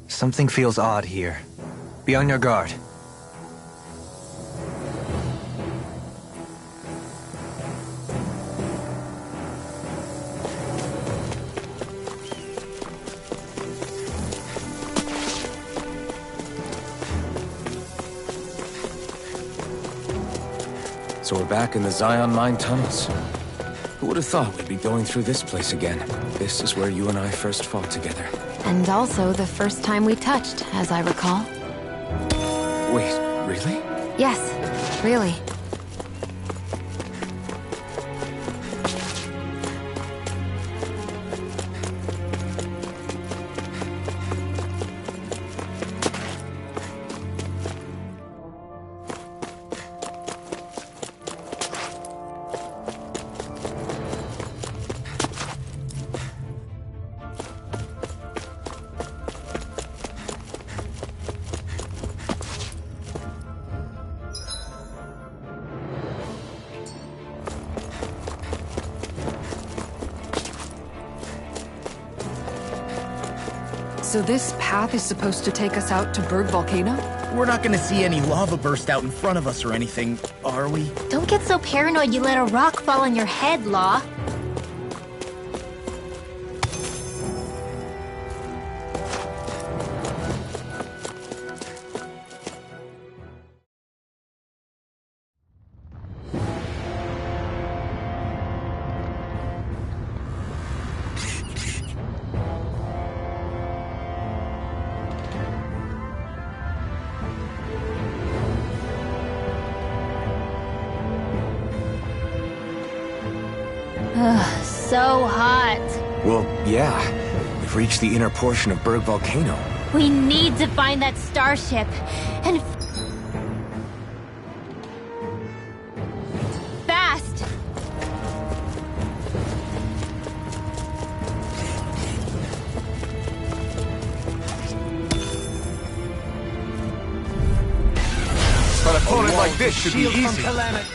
Something feels odd here. Be on your guard. So we're back in the Zion Mine tunnels. Who would have thought we'd be going through this place again? This is where you and I first fought together. And also the first time we touched, as I recall. Wait, really? Yes, really. So this path is supposed to take us out to Berg Volcano? We're not gonna see any lava burst out in front of us or anything, are we? Don't get so paranoid you let a rock fall on your head, Law. So hot. Well, yeah. We've reached the inner portion of Berg Volcano. We need to find that starship. And fast! But a opponent like this should be Shield from easy. Calamity.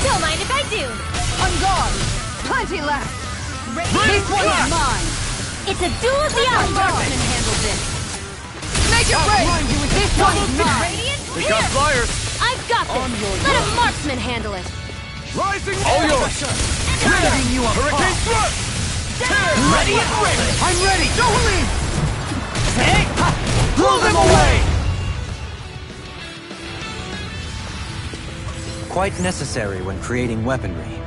Don't mind if I do. On guard! Plenty left! This one is mine! It's a duel of the eyes. Marksman handled this! Make it rain! This one is mine! We got flyers! I've got this. Let a marksman handle it. Rising all yours! Ripping you apart! Hurricane thrust! Ready and ready! I'm ready! Don't leave! Hey! Blow them away! Quite necessary when creating weaponry.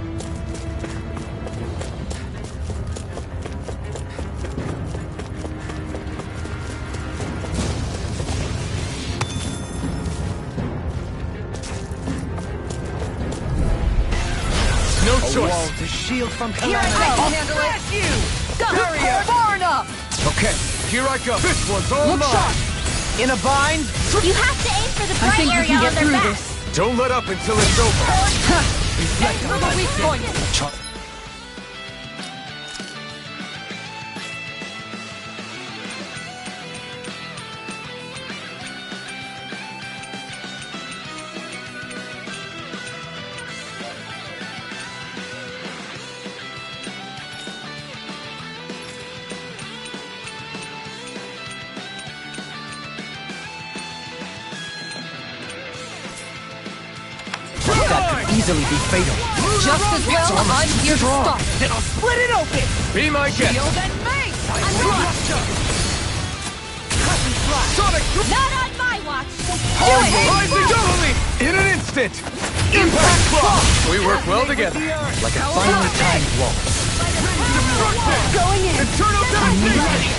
No A choice! wall to shield from Here I calamity. go! Handle it! You! Go! Barrier! Far enough! Okay, here I go. This one's all Look mine! sharp! In a bind, You have to aim for the I bright think we area can on get their through back. this. Don't let up until it's over. Through the weak point. Easily be fatal. Just as well, I'm here to stop. Then I'll split it open! Be my guest. Shield and mace! Sonic! Not on my watch. Rising Golemon! In an instant! Impact Claw! We work well together. Like a finely timed waltz. Going in. Eternal devastation!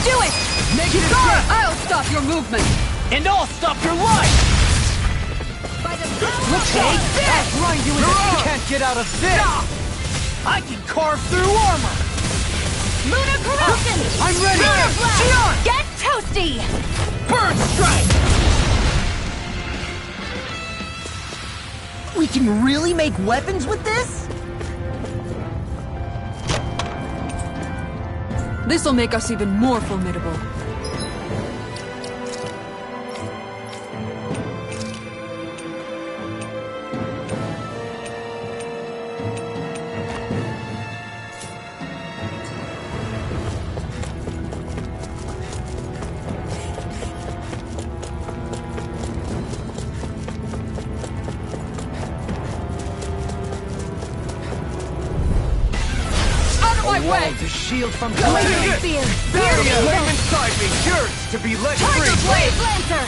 Do it! Negative I'll stop your movement. and I'll stop your life! Take this! I'll grind you until you can't get out of this! I can carve through armor! Lunar corruption. I'm ready! Lunar blast. Xion! Get toasty. Burn strike! We can really make weapons with this? This'll make us even more formidable. Way. To shield from Blazing Spear. Barrier live inside me yearns to be let Tiger free! Blade. Lancer.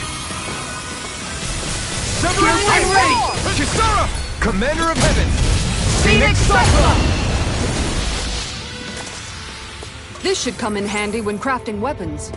Severus I'm ready! Kisara! Commander of Heaven! Phoenix Cyclone. This should come in handy when crafting weapons.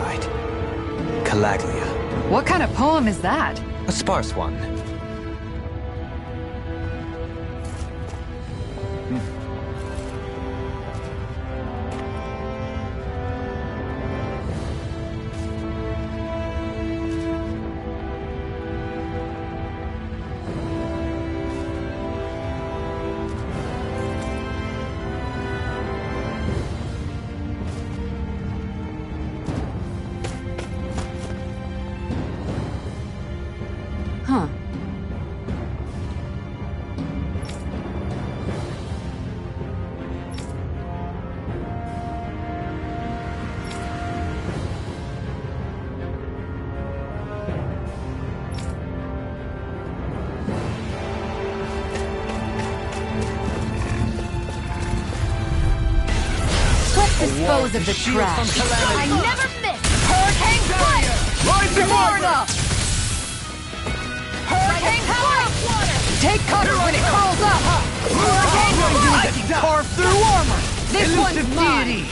side. Calaglia. What kind of poem is that? A sparse one. Huh. Let's dispose of the trash. I never miss! Hurricane fire! Rising Florida! Hurricane power! Take cover when it curls up! Hurricane fire! I can carve through armor! This one's mine!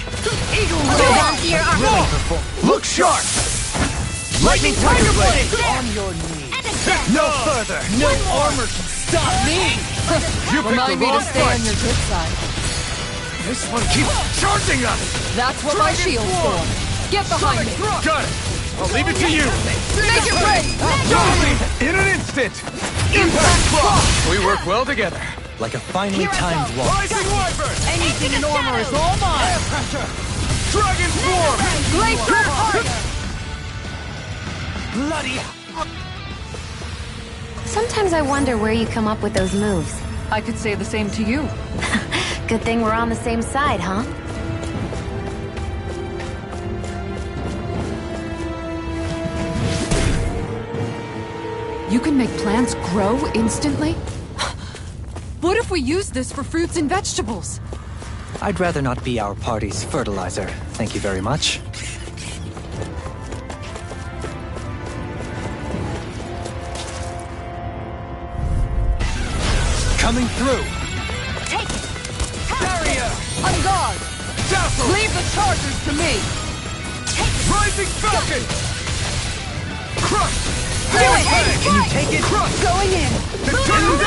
Eagle Hold on to your Really armor! perform. Look sharp! Lightning Tiger Blade! There. On your knees. And again! No further! No armor can stop me! You picked Remind the me to wrong stay on fight! your good side. This one keeps charging us! That's what my shield's for. Get behind me. Got it! I'll leave it to you! Make it rain! In an instant! Impact block! We work well together. Like a finely timed walk. Rising Wyvern! Anything in armor is all mine! Air pressure! Dragon Swarm! Glacier Fire! Bloody... Sometimes I wonder where you come up with those moves. I could say the same to you. Good thing we're on the same side, huh? You can make plants grow instantly? What if we use this for fruits and vegetables? I'd rather not be our party's fertilizer. Thank you very much. Coming through! Take it! Barrier! On guard! Dazzle! Leave the chargers to me! Rising Falcon! Crush! Do it! Can you take it? Going in!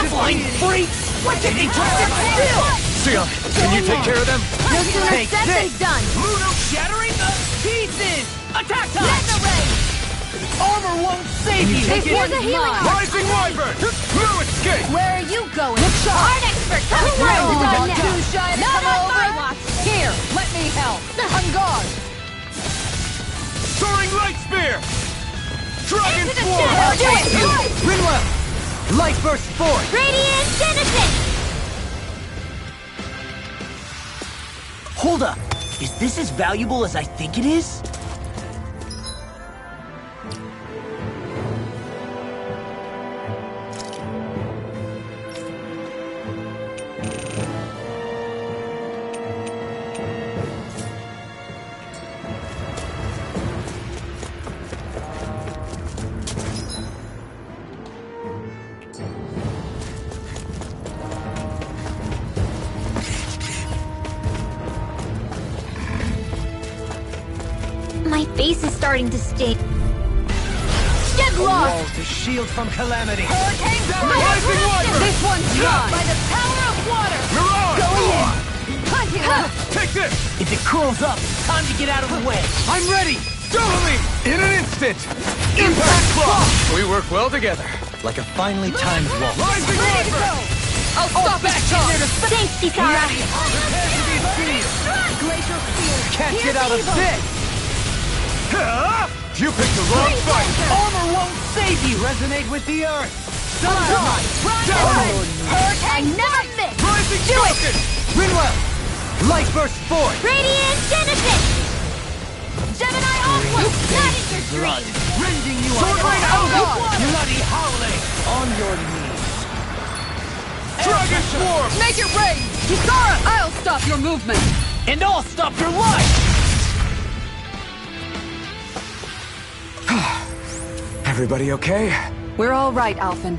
Flying freaks! What did they Sion, can you take care of them? No sooner Take said than this. done! Luno shattering the pieces! Attack time! Let the rain! Armor won't save you! This Here's one's a healing mine! Rising Wyvern! No escape! Where are you going? Look Art expert coming We're through! not Done too now. shy to Not come on over! my watch! Here, let me help! On guard! Soaring Light Spear! Dragon Into the Swarm! shadow! Rinwell! Light burst forth! Radiant Genesis! Hold up! Is this as valuable as I think it is? My face is starting to sting. Get A lost! wall to shield from calamity! Hurricane Rising Wyvern! This one's mine! By the power of water! Mirage! Punch it up! Take this! If it curls up, time to get out of the way. I'm ready! Doubly! In an instant! Impact Block! We work well together. Like a finely timed walk. Rising Wyvern! I'll stop this charge! Thanks, Kisara! Glacier Field! Can't get out of this! Huh? You picked the wrong fight! Armor won't save you! Resonate with the earth! Sunshine! I never miss! Rising Falcon! Rinwell! Light burst forth! Radiant Genesis! Gemini onward! Not in your dreams! Rending you Sword Rain Outlook! Bloody howling! On your knees! Dragon Swarm! Make it rain! Kisara! I'll stop your movement! And I'll stop your life! Everybody okay? We're all right, Alphen.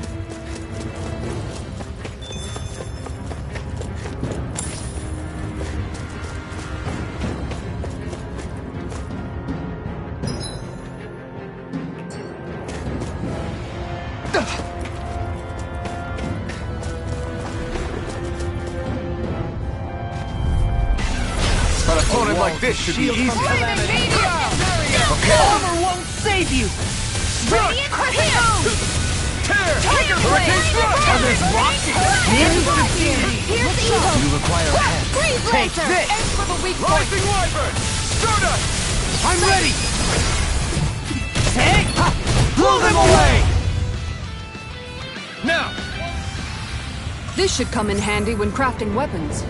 like this should be easy. Armor won't save you! Radiant here! Tear! Tiger Hurricane Strike! Are there rocks in Here's evil! You require a hand. Freeze Take Lancer! this! Aim for the weak point. Rising Wyvern! Stardust! I'm ready! Take! Blow them away! Now! This should come in handy when crafting weapons.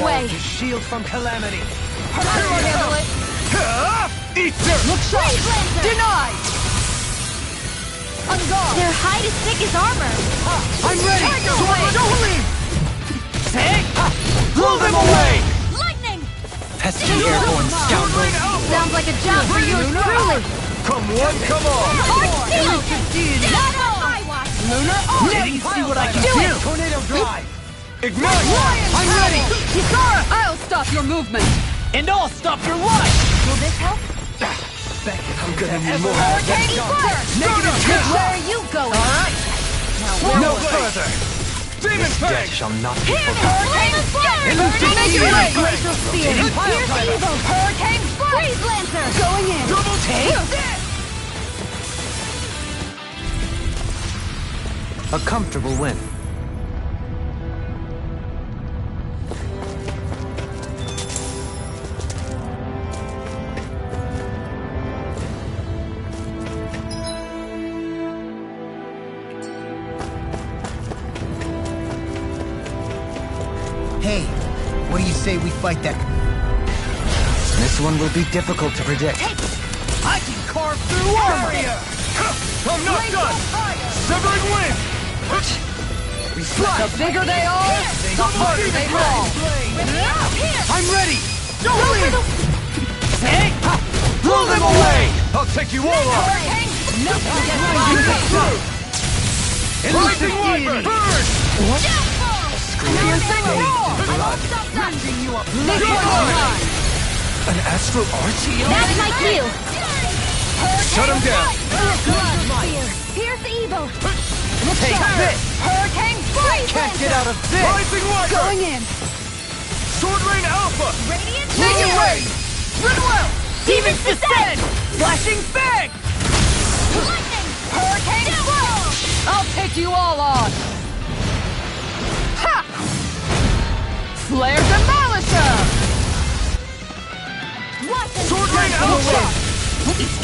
Way. To shield from calamity. Handle it. Eat dirt! Look sharp! Freeze Lancer! Denied! On guard! Their hide is thick as armor. I'm ready! Tiger Sword, Blade! don't leave! Take! Blow them away! Lightning! Pesky airborne scoundrel. Sounds like a job for yours truly. Come one, come all! Hard steel! Deity. Not on my watch! Lunar Let me see what I can do! Tornado drive! Ignite! I'm ready! Kisara! I'll stop your movement. And I'll stop your life! Will this help? I'm gonna need more. Hurricane Burst! Negative two! Where are you going? Alright! No further! Demon Death Fang! shall not be Here, forgotten. Flame of Fire! Elusive Make Spear! it right! Glacial Spear! Hidden Pile Here's Driver! evil! Hurricane Freeze Lancer! Going in! Double take this! A comfortable win. Hey, what do you say we fight that? This one will be difficult to predict. I can carve through armor! I'm not done! Severing Wind! The bigger they are, the harder they fall. I'm ready! Don't leave! Take! Blow them away! I'll take you all on! Rising Wyvern! Burn! Rending you up! This one's mine. An astral arch? That's my cue! Shut him down! Here's evil! Take this! Hurricane Freeze Can't get out of this! Rising Wyvern! Going in. Sword Rain Alpha! Radiant Make it rain! Goodwill! Demons descend! Flashing Fang! Lightning! Hurricane Swirl! I'll take you all on. Ha! Flare Demolisher! Sword Rain Alpha!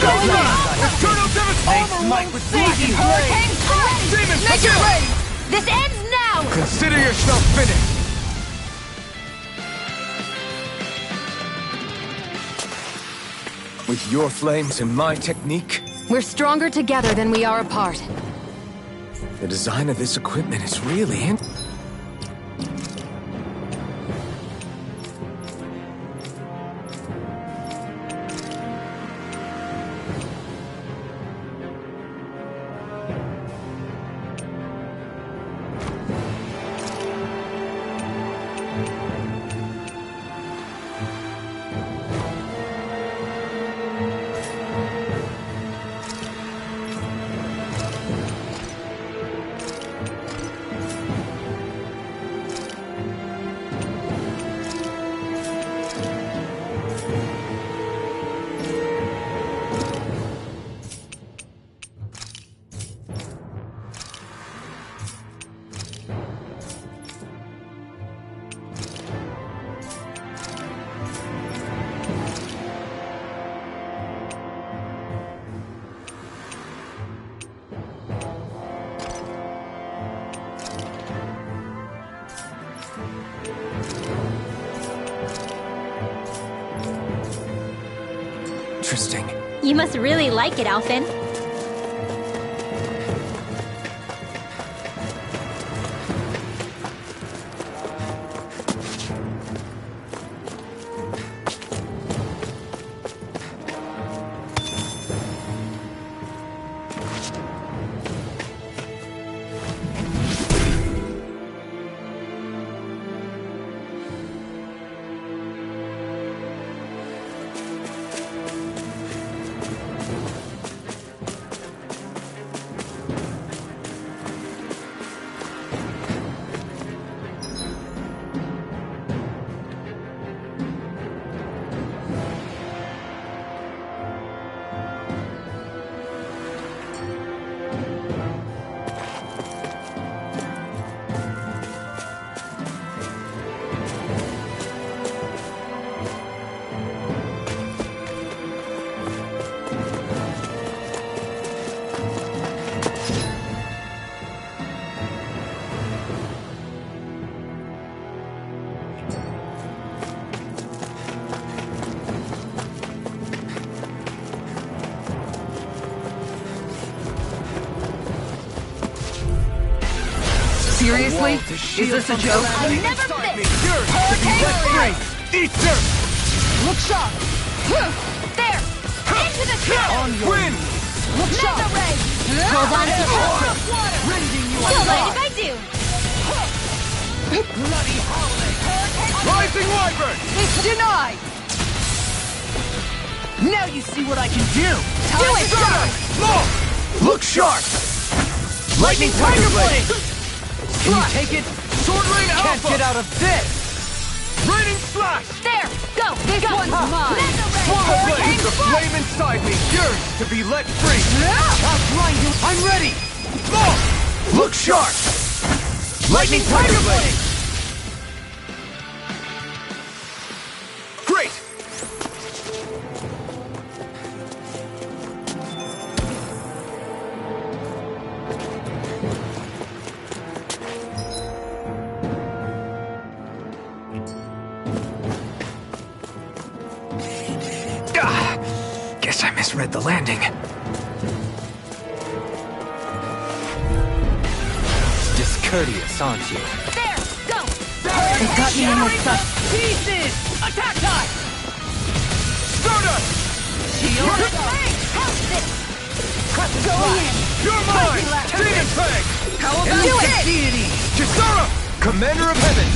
Going in! Eternal Devastation! Mike with Blazing Blade! Hurricane Freeze! Demon Make it rain! This ends now! Consider yourself finished! With your flames and my technique, We're stronger together than we are apart. the design of this equipment is really interesting. You must really like it, Alphen. Seriously? Is this a joke? I never miss! Hurricane! Eat dirt! Look sharp! There! Into the pit! On your win! Look sharp! Mega ray! Hold on to water! Rending you You'll mind apart! if I do! Bloody holiday! Rising Wyvern! It's denied! Now you see what I can do! Do it! Look! Look sharp! Lightning Tiger Blade! Can you take it? Sword Rain Can't Alpha! get out of this! Raining Slash! There! Go! This go! one's mine! Mega ray! Swallow Blade! Hurricane The Spark! flame inside me yearns to be let free! I'll grind you! I'm ready! Look sharp! Lightning Tiger Blade! Great! Guess I misread the landing. Discourteous, aren't you? There! Go! They got me in my sight! Pieces! Attack time! Stardust! Shield! Hey! Help this! Go in! You're mine! Demon Fang! How about Do this it! deity? Kisara! Commander of Heaven!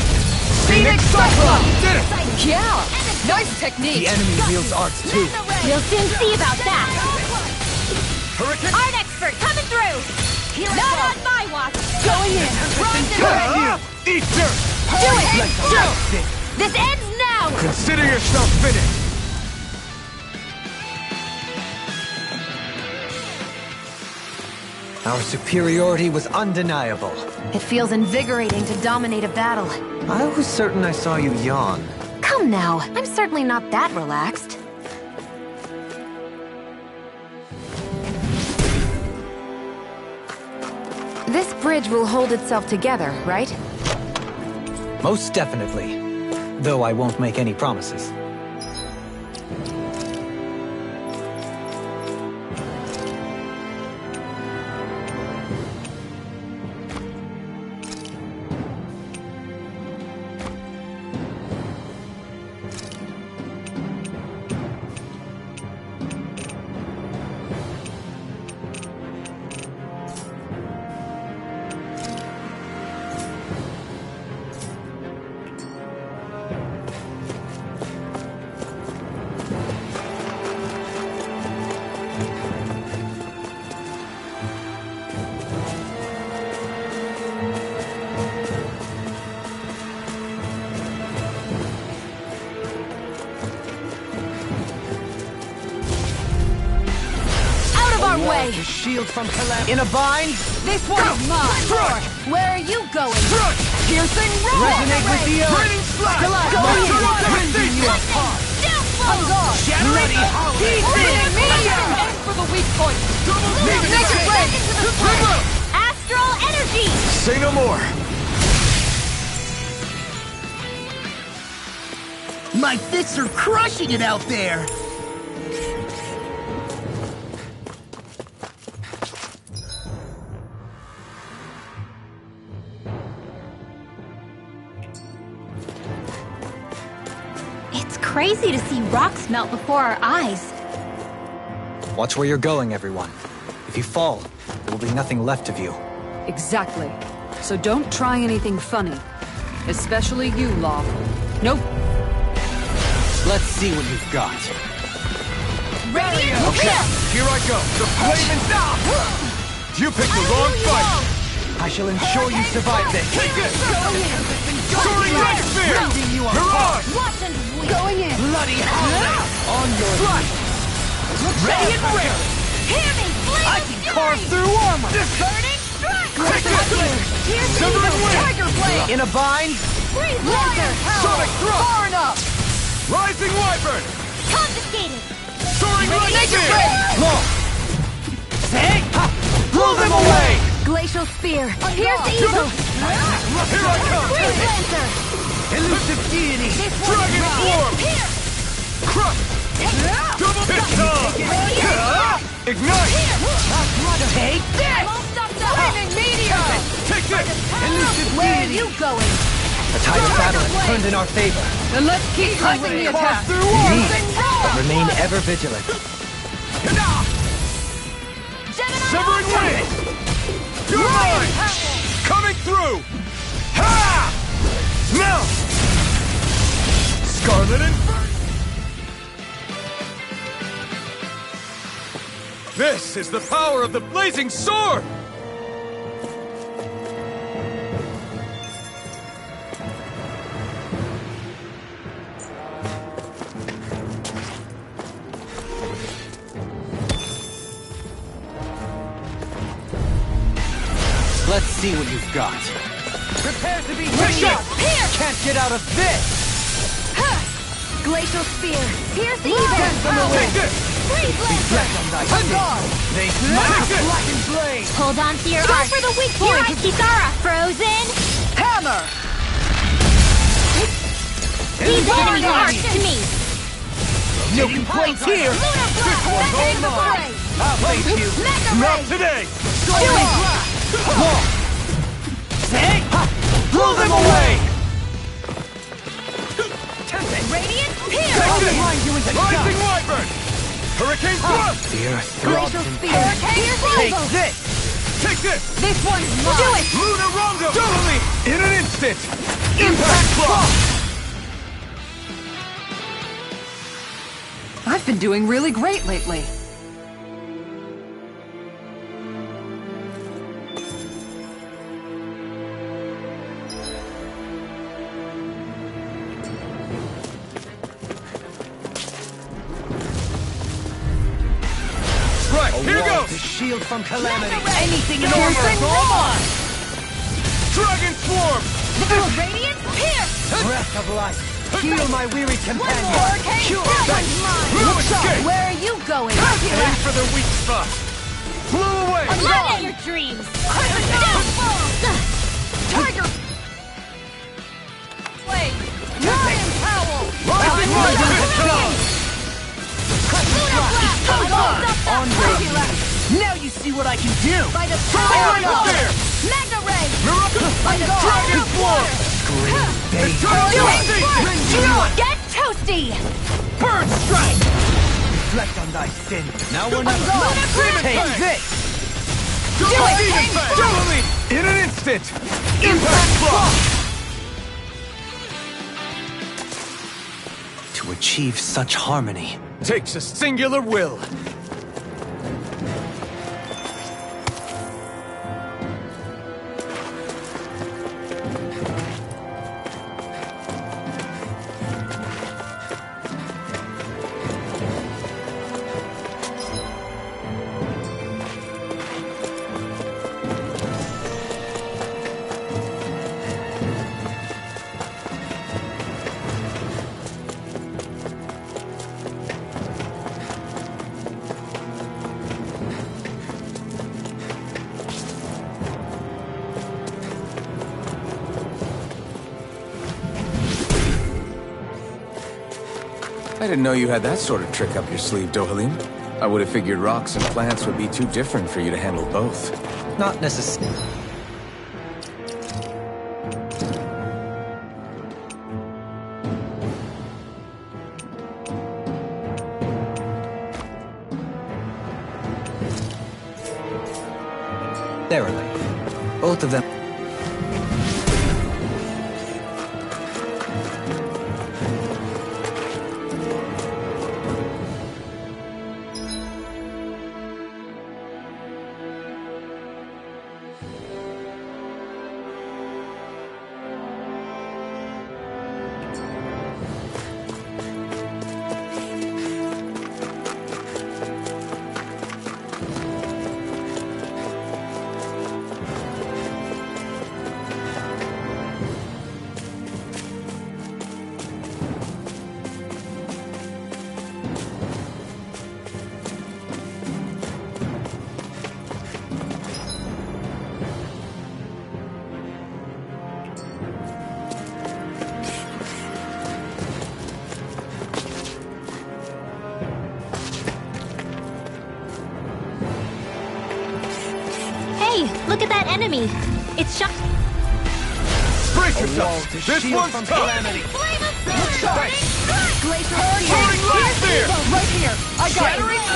Phoenix Cyclone! Did it! Yeah! Nice technique! The enemy wields arts too. Mega ray! You'll soon see about that! Hurricane! Art expert coming through! Not on my watch! Going in! Eat dirt! Do it! Do! This ends now! Consider yourself finished! Our superiority was undeniable. It feels invigorating to dominate a battle. I was certain I saw you yawn. Come now, I'm certainly not that relaxed. This bridge will hold itself together, right? Most definitely. Though I won't make any promises. Our way! The shield from Calamity. In a bind? This one's mine! Where are you going? Piercing roar! Resonate with the earth! Raining Slash! Go in! Rending you apart! On guard! Bloody holiday! Meteor! Aim for the weak point! Naked Ray! Astral energy! Say no more! My fists are crushing it out there! crazy to see rocks melt before our eyes. Watch where you're going, everyone. If you fall, there will be nothing left of you. Exactly. So don't try anything funny. Especially you, Lawful. Nope. Let's see what you've got. Radiant Okay, here I go. The flaming stop! You picked the wrong fight! I shall ensure you survive this. Take this! Soaring Red Spear! Mirage! Watch and weep. Going in. Bloody holiday! On your Flash! ready and ready! Hear me, flame I of can fury! carve through armor! Burning strike! Take this! Here's the Severing Wind! Tiger Blade! In a bind? Freeze Lancer! Lancer! Sonic Thrust! Far enough! Rising Wyvern! Confiscated! Soaring Red Naked Spear! Blade! Long! Say! Ha! Blow them away! Glacial Spear! Here's the evil! Here I come! Freeze Lancer! Elusive deity! Dragon Swarm! Here! Crush! Double hit time! Ignite! Take this! Almost up the Flaming Meteor! Take this! Elusive Where are deity! you going? The tide of battle has turned in our favor. Then let's keep pressing the attack! through armor! But remain ever vigilant. Gemini Severing Wind! You're mine! Coming through! Ha! Now! Scarlet Inferno! This is the power of the blazing sword! Let's see what you've got. Prepare to be Take shot! it! Can't get out of this! Glacial Spear! Here's the evil! Take this! Freeze Lancer! They Take smash it! blackened blade! Hold on to your arc! for the weak point! Here, Kisara! Frozen! Hammer! These enemies are to me! No complaints here! Luna Blast! Mega Ray! I'll face you! Mega Not Ray! today! Do it! Long! Say! Ha! Blow them away! Radiant Take Spear! this! Blind you into Rising dust! Wyvern! Hurricane Thrust! The earth throbs Glacial in Spear! Here's the Take evil! this! Take this! This one's mine! Do it! Luna Rondo! Totally! In an instant! Impact Frost! I've been doing really great lately. Right, here Wall goes! to shield from calamity! Mega Ray! Anything in Here's armor is the all mine! Dragon Swarm! Radiant Pierce! Breath of life! Heal my weary companion! Hurricane Cure Strike! thanks! No escape! Where are you going? Aim for the weak spot! Flew away! Let out your dreams! Tiger! Blade! Lion Cowl! Rising Wyvern! On your knees. Now you see what I can do! By the Soaring power Red of Spear! Mega Ray! By the Dragon Swarm! They Do it! Season! Get toasty! burn strike! Reflect on thy sin. Now we're not Ludicrous! Take this! Double Demon Fang! Totally! In an instant! Impact Frost! to achieve such harmony. Takes a singular will. I didn't know you had that sort of trick up your sleeve, Dohalim. I would have figured rocks and plants would be too different for you to handle both. Not necessarily. They're a lady. Both of them. Look at that enemy. It's shot. Brace yourself! This one's tough! Glacier Soaring light spear! right here. I got Shattering it.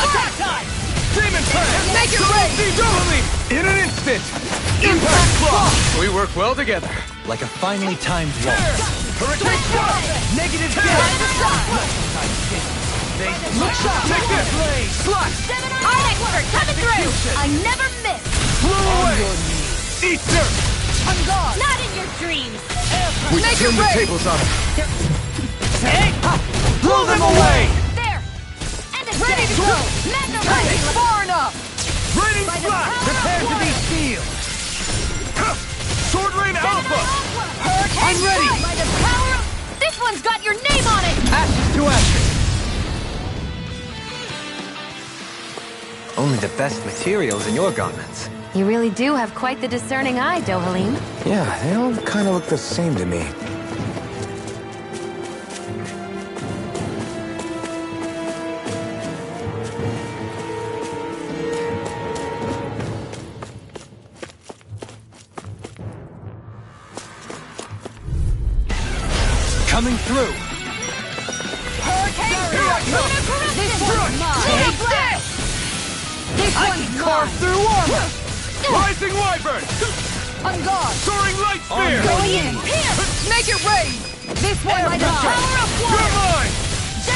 attack time! Demon Press! Make it rain! Doubly! In an instant! Impact Claw! We work well together. Like a finely timed waltz. Hurricane Strike! Negative Look shot! Take this! Slash! I'm expert coming through. I never miss. Blow away! Eat dirt! I'm gone. Not in your dreams. We Make turn it the rain. tables on them. Hey! Blow them away! There. And it's Ready to dead. go. Magna Take Ray. it far enough. Raining By the Slash! power Prepare of to be water. sealed! Sword Rain Alpha! Hurricane I'm ready. Strike. By the power of... This one's got your name on it. Ashes to ashes. Only the best materials in your garments. You really do have quite the discerning eye, Dohalim. Yeah, they all kind of look the same to me. Coming through. Hurricane Strike. This one's mine. Take this. This one's Carve mine. through armor! Rising Wyvern! I'm gone. Soaring Light Spear! Going in. Make it rain. This one's By the mine. power of You're water. mine!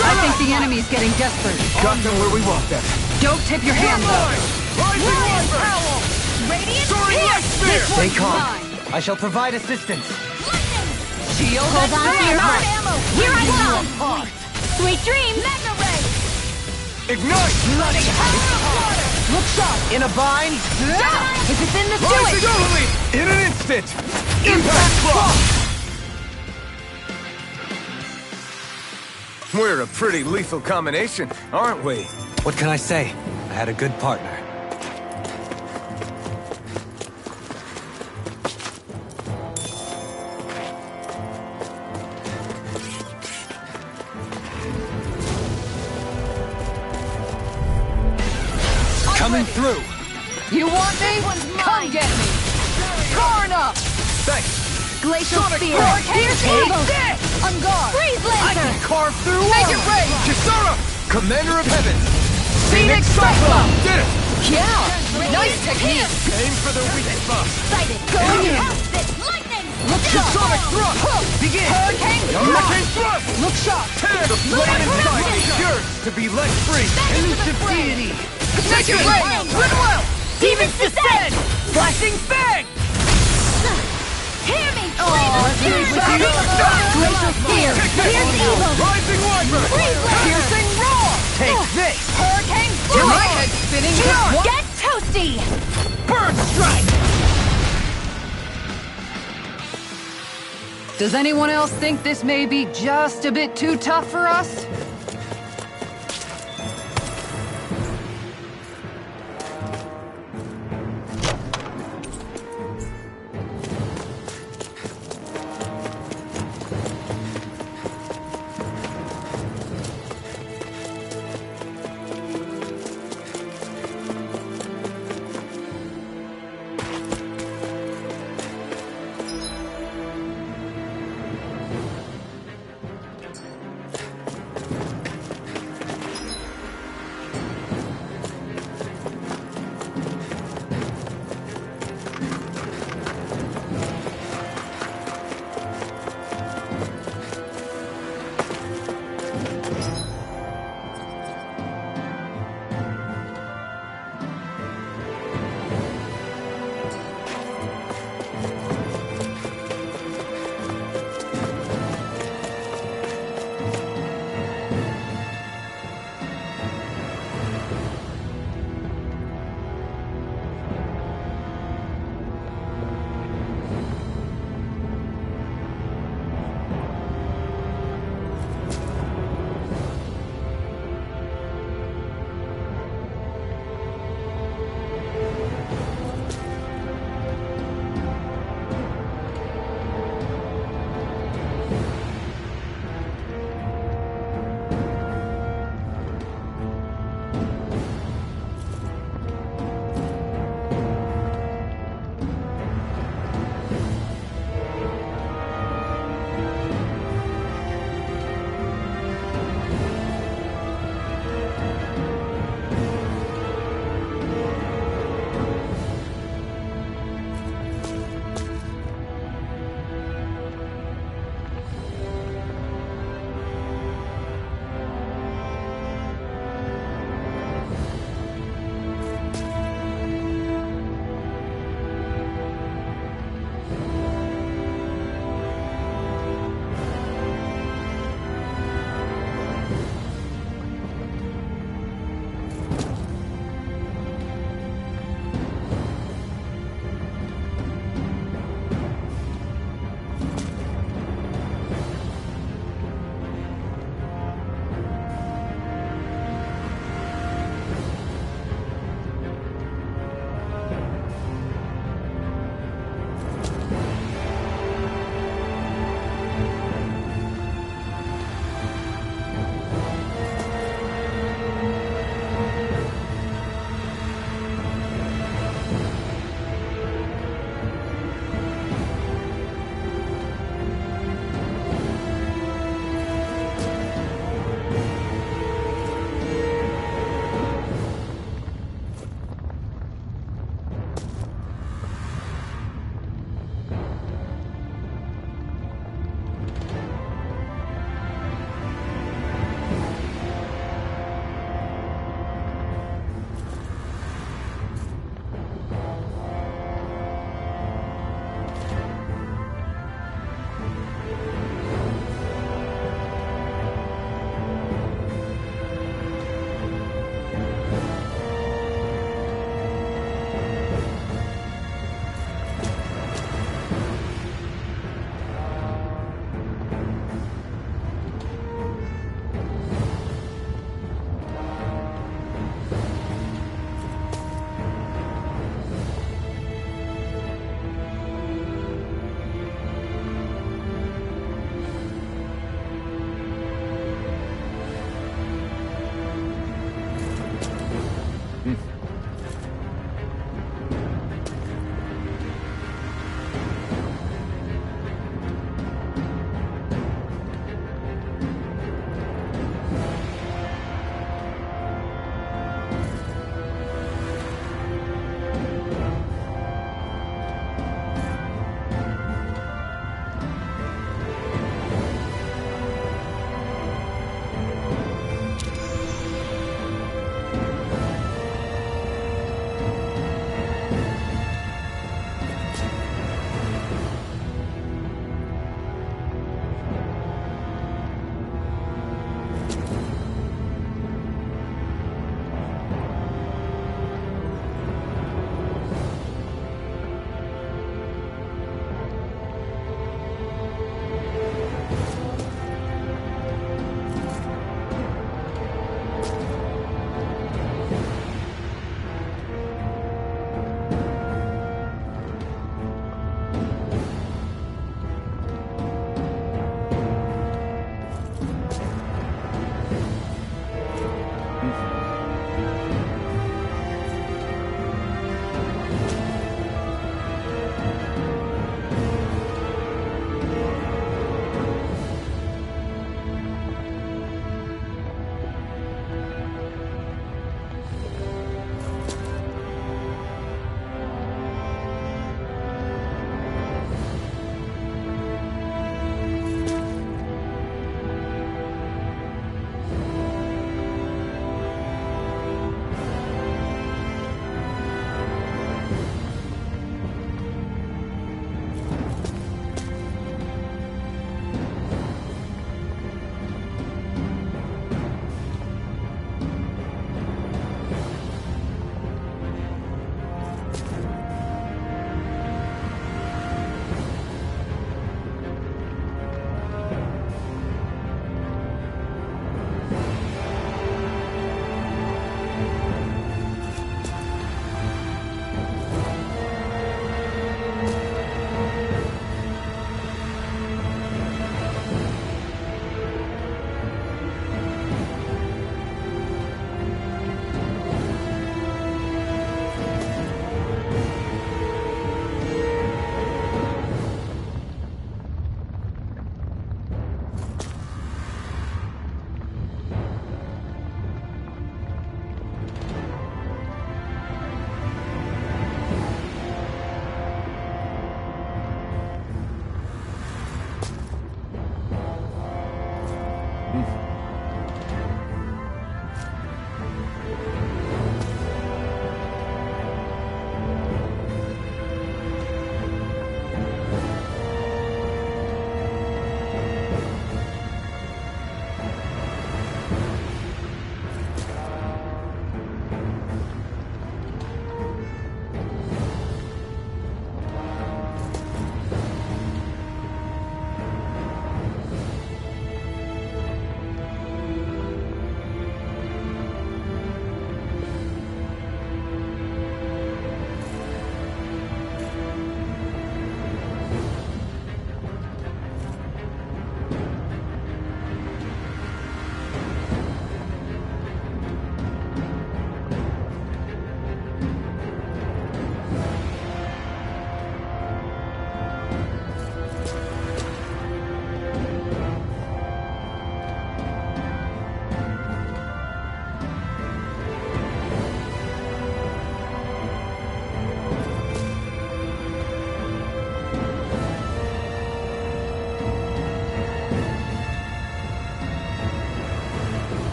I think the enemy's getting desperate. Got them where we want them. Don't tip your You're hands up. mine! Rising Wyvern! Radiant Soaring Light Spear! This Stay one's calm. mine. I shall provide assistance. Shield Hold on to your mine. ammo. Here I come. Sweet dreams. Magna Ray. Ignite! By the power of water. Look sharp. In a bind. If it's in this, do Rising it. Only! In an instant! Impact Claw! We're a pretty lethal combination, aren't we? What can I say? I had a good partner. Coming through. You want me? Come mine. get me. Karna. Thanks! Glacial Spear. Hurricane Take Eagle. this. I'm gone. Freeze Lancer. Carve through Make armor! it rain. Kisara! Commander of Heaven! Phoenix Cyclone. Did it! Yeah. Nice technique. Aim for the weak spot! Sighted. Going in. Cast it. Lightning. Look sharp. Sonic Thrust! Begin! Hurricane. Hurricane Thrust! Look sharp. Tear the flame inside! Yours to be let free! Elusive deity. Make it rain. Goodwill. Demons descend. Flashing fang. Hear me. Glacial Spear. Here's evil. Rising Wyvern! Freeze Lancer. Piercing roar. Take this! Hurricane Your Blast. head spinning. Just one. Get toasty. Bird Strike! Does anyone else think this may be just a bit too tough for us?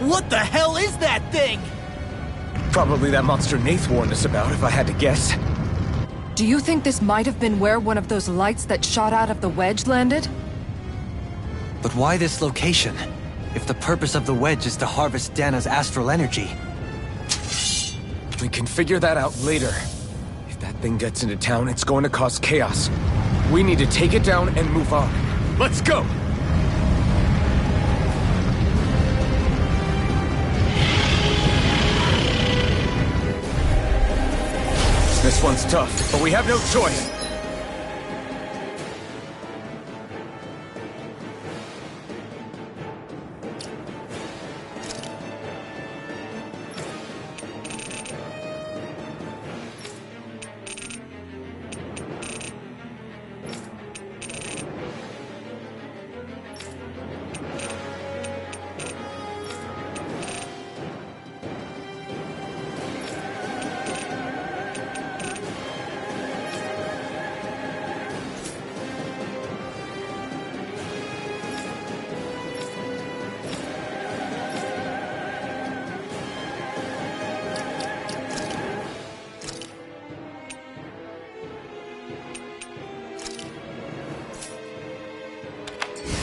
What the hell is that thing? Probably that monster Nath warned us about, if I had to guess. Do you think this might have been where one of those lights that shot out of the wedge landed? But why this location? If the purpose of the wedge is to harvest Dana's astral energy. We can figure that out later. If that thing gets into town, it's going to cause chaos. We need to take it down and move on. Let's go! This one's tough, but we have no choice.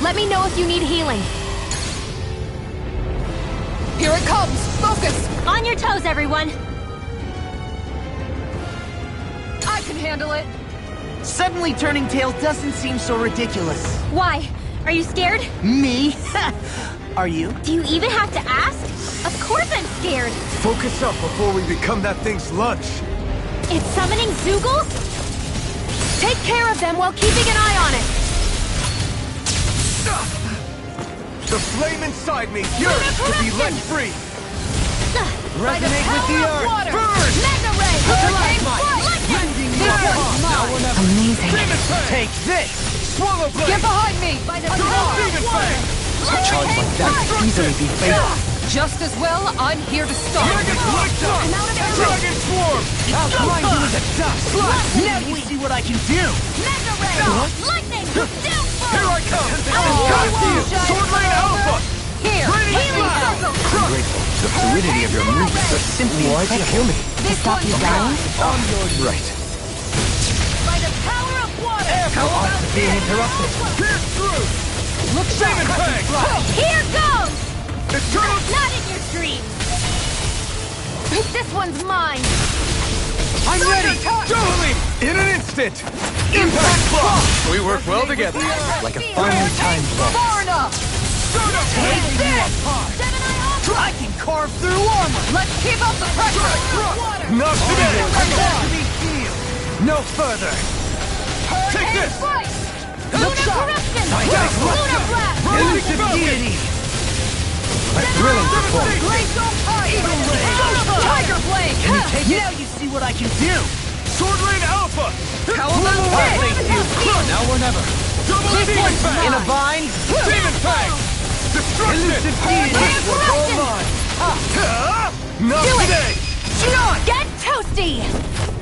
Let me know if you need healing. Here it comes! Focus! On your toes, everyone! I can handle it! Suddenly turning tail doesn't seem so ridiculous. Why? Are you scared? Me? Are you? Do you even have to ask? Of course I'm scared! Focus up before we become that thing's lunch. It's summoning Zoogles? Take care of them while keeping an eye on it! The flame inside me yearns to be let free. Resonate with the earth! Water. Burn! Mega Ray! Hurricane Lightning! This one's mine! Amazing. Demon Fang! Take this! Swallow Blade! Get behind me! By the Demon power of Fang! water! A charge like that could easily be fatal. Just as well, I'm here to stop. Dragon Blight! Dragon Swarm! I'll grind you into dust! Now you see what I can do! Mega Ray! Lightning! Downfall! Here I come! Shut Sword Lane Alpha! Here! Radiant Healing Blast! circle! I'm grateful. The fluidity of your movements are simply Why'd you kill me? To stop you dying? Right. By the power of water! How often being interrupted? Pierce through! Look sharp! Demon Fang! Here goes! Eternal Not in your dreams! This one's mine! I'm ready! Dohalim! In an instant! Impact block! We work well together. Like a finely timed blow. Far enough! Take this! I can carve through armor! Let's keep up the pressure! Not today! No further! Take this! Lunar corruption! Lunar blast! Elusive deity! A thrilling performance. Glacial Tiger blade! Can you take it? Now you see what I can do! Sword Rain Alpha! Elemental hit! Now or never. Double Demon Fang! In a bind? Demon Fang! Destruction! Elusive deity! Not Do it! today! Get toasty!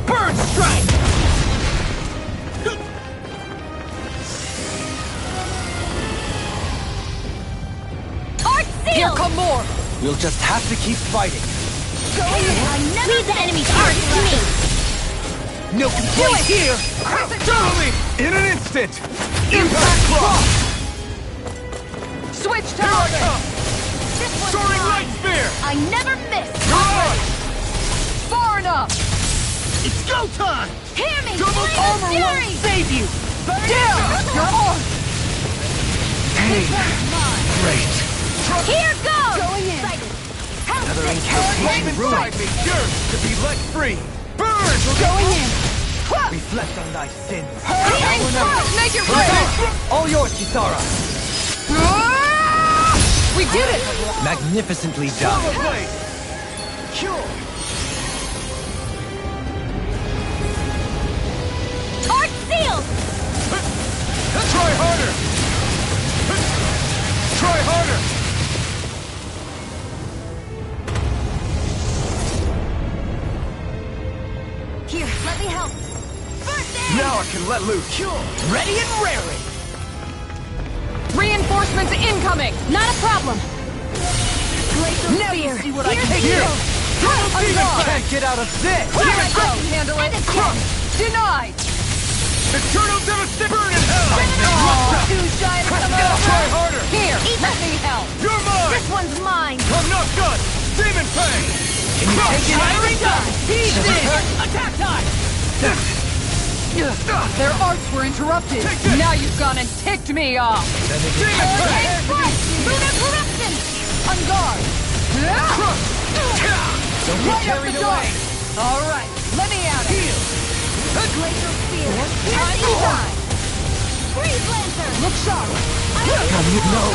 Burn strike! Art Here seal! come more! We'll just have to keep fighting. Leave the enemy's art to me! No complaints here! Dohalim! In an instant! Impact block! Switch to Here I orbit! come! This one's Soaring Light mine! Spear! I never miss! Charge! Far enough! It's go time! Hear me! Double Flame of armor won't fury! save you! Down! Your arm! Great. Here goes! Going in. Another incantation ruined. Inside me yearns to be let free! Burn! Going in! Reflect on thy sins. Make it rain! All yours, Kisara. We did it! Magnificently done. Blade! Cure! Art sealed! Try harder! Try harder! Here, let me help. First aid! Now I can let loose. Ready and raring! Reinforcements incoming! Not a problem. Glacial Now you spear. see what I Here's can the do. deal. Can't get out of this. Here I can handle it! End it again. Denied! Eternal Devastation! Burn in hell! Too shy to come out! Try harder! Here, Eat let that. me help! You're mine! This one's mine. I'm not done! Demon Fang! Can you take it? Iron gun! He's in! Attack time! Their arts were interrupted! Now you've gone and ticked me off! Demon Fang! Take flight! Lunar corruption! On guard! Don't get Right up carried the door! away. Alright, let me at it! Glacial spear. Piercing time. Freeze lancer. Look sharp! No.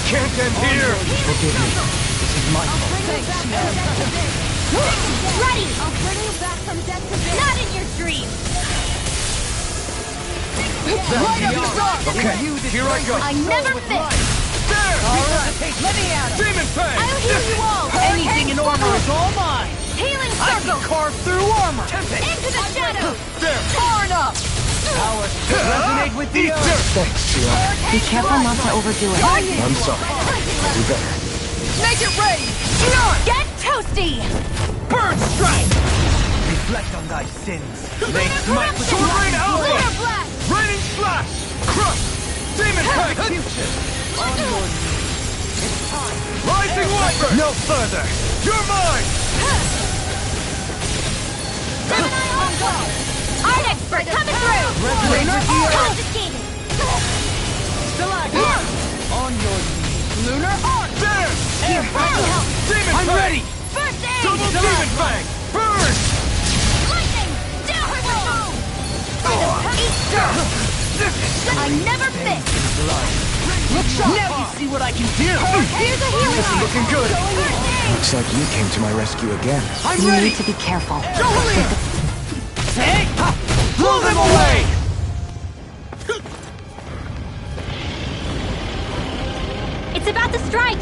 Can't end here! Forgive me. This is my fault. Ready. I'll bring you back from death to this. Not in your dreams. Right up the door! Okay, here I go! I never miss. There! Alright, let me at it! Demon Fang! I'll heal you all. Anything in armor is all mine! Healing I circle. can carve through armor! Into the shadows. There! Far enough! Resonate with the Eat earth. dirt! Thanks, Shira. Be careful not to overdo it. I'm sorry. I'll do better. Make it rain! Get toasty. Burn strike! Reflect on thy sins. Make smite with Sword Rain Lunar Alpha! blast. Raining Slash! Crush! Demon Fang! Rising Viper! No further. You're mine! Gemini on guard. Art expert coming through. Resonate with the earth. Confiscated. On your knees. Lunar arc! There! Here, let me help. Demon I'm Fang! ready. First aid. Double Demon Fang! Burn! Lightning. Down roll. Eat dirt. I never miss. Look sharp! Now you see what I can do! Here's a healing This is looking good! First aid. Looks like you came to my rescue again. I'm You ready. need to be careful. Hey! Blow them away. It's about to strike.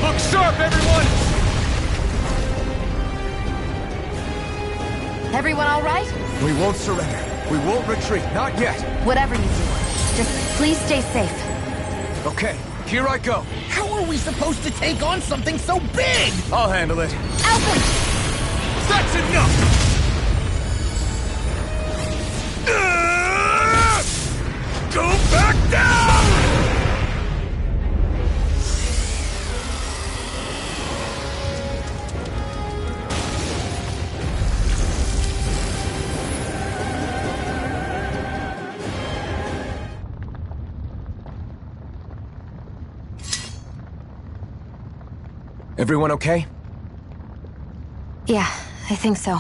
Look sharp, everyone! Everyone all right? We won't surrender. We won't retreat. Not yet. Whatever you do, just please stay safe. Okay, here I go. How are we supposed to take on something so big? I'll handle it. Alfred. That's enough! Go back down! Everyone okay? Yeah, I think so.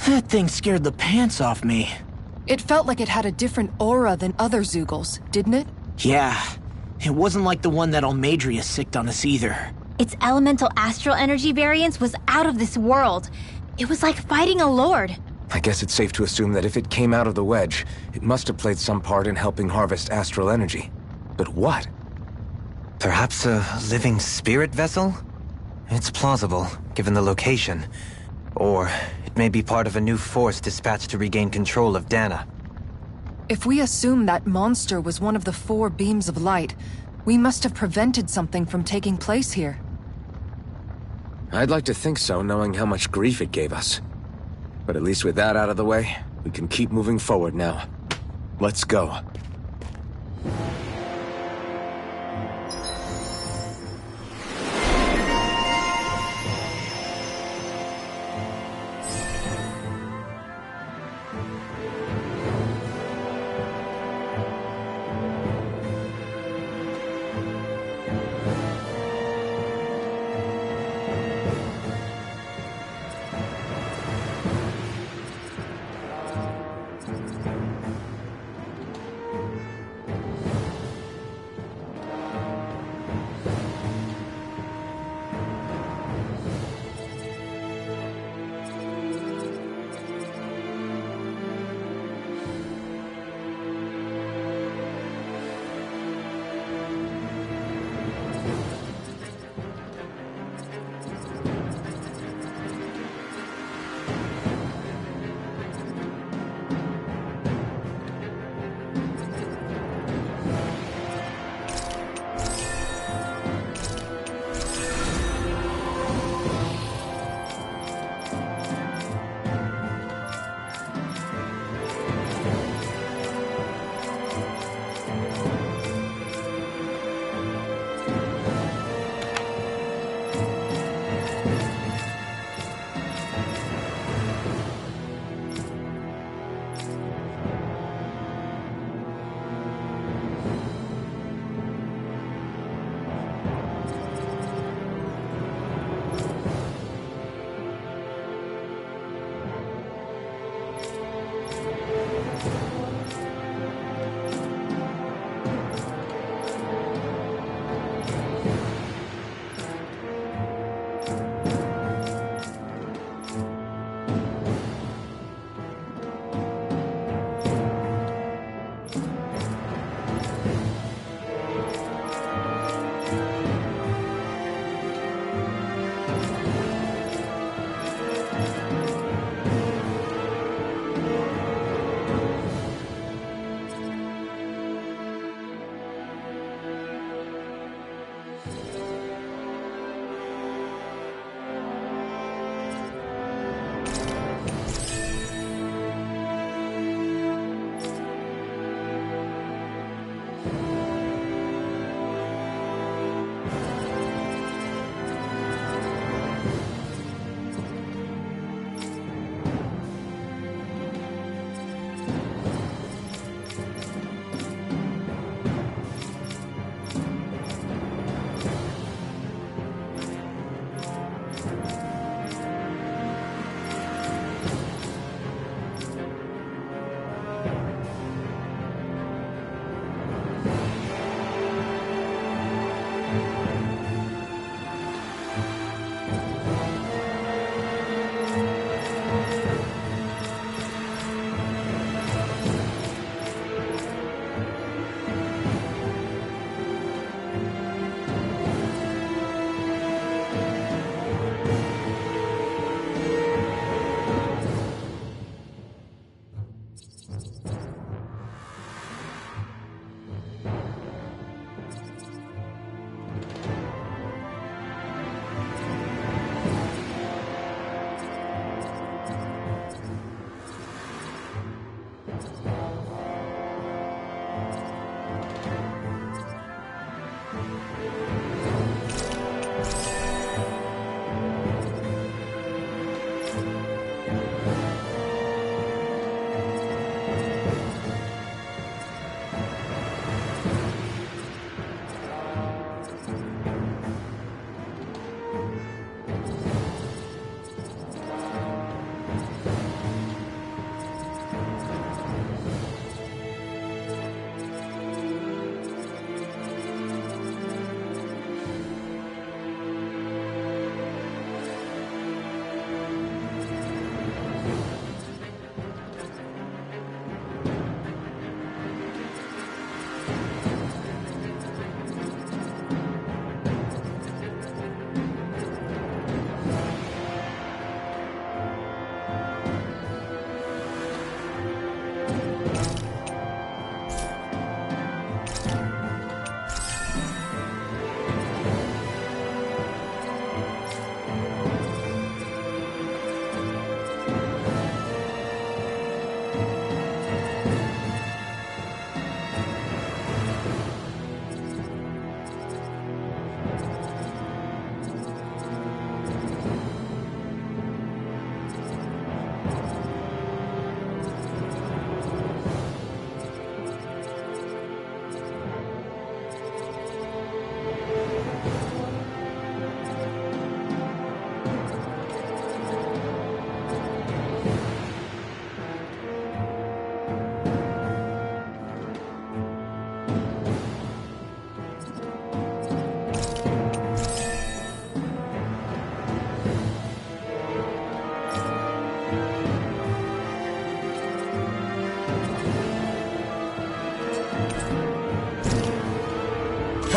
That thing scared the pants off me. It felt like it had a different aura than other Zeugles, didn't it? Yeah, it wasn't like the one that Almadria sicked on us either. Its elemental astral energy variance was out of this world. It was like fighting a lord. I guess it's safe to assume that if it came out of the wedge, it must have played some part in helping harvest astral energy. But what? Perhaps a living spirit vessel? It's plausible, given the location. Or it may be part of a new force dispatched to regain control of Dana. If we assume that monster was one of the 4 beams of light, we must have prevented something from taking place here. I'd like to think so, knowing how much grief it gave us. But at least with that out of the way, we can keep moving forward now. Let's go.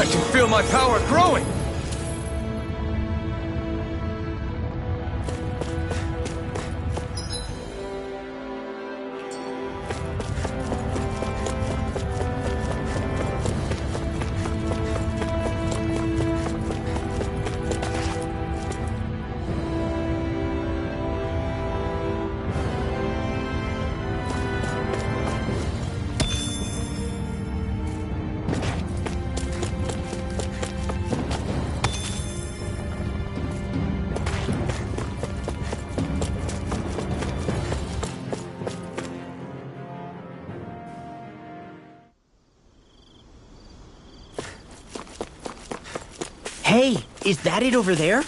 I can feel my power growing! Hey, is that it over there?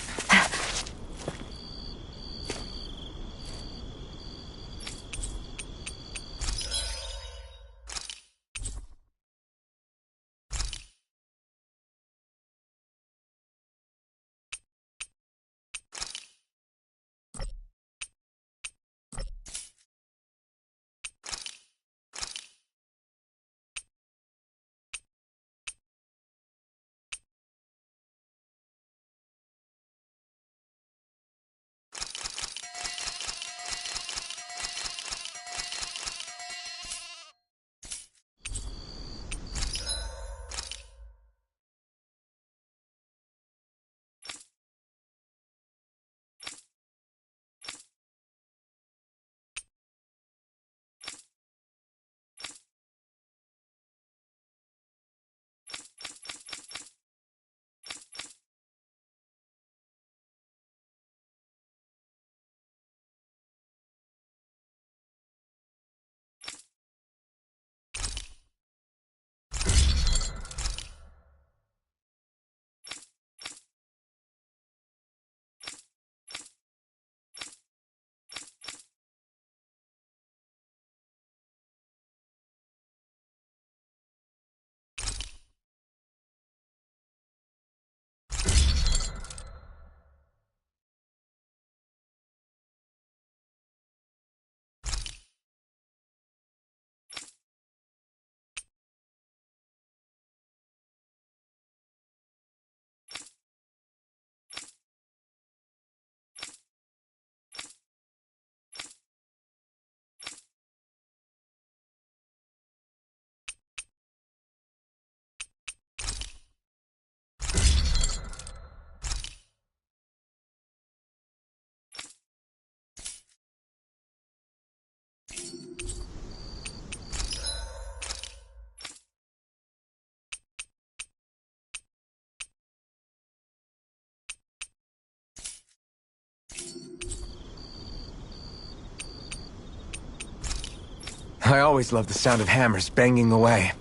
I always loved the sound of hammers banging away.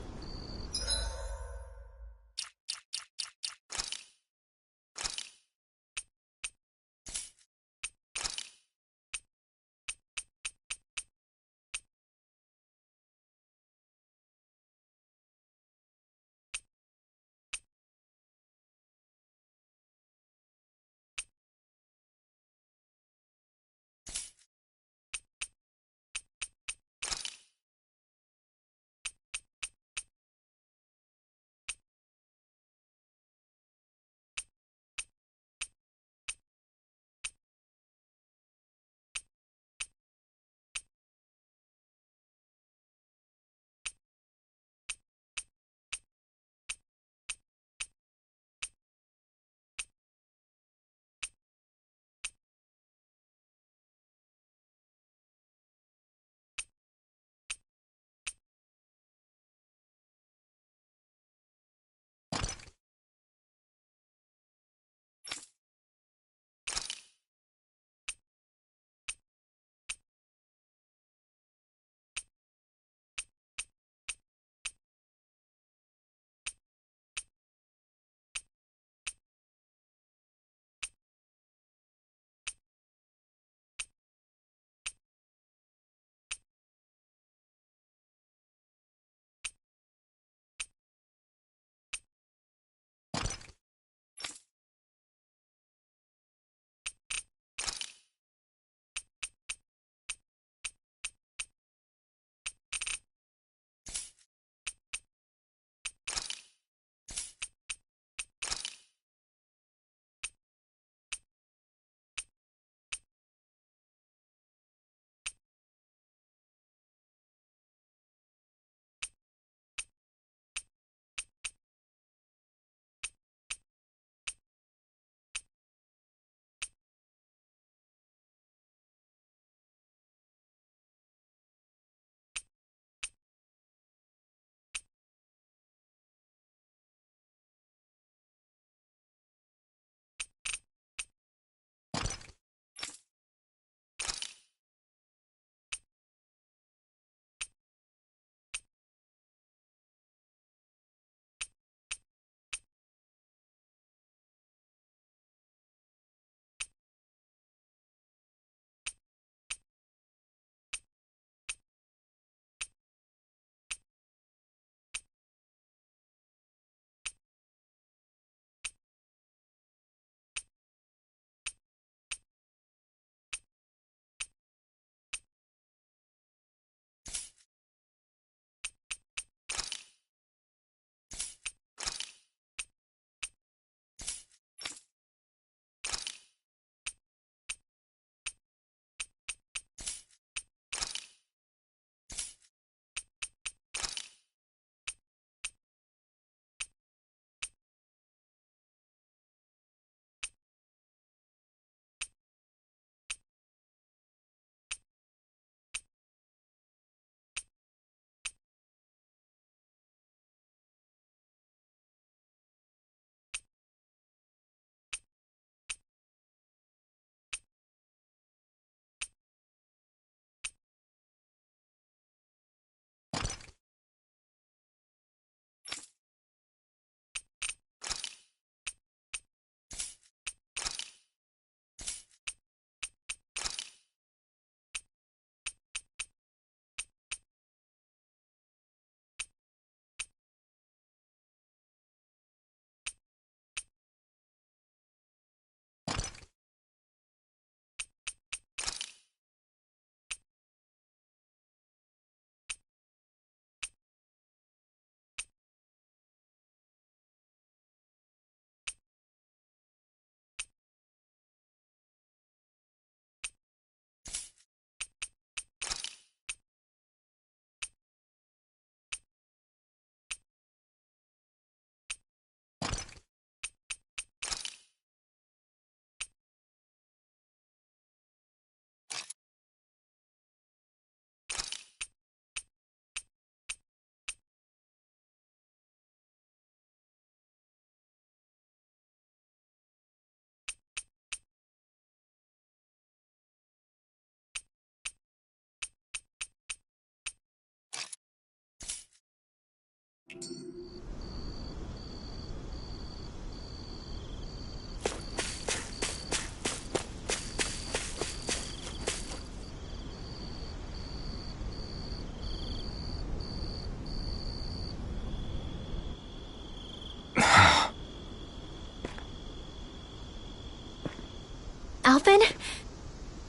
Alphen?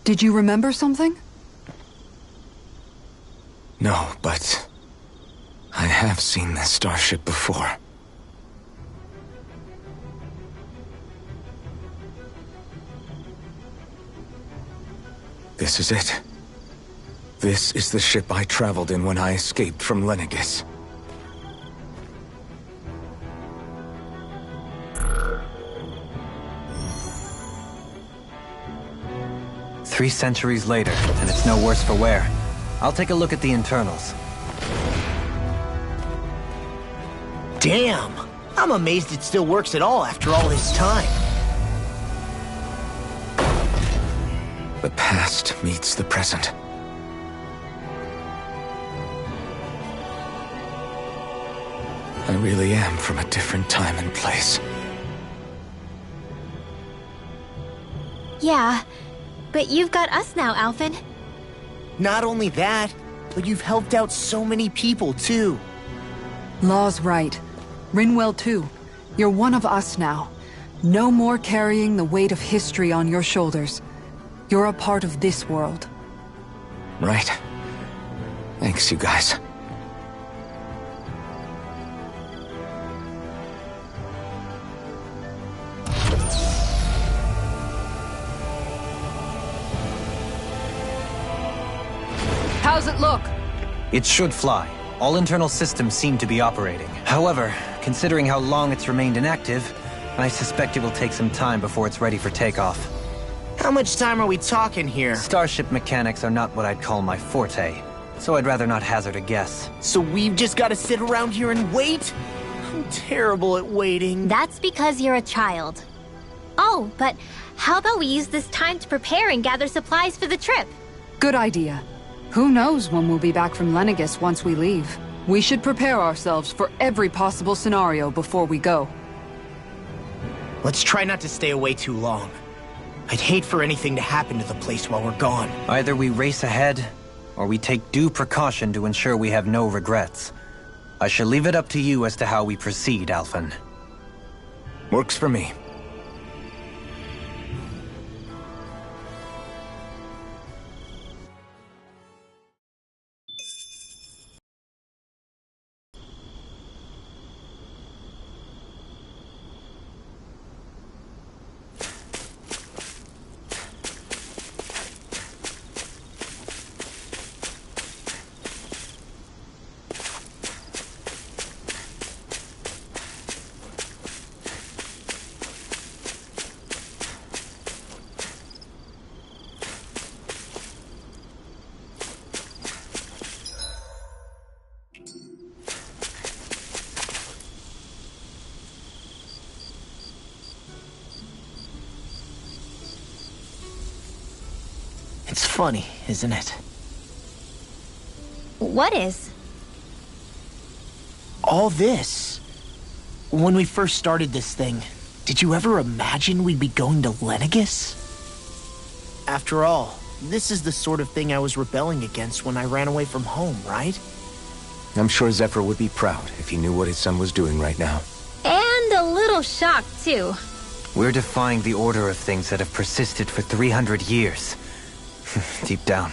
Did you remember something? No, but I have seen this starship before. This is it. This is the ship I traveled in when I escaped from Lenegis. Three centuries later, and it's no worse for wear. I'll take a look at the internals. Damn! I'm amazed it still works at all after all this time. The past meets the present. I really am from a different time and place. Yeah, but you've got us now, Alphen. Not only that, but you've helped out so many people, too. Law's right. Rinwell too. You're one of us now. No more carrying the weight of history on your shoulders. You're a part of this world. Right. Thanks, you guys. How's it look? It should fly. All internal systems seem to be operating. However, considering how long it's remained inactive, I suspect it will take some time before it's ready for takeoff. How much time are we talking here? Starship mechanics are not what I'd call my forte, so I'd rather not hazard a guess. So we've just got to sit around here and wait? I'm terrible at waiting. That's because you're a child. Oh, but how about we use this time to prepare and gather supplies for the trip? Good idea. Who knows when we'll be back from Lenegis once we leave. We should prepare ourselves for every possible scenario before we go. Let's try not to stay away too long. I'd hate for anything to happen to the place while we're gone. Either we race ahead, or we take due precaution to ensure we have no regrets. I shall leave it up to you as to how we proceed, Alphen. Works for me. It's funny, isn't it? What is? All this. When we first started this thing, did you ever imagine we'd be going to Lenegis? After all, this is the sort of thing I was rebelling against when I ran away from home, right? I'm sure Zephyr would be proud if he knew what his son was doing right now. And a little shocked, too. We're defying the order of things that have persisted for 300 years. Deep down,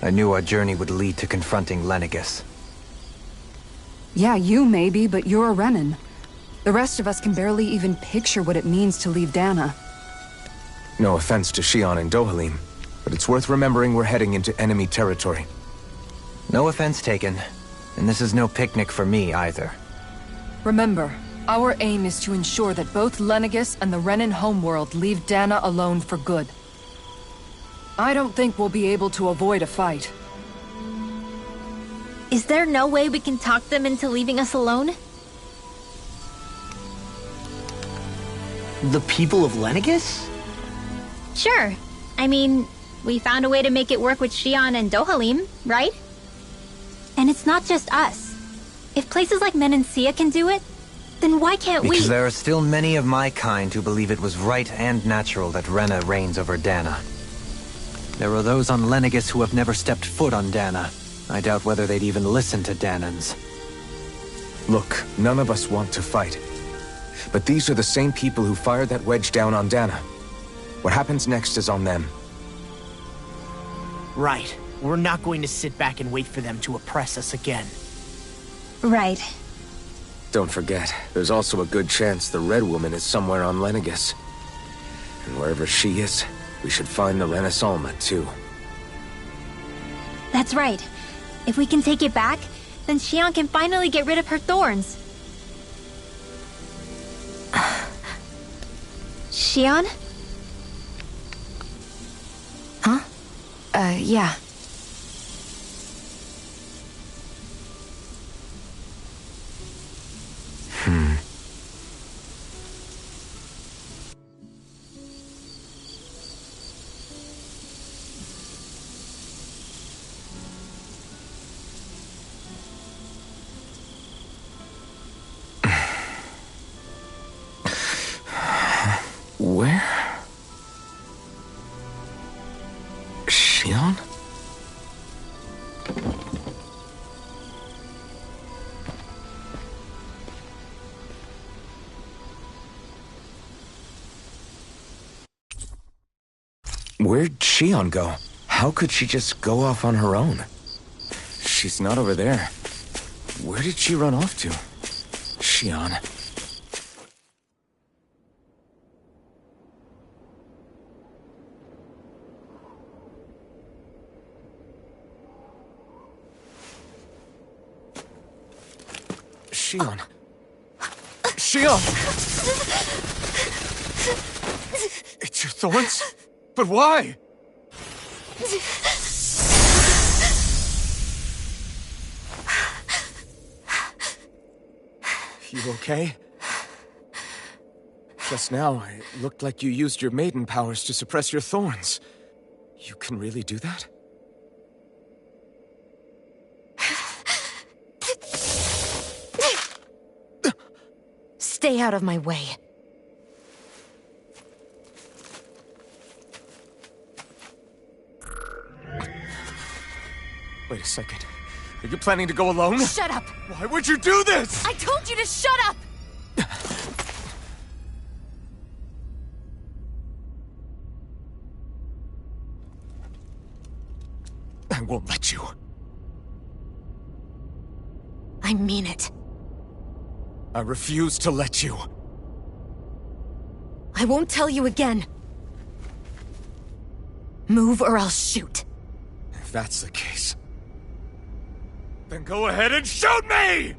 I knew our journey would lead to confronting Lenegis. Yeah, you maybe, but you're a Renan. The rest of us can barely even picture what it means to leave Dana. No offense to Shion and Dohalim, but it's worth remembering we're heading into enemy territory. No offense taken, and this is no picnic for me either. Remember, our aim is to ensure that both Lenegis and the Renan homeworld leave Dana alone for good. I don't think we'll be able to avoid a fight. Is there no way we can talk them into leaving us alone? The people of Lenegis? Sure. I mean, we found a way to make it work with Shion and Dohalim, right? And it's not just us. If places like Menancia can do it, then why can't we? Because there are still many of my kind who believe it was right and natural that Rena reigns over Dana. There are those on Lenegis who have never stepped foot on Dana. I doubt whether they'd even listen to Danans. Look, none of us want to fight. But these are the same people who fired that wedge down on Dana. What happens next is on them. Right. We're not going to sit back and wait for them to oppress us again. Right. Don't forget, there's also a good chance the Red Woman is somewhere on Lenegis. And wherever she is, we should find the Renaissalma, too. That's right. If we can take it back, then Xion can finally get rid of her thorns. Xion? Huh? Yeah. Where? Xion? Where'd Xion go? How could she just go off on her own? She's not over there. Where did she run off to? Xion. Xion. Xion! It's your thorns? But why? You okay? Just now, it looked like you used your maiden powers to suppress your thorns. You can really do that? Stay out of my way. Wait a second. Are you planning to go alone? Shut up! Why would you do this? I told you to shut up! I won't let you. I mean it. I refuse to let you. I won't tell you again. Move or I'll shoot. If that's the case, then go ahead and shoot me!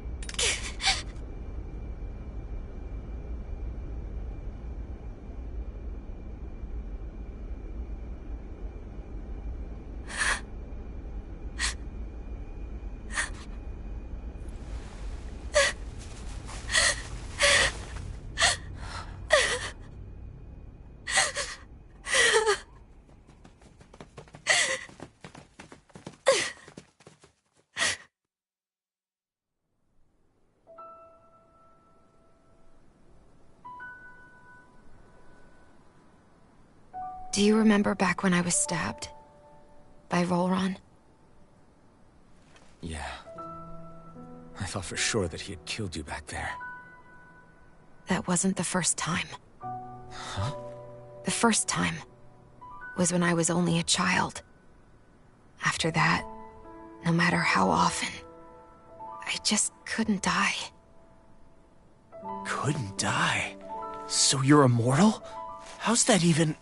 Do you remember back when I was stabbed? By Volron? Yeah. I thought for sure that he had killed you back there. That wasn't the first time. Huh? The first time was when I was only a child. After that, no matter how often, I just couldn't die. Couldn't die? So you're immortal? How's that even...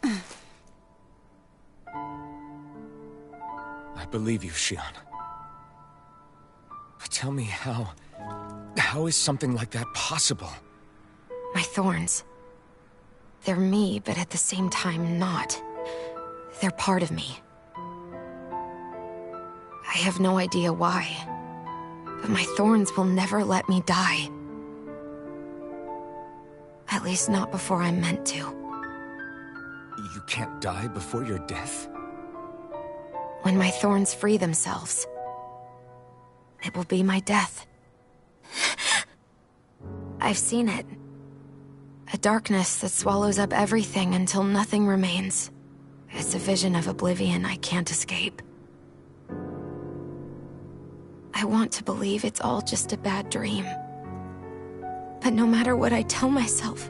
I believe you, Xion. But tell me how is something like that possible? My thorns. They're me, but at the same time not. They're part of me. I have no idea why, but my thorns will never let me die. At least not before I'm meant to. You can't die before your death? When my thorns free themselves, it will be my death. I've seen it. A darkness that swallows up everything until nothing remains. It's a vision of oblivion I can't escape. I want to believe it's all just a bad dream. But no matter what I tell myself,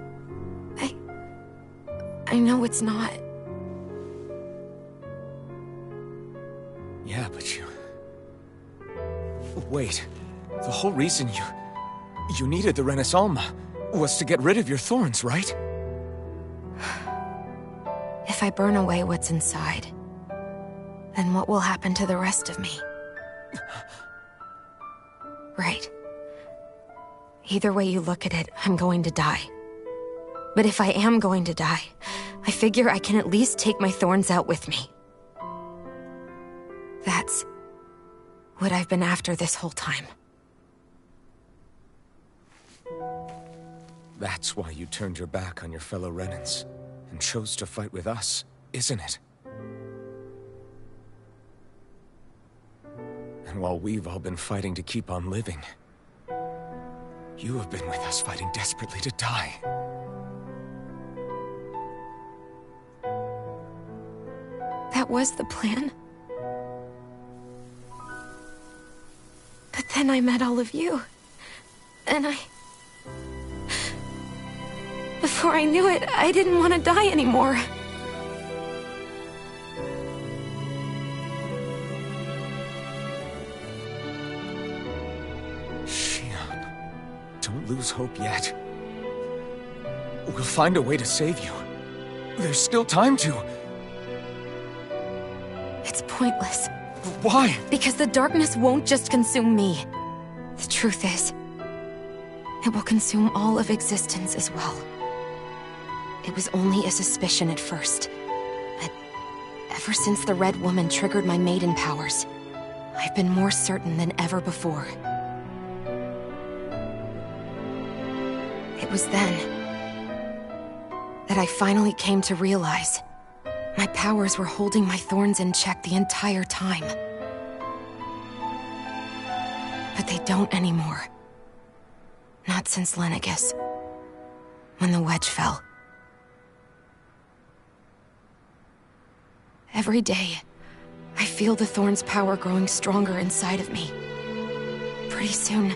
I know it's not. Yeah, but you... Wait. The whole reason you needed the Renaissalma was to get rid of your thorns, right? If I burn away what's inside, then what will happen to the rest of me? Right. Either way you look at it, I'm going to die. But if I am going to die, I figure I can at least take my thorns out with me. That's what I've been after this whole time. That's why you turned your back on your fellow Renans and chose to fight with us, isn't it? And while we've all been fighting to keep on living, you have been with us fighting desperately to die. That was the plan. But then I met all of you. And before I knew it, I didn't want to die anymore. Shionne, don't lose hope yet. We'll find a way to save you. There's still time to. It's pointless. Why? Because the darkness won't just consume me. The truth is, it will consume all of existence as well. It was only a suspicion at first, but ever since the Red Woman triggered my maiden powers, I've been more certain than ever before. It was then that I finally came to realize my powers were holding my thorns in check the entire time. But they don't anymore. Not since Lenegis, when the wedge fell. Every day, I feel the thorn's power growing stronger inside of me. Pretty soon,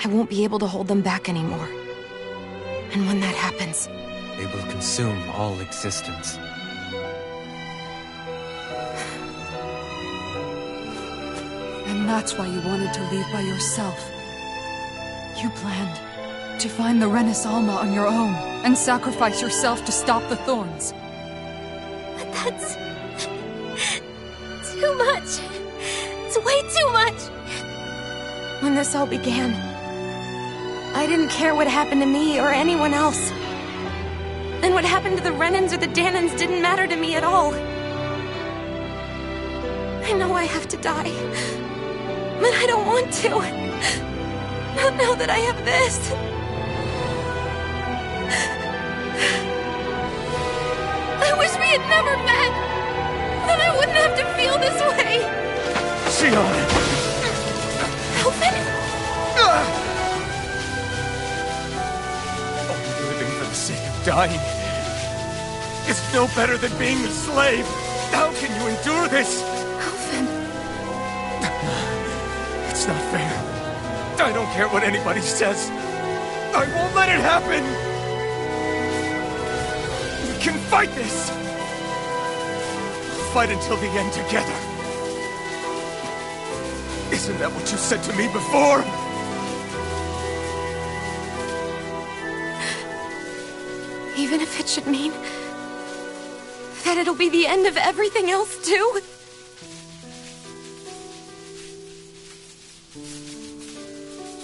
I won't be able to hold them back anymore. And when that happens, they will consume all existence. And that's why you wanted to leave by yourself. You planned to find the Renaissalma on your own and sacrifice yourself to stop the thorns. But that's too much. It's way too much. When this all began, I didn't care what happened to me or anyone else. And what happened to the Renans or the Dahnans didn't matter to me at all. I know I have to die, but I don't want to. Not now that I have this. I wish we had never met. Then I wouldn't have to feel this way. Shionne! Alphen? Only living for the sake of dying is no better than being a slave. How can you endure this? Alphen. It's not fair. I don't care what anybody says. I won't let it happen! We can fight this! We'll fight until the end together. Isn't that what you said to me before? Even if it should mean that it'll be the end of everything else, too?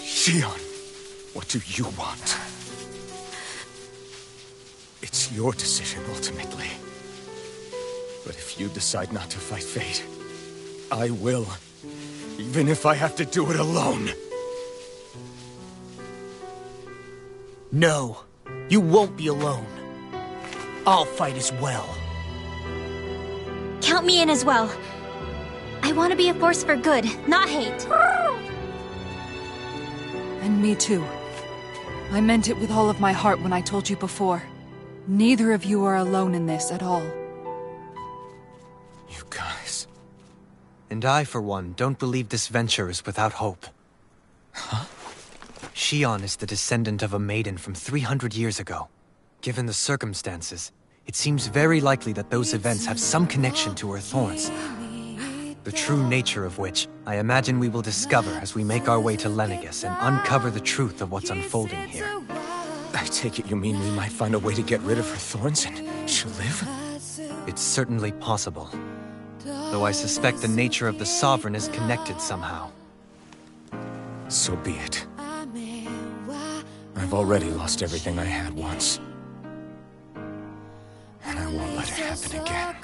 Shionne, what do you want? It's your decision, ultimately. But if you decide not to fight fate, I will. Even if I have to do it alone. No, you won't be alone. I'll fight as well. Count me in as well. I want to be a force for good, not hate. And me too. I meant it with all of my heart when I told you before. Neither of you are alone in this at all. You guys... And I, for one, don't believe this venture is without hope. Huh? Shion is the descendant of a maiden from 300 years ago. Given the circumstances, it seems very likely that those events have some connection to her thorns. The true nature of which, I imagine we will discover as we make our way to Lenegis and uncover the truth of what's unfolding here. I take it you mean we might find a way to get rid of her thorns and she'll live? It's certainly possible. Though I suspect the nature of the Sovereign is connected somehow. So be it. I've already lost everything I had once. And I won't let it happen again.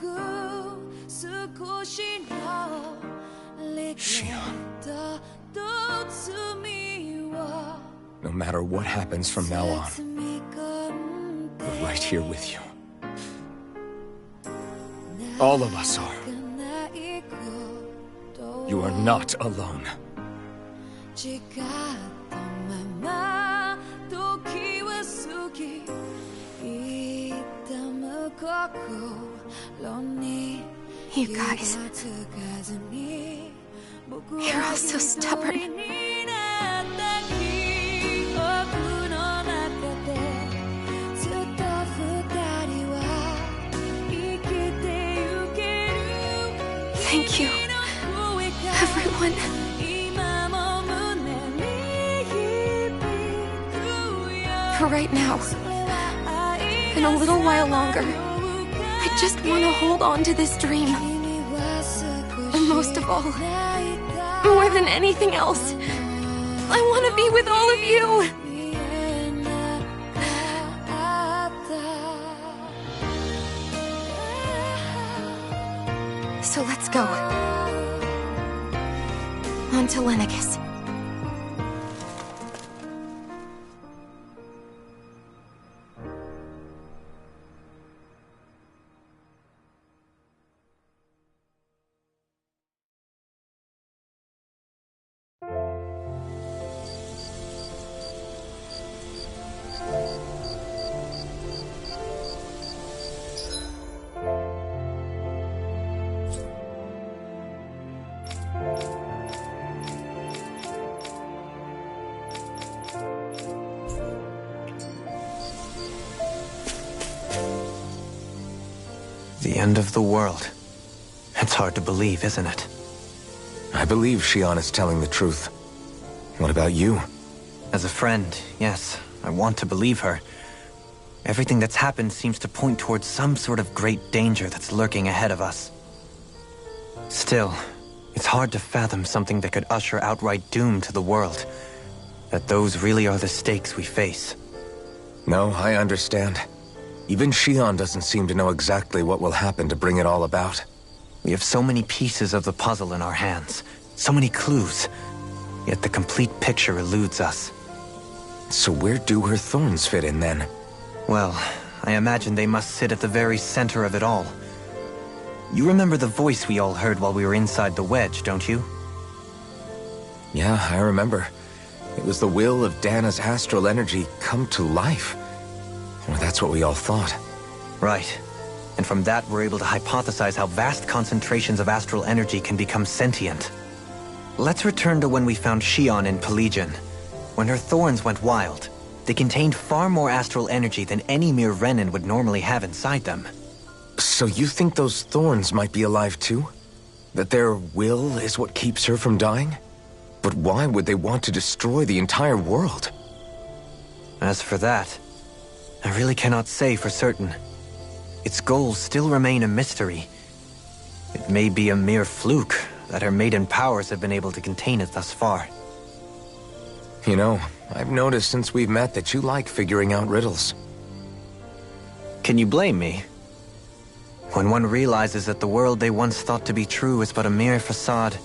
Shion. No matter what happens from now on, we're right here with you. All of us are. You are not alone. You guys... You're all so stubborn. Thank you, everyone. For right now, and a little while longer, I just want to hold on to this dream. And most of all, more than anything else, I want to be with all of you. So let's go. On to Lenegis. The end of the world. It's hard to believe, isn't it? I believe Shion is telling the truth. What about you? As a friend, yes, I want to believe her. Everything that's happened seems to point towards some sort of great danger that's lurking ahead of us. Still, it's hard to fathom something that could usher outright doom to the world. That those really are the stakes we face. No, I understand. Even Shion doesn't seem to know exactly what will happen to bring it all about. We have so many pieces of the puzzle in our hands, so many clues, yet the complete picture eludes us. So where do her thorns fit in then? Well, I imagine they must sit at the very center of it all. You remember the voice we all heard while we were inside the wedge, don't you? Yeah, I remember. It was the will of Dana's astral energy come to life. Well, that's what we all thought. Right. And from that, we're able to hypothesize how vast concentrations of astral energy can become sentient. Let's return to when we found Shion in Pelegion. When her thorns went wild, they contained far more astral energy than any mere Renin would normally have inside them. So you think those thorns might be alive too? That their will is what keeps her from dying? But why would they want to destroy the entire world? As for that, I really cannot say for certain. Its goals still remain a mystery. It may be a mere fluke that her maiden powers have been able to contain it thus far. You know, I've noticed since we've met that you like figuring out riddles. Can you blame me? When one realizes that the world they once thought to be true is but a mere facade,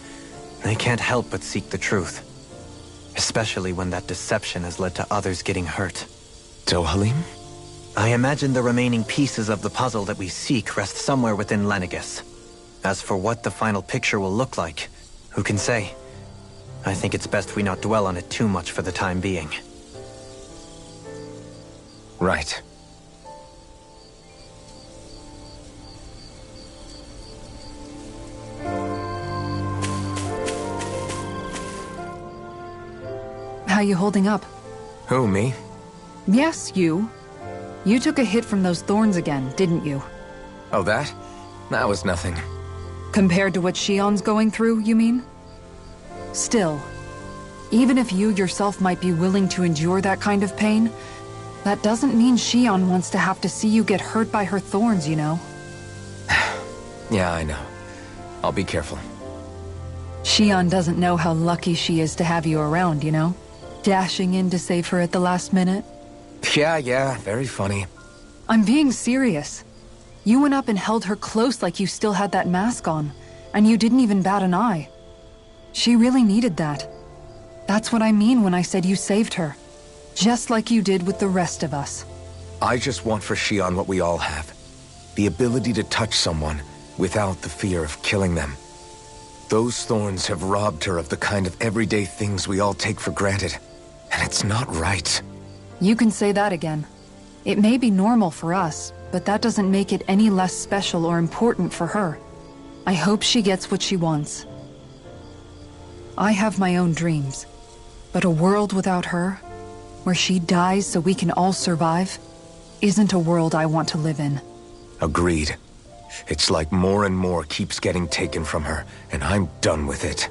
they can't help but seek the truth. Especially when that deception has led to others getting hurt. Dohalim? I imagine the remaining pieces of the puzzle that we seek rest somewhere within Lenegis. As for what the final picture will look like, who can say? I think it's best we not dwell on it too much for the time being. Right. How you holding up? Who, me? Yes, you. You took a hit from those thorns again, didn't you? Oh, that? That was nothing. Compared to what Shion's going through, you mean? Still, even if you yourself might be willing to endure that kind of pain, that doesn't mean Shion wants to have to see you get hurt by her thorns, you know? Yeah, I know. I'll be careful. Shion doesn't know how lucky she is to have you around, you know? Dashing in to save her at the last minute. Yeah, very funny. I'm being serious. You went up and held her close like you still had that mask on, and you didn't even bat an eye. She really needed that. That's what I mean when I said you saved her. Just like you did with the rest of us. I just want for Shion what we all have. The ability to touch someone without the fear of killing them. Those thorns have robbed her of the kind of everyday things we all take for granted. And it's not right. You can say that again. It may be normal for us, but that doesn't make it any less special or important for her. I hope she gets what she wants. I have my own dreams, but a world without her, where she dies so we can all survive, isn't a world I want to live in. Agreed. It's like more and more keeps getting taken from her, and I'm done with it.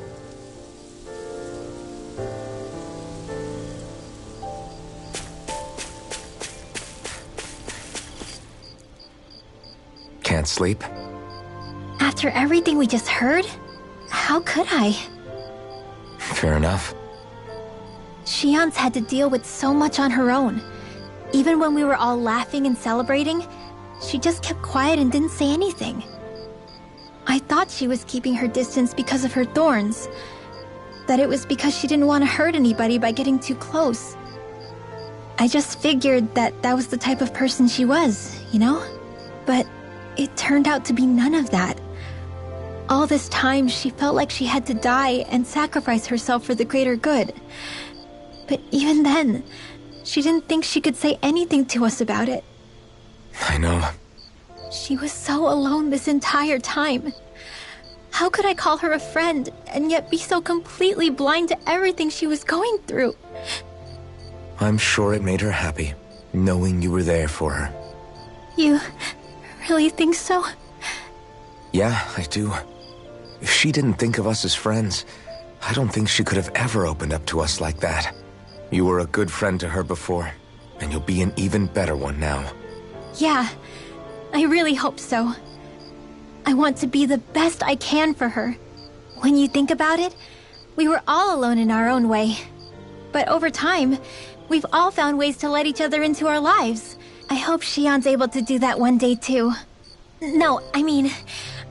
Can't sleep? After everything we just heard, how could I? Fair enough. Shion's had to deal with so much on her own. Even when we were all laughing and celebrating, she just kept quiet and didn't say anything. I thought she was keeping her distance because of her thorns. That it was because she didn't want to hurt anybody by getting too close. I just figured that that was the type of person she was, you know? But it turned out to be none of that. All this time, she felt like she had to die and sacrifice herself for the greater good. But even then, she didn't think she could say anything to us about it. I know. She was so alone this entire time. How could I call her a friend and yet be so completely blind to everything she was going through? I'm sure it made her happy, knowing you were there for her. You really think so? Yeah, I do. If she didn't think of us as friends, I don't think she could have ever opened up to us like that. You were a good friend to her before, and you'll be an even better one now. Yeah, I really hope so. I want to be the best I can for her. When you think about it, we were all alone in our own way. But over time, we've all found ways to let each other into our lives. I hope Shion's able to do that one day too. No, I mean,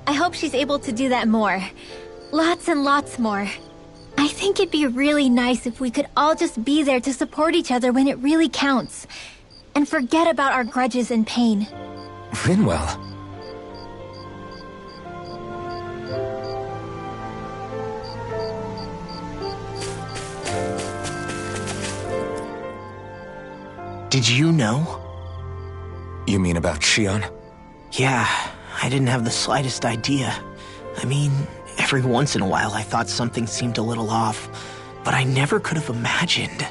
I hope she's able to do that more. Lots and lots more. I think it'd be really nice if we could all just be there to support each other when it really counts. And forget about our grudges and pain. Rinwell. Did you know? You mean about Shion? Yeah, I didn't have the slightest idea. I mean, every once in a while I thought something seemed a little off, but I never could have imagined.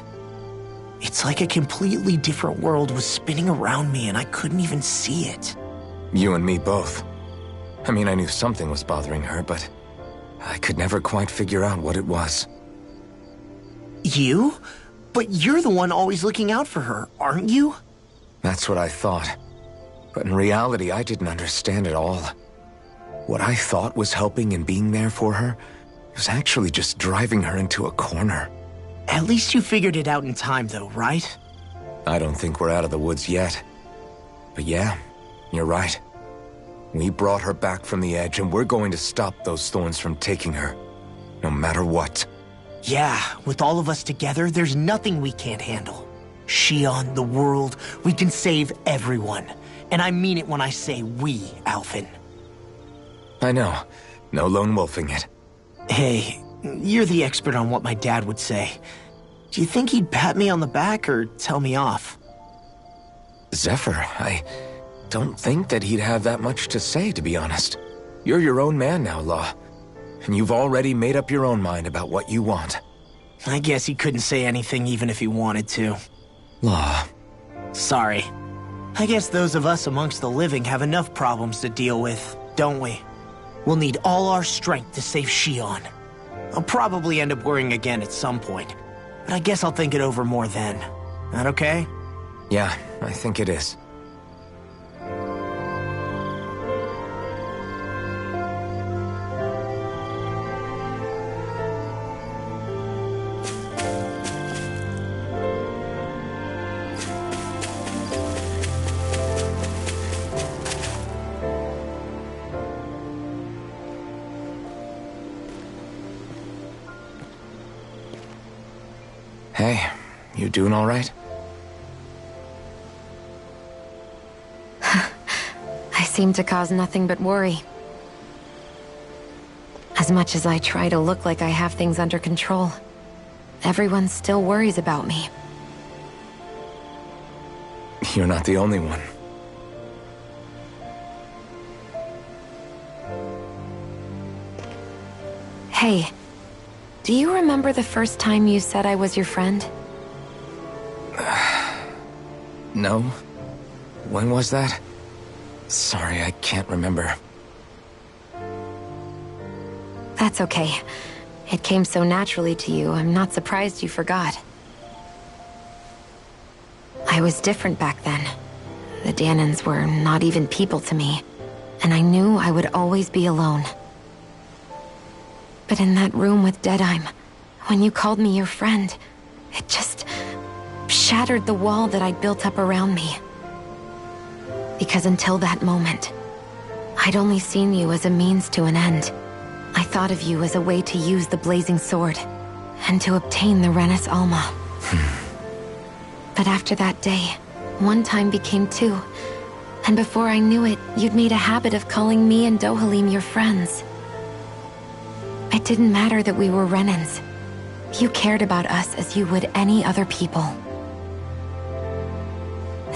It's like a completely different world was spinning around me and I couldn't even see it. You and me both. I mean, I knew something was bothering her, but I could never quite figure out what it was. You? But you're the one always looking out for her, aren't you? That's what I thought. But in reality, I didn't understand it all. What I thought was helping and being there for her was actually just driving her into a corner. At least you figured it out in time, though, right? I don't think we're out of the woods yet. But yeah, you're right. We brought her back from the edge, and we're going to stop those thorns from taking her, no matter what. Yeah, with all of us together, there's nothing we can't handle. Shion, the world, we can save everyone. And I mean it when I say we, Alphen. I know. No lone wolfing it. Hey, you're the expert on what my dad would say. Do you think he'd pat me on the back or tell me off? Zephyr, I don't think that he'd have that much to say, to be honest. You're your own man now, Law. And you've already made up your own mind about what you want. I guess he couldn't say anything even if he wanted to. Law. Sorry. I guess those of us amongst the living have enough problems to deal with, don't we? We'll need all our strength to save Shion. I'll probably end up worrying again at some point, but I guess I'll think it over more then. That okay? Yeah, I think it is. Hey, you doing all right? I seem to cause nothing but worry. As much as I try to look like I have things under control, everyone still worries about me. You're not the only one. Hey, do you remember the first time you said I was your friend? No? When was that? Sorry, I can't remember. That's okay. It came so naturally to you, I'm not surprised you forgot. I was different back then. The Dahnans were not even people to me, and I knew I would always be alone. But in that room with Deadheim, when you called me your friend, it just shattered the wall that I'd built up around me. Because until that moment, I'd only seen you as a means to an end. I thought of you as a way to use the Blazing Sword, and to obtain the Renis Alma. But after that day, one time became two, and before I knew it, you'd made a habit of calling me and Dohalim your friends. It didn't matter that we were Renans. You cared about us as you would any other people.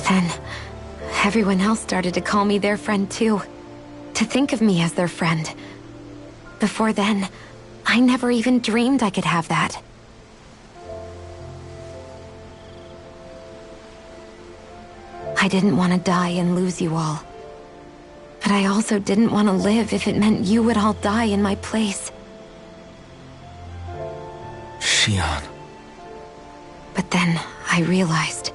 Then, everyone else started to call me their friend too. To think of me as their friend. Before then, I never even dreamed I could have that. I didn't want to die and lose you all. But I also didn't want to live if it meant you would all die in my place. Shion. But then I realized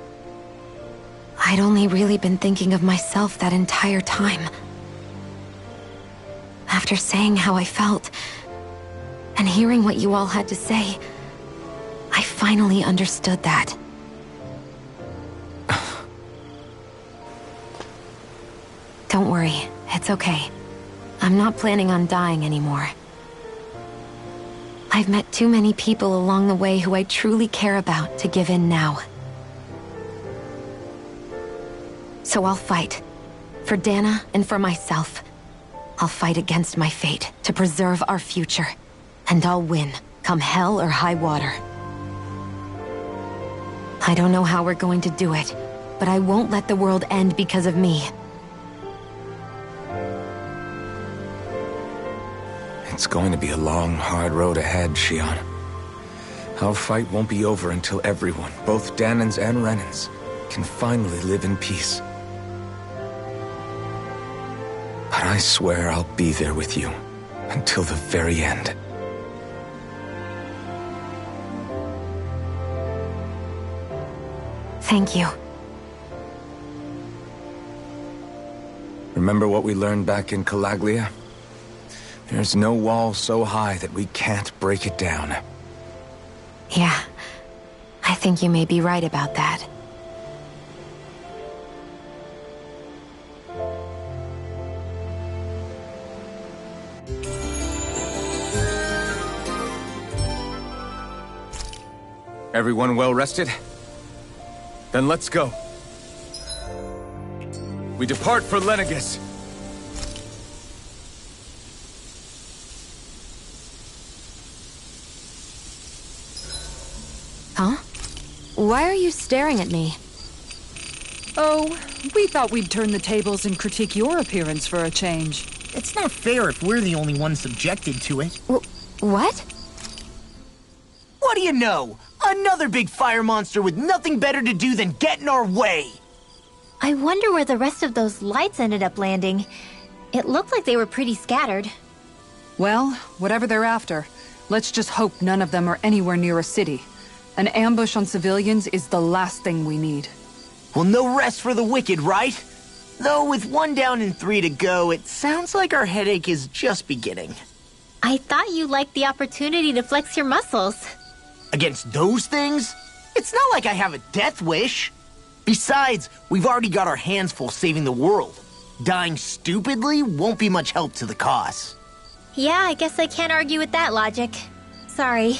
I'd only really been thinking of myself that entire time. After saying how I felt, and hearing what you all had to say, I finally understood that. Don't worry, it's okay. I'm not planning on dying anymore. I've met too many people along the way who I truly care about to give in now. So I'll fight. For Dana and for myself. I'll fight against my fate to preserve our future. And I'll win, come hell or high water. I don't know how we're going to do it, but I won't let the world end because of me. It's going to be a long, hard road ahead, Shion. Our fight won't be over until everyone, both Dahnans and Renans, can finally live in peace. But I swear I'll be there with you until the very end. Thank you. Remember what we learned back in Calaglia? There's no wall so high that we can't break it down. Yeah, I think you may be right about that. Everyone well rested? Then let's go. We depart for Lenegis. Huh? Why are you staring at me? Oh, we thought we'd turn the tables and critique your appearance for a change. It's not fair if we're the only ones subjected to it. What? What do you know? Another big fire monster with nothing better to do than get in our way! I wonder where the rest of those lights ended up landing. It looked like they were pretty scattered. Well, whatever they're after, let's just hope none of them are anywhere near a city. An ambush on civilians is the last thing we need. Well, no rest for the wicked, right? Though with 1 down and 3 to go, it sounds like our headache is just beginning. I thought you liked the opportunity to flex your muscles. Against those things? It's not like I have a death wish. Besides, we've already got our hands full saving the world. Dying stupidly won't be much help to the cause. Yeah, I guess I can't argue with that logic. Sorry.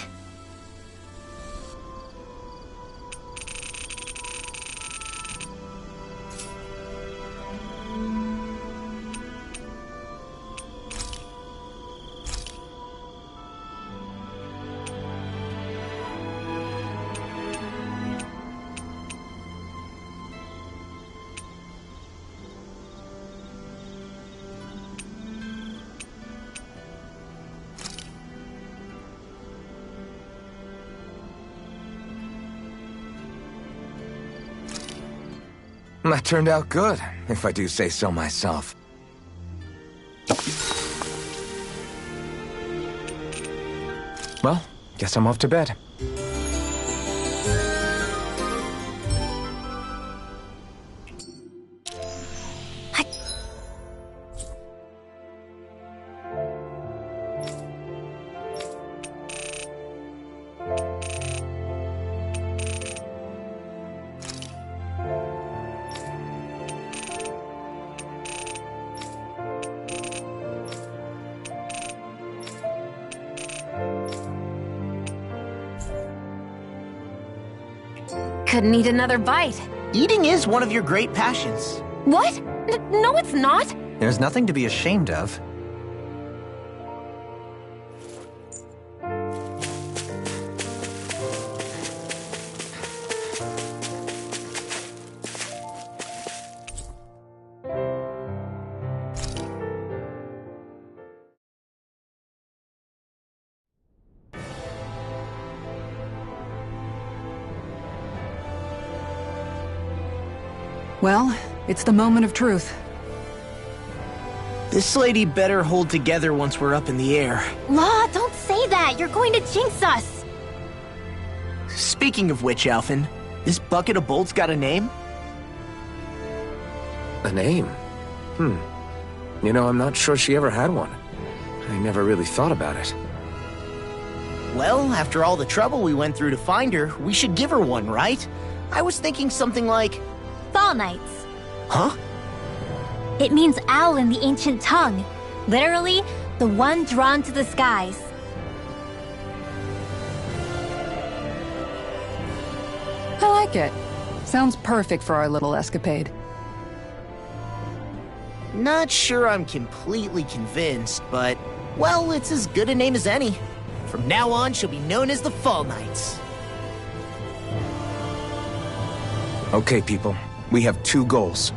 That turned out good, if I do say so myself. Well, guess I'm off to bed. Couldn't eat another bite. Eating is one of your great passions. What? No, it's not. There's nothing to be ashamed of. Well, it's the moment of truth. This lady better hold together once we're up in the air. Law, don't say that! You're going to jinx us! Speaking of which, Alphen, this bucket of bolts got a name? A name? You know, I'm not sure she ever had one. I never really thought about it. Well, after all the trouble we went through to find her, we should give her one, right? I was thinking something like... Fall Knights. Huh? It means owl in the ancient tongue. Literally, the one drawn to the skies. I like it. Sounds perfect for our little escapade. Not sure I'm completely convinced, but... well, it's as good a name as any. From now on, she'll be known as the Fall Knights. Okay, people. We have 2 goals.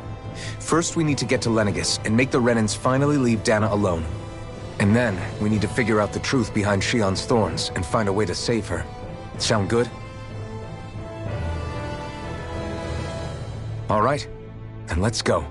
First, we need to get to Lenegis and make the Renans finally leave Dana alone. And then, we need to figure out the truth behind Shionne's thorns and find a way to save her. Sound good? All right, then let's go.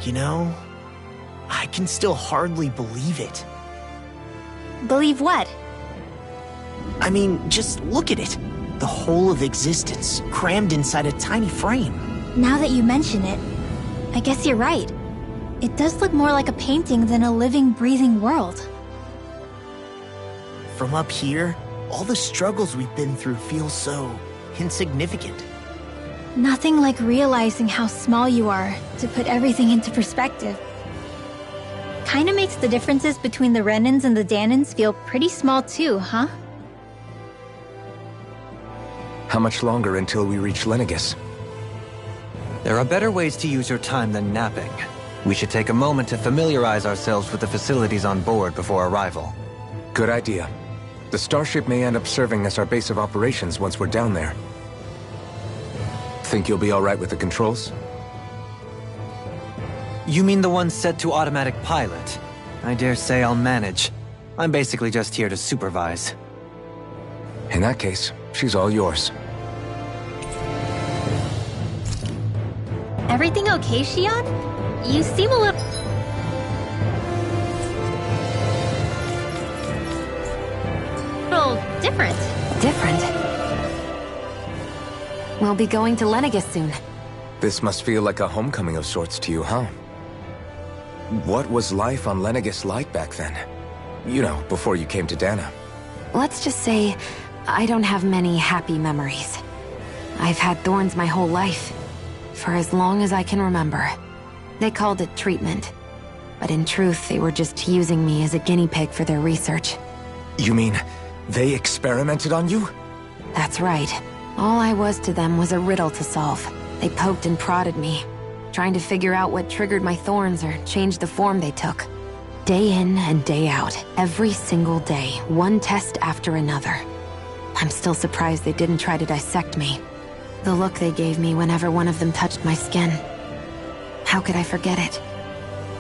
You know, I can still hardly believe it. Believe what? I mean, just look at it. The whole of existence, crammed inside a tiny frame. Now that you mention it, I guess you're right. It does look more like a painting than a living, breathing world. From up here, all the struggles we've been through feel so insignificant. Nothing like realizing how small you are to put everything into perspective. Kinda makes the differences between the Renans and the Danans feel pretty small too, huh? How much longer until we reach Lenegis? There are better ways to use your time than napping. We should take a moment to familiarize ourselves with the facilities on board before arrival. Good idea. The starship may end up serving as our base of operations once we're down there. Think you'll be all right with the controls? You mean the one set to automatic pilot? I dare say I'll manage. I'm basically just here to supervise. In that case, she's all yours. Everything okay, Shion? You seem a little... different. Different? We'll be going to Lenegis soon. This must feel like a homecoming of sorts to you, huh? What was life on Lenegis like back then? You know, before you came to Dana. Let's just say, I don't have many happy memories. I've had thorns my whole life, for as long as I can remember. They called it treatment, but in truth, they were just using me as a guinea pig for their research. You mean, they experimented on you? That's right. All I was to them was a riddle to solve. They poked and prodded me, trying to figure out what triggered my thorns or changed the form they took. Day in and day out, every single day, one test after another. I'm still surprised they didn't try to dissect me. The look they gave me whenever one of them touched my skin. How could I forget it?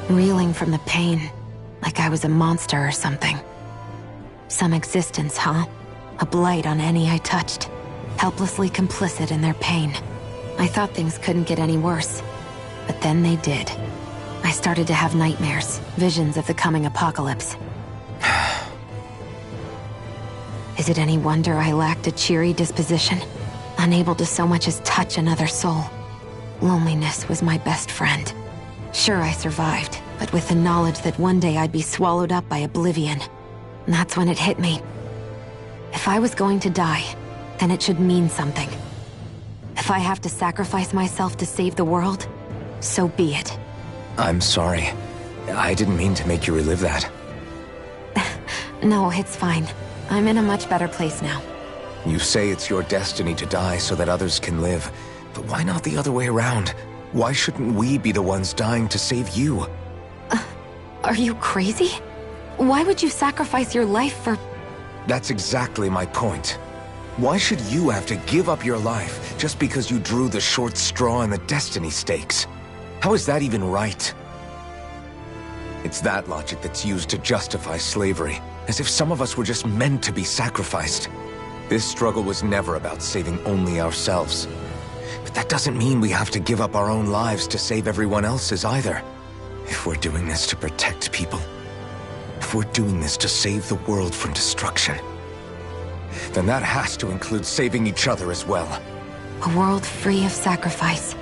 Reeling from the pain, like I was a monster or something. Some existence, huh? A blight on any I touched. Helplessly complicit in their pain. I thought things couldn't get any worse. But then they did. I started to have nightmares, visions of the coming apocalypse. Is it any wonder I lacked a cheery disposition? Unable to so much as touch another soul. Loneliness was my best friend. Sure, I survived, but with the knowledge that one day I'd be swallowed up by oblivion. And that's when it hit me. If I was going to die, then it should mean something. If I have to sacrifice myself to save the world, so be it. I'm sorry. I didn't mean to make you relive that. No, it's fine. I'm in a much better place now. You say it's your destiny to die so that others can live. But why not the other way around? Why shouldn't we be the ones dying to save you? Are you crazy? Why would you sacrifice your life for... That's exactly my point. Why should you have to give up your life just because you drew the short straw in the destiny stakes? How is that even right? It's that logic that's used to justify slavery, as if some of us were just meant to be sacrificed. This struggle was never about saving only ourselves. But that doesn't mean we have to give up our own lives to save everyone else's either. If we're doing this to protect people, if we're doing this to save the world from destruction, then that has to include saving each other as well. A world free of sacrifice.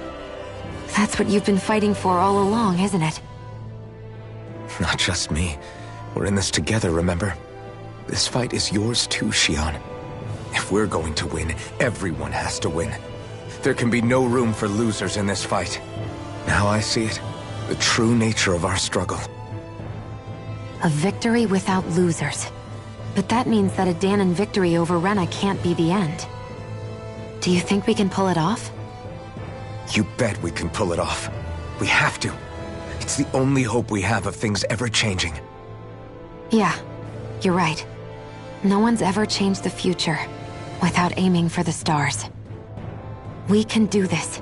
That's what you've been fighting for all along, isn't it? Not just me. We're in this together, remember? This fight is yours too, Shion. If we're going to win, everyone has to win. There can be no room for losers in this fight. Now I see it. The true nature of our struggle. A victory without losers. But that means that a Danan victory over Rena can't be the end. Do you think we can pull it off? You bet we can pull it off. We have to. It's the only hope we have of things ever changing. Yeah, you're right. No one's ever changed the future without aiming for the stars. We can do this.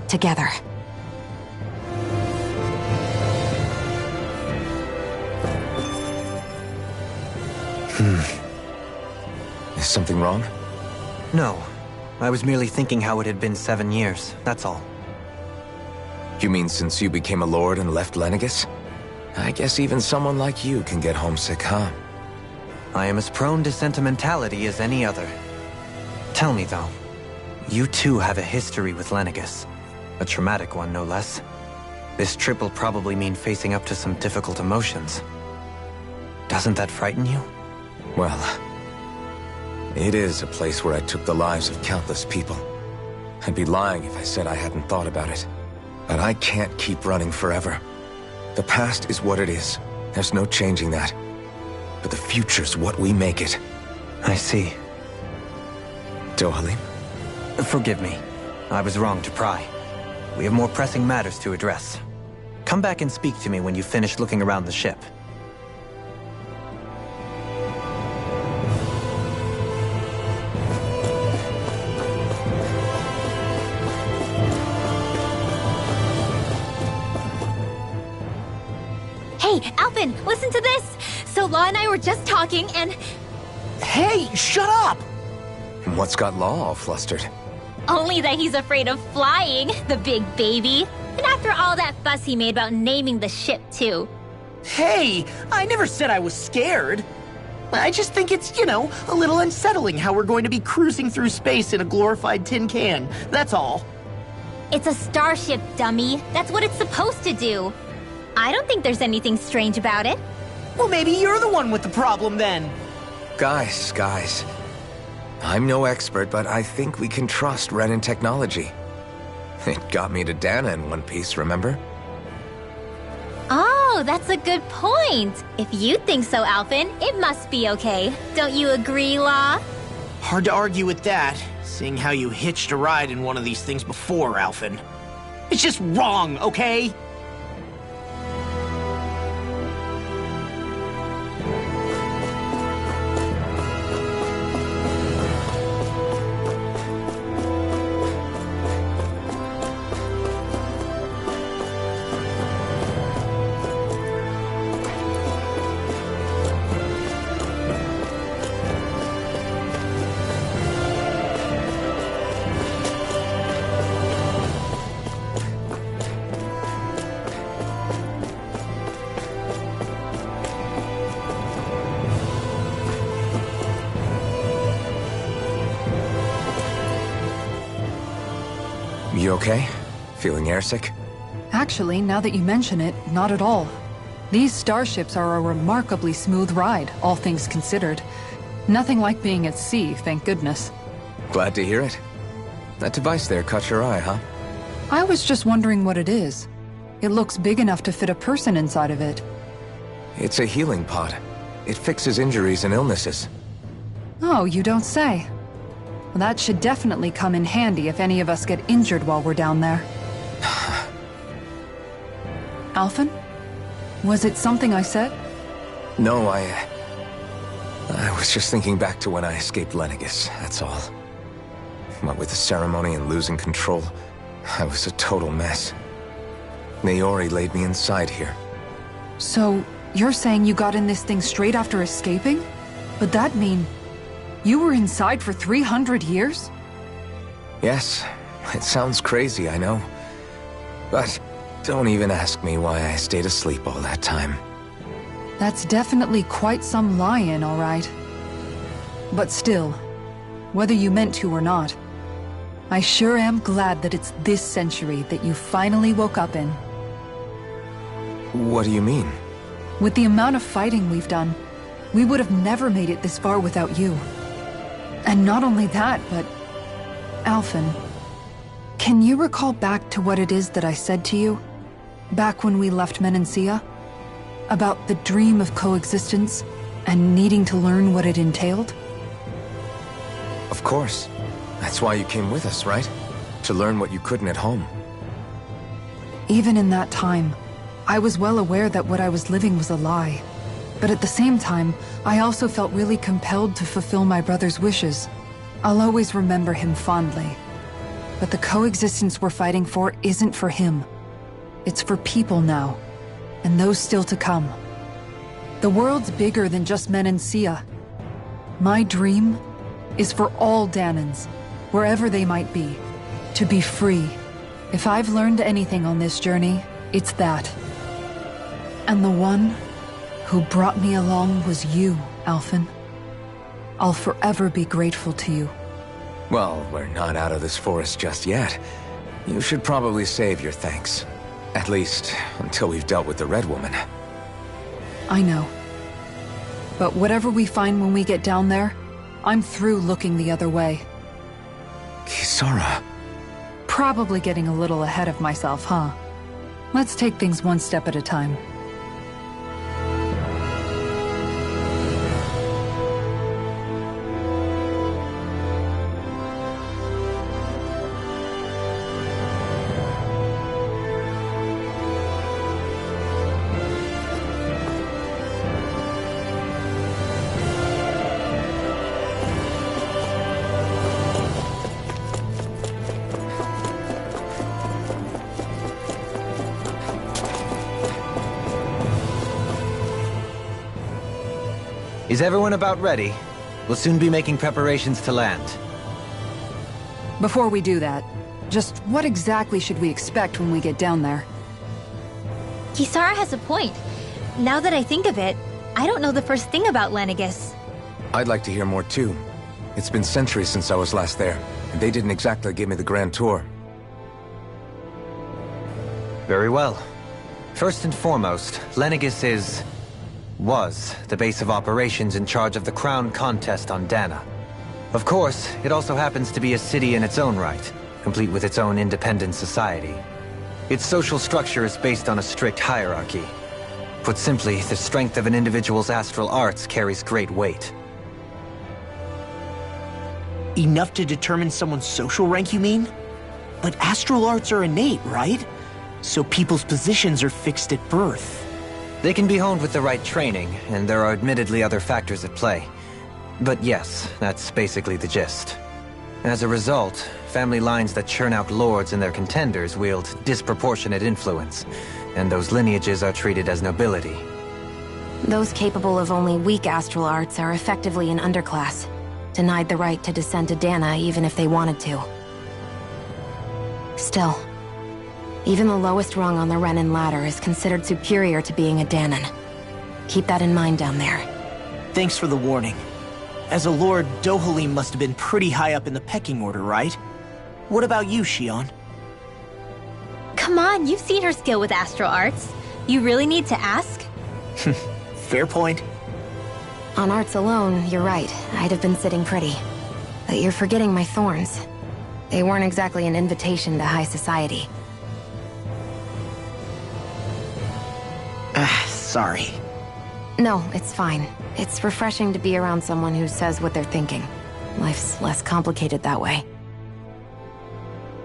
Together. Is something wrong? No. I was merely thinking how it had been 7 years, that's all. You mean since you became a lord and left Lenegis? I guess even someone like you can get homesick, huh? I am as prone to sentimentality as any other. Tell me, though, you too have a history with Lenegis. A traumatic one, no less. This trip will probably mean facing up to some difficult emotions. Doesn't that frighten you? Well, It is a place where I took the lives of countless people. I'd be lying if I said I hadn't thought about it. But I can't keep running forever. The past is what it is. There's no changing that. But the future's what we make it. I see. Dohalim? Forgive me. I was wrong to pry. We have more pressing matters to address. Come back and speak to me when you finish looking around the ship. Hey, Alphen, listen to this! So Law and I were just talking and... Hey, shut up! What's got Law all flustered? Only that he's afraid of flying, the big baby. And after all that fuss he made about naming the ship, too. Hey, I never said I was scared. I just think it's, a little unsettling how we're going to be cruising through space in a glorified tin can. That's all. It's a starship, dummy. That's what it's supposed to do. I don't think there's anything strange about it. Well, maybe you're the one with the problem then. Guys. I'm no expert, but I think we can trust Renan technology. It got me to Dana in one piece, remember? Oh, that's a good point. If you think so, Alphen, it must be okay. Don't you agree, Law? Hard to argue with that, seeing how you hitched a ride in one of these things before, Alphen. It's just wrong, okay? You okay? Feeling airsick? Actually, now that you mention it, not at all. These starships are a remarkably smooth ride, all things considered. Nothing like being at sea, thank goodness. Glad to hear it. That device there caught your eye, huh? I was just wondering what it is. It looks big enough to fit a person inside of it. It's a healing pod. It fixes injuries and illnesses. Oh, you don't say. Well, that should definitely come in handy if any of us get injured while we're down there. Alphen? Was it something I said? No, I was just thinking back to when I escaped Lenegis, that's all. What with the ceremony and losing control, I was a total mess. Naori laid me inside here. So, you're saying you got in this thing straight after escaping? But that mean... you were inside for 300 years? Yes, it sounds crazy, I know. But don't even ask me why I stayed asleep all that time. That's definitely quite some lie-in, all right. But still, whether you meant to or not, I sure am glad that it's this century that you finally woke up in. What do you mean? With the amount of fighting we've done, we would have never made it this far without you. And not only that, but... Alphen, can you recall back to what it is that I said to you? Back when we left Menancia? About the dream of coexistence, and needing to learn what it entailed? Of course. That's why you came with us, right? To learn what you couldn't at home. Even in that time, I was well aware that what I was living was a lie. But at the same time, I also felt really compelled to fulfill my brother's wishes. I'll always remember him fondly. But the coexistence we're fighting for isn't for him. It's for people now, and those still to come. The world's bigger than just Menancia. My dream is for all Dahnans, wherever they might be, to be free. If I've learned anything on this journey, it's that. And the one who brought me along was you, Alphen. I'll forever be grateful to you. Well, we're not out of this forest just yet. You should probably save your thanks. At least, until we've dealt with the Red Woman. I know. But whatever we find when we get down there, I'm through looking the other way. Kisara. Probably getting a little ahead of myself, huh? Let's take things one step at a time. Is everyone about ready? We'll soon be making preparations to land. Before we do that, just what exactly should we expect when we get down there? Kisara has a point. Now that I think of it, I don't know the first thing about Lenegis. I'd like to hear more too. It's been centuries since I was last there, and they didn't exactly give me the grand tour. Very well. First and foremost, Lenegis was the base of operations in charge of the crown contest on Dana. Of course, it also happens to be a city in its own right, complete with its own independent society. Its social structure is based on a strict hierarchy. Put simply, the strength of an individual's astral arts carries great weight. Enough to determine someone's social rank, you mean? But astral arts are innate, right? So people's positions are fixed at birth. They can be honed with the right training, and there are admittedly other factors at play. But yes, that's basically the gist. As a result, family lines that churn out lords and their contenders wield disproportionate influence, and those lineages are treated as nobility. Those capable of only weak astral arts are effectively an underclass, denied the right to descend to Dana even if they wanted to. Still, even the lowest rung on the Renan ladder is considered superior to being a Danan. Keep that in mind down there. Thanks for the warning. As a lord, Dohalim must have been pretty high up in the pecking order, right? What about you, Shion? Come on, you've seen her skill with astral arts. You really need to ask? Fair point. On arts alone, you're right. I'd have been sitting pretty. But you're forgetting my thorns. They weren't exactly an invitation to high society. Sorry. No, it's fine. It's refreshing to be around someone who says what they're thinking. Life's less complicated that way.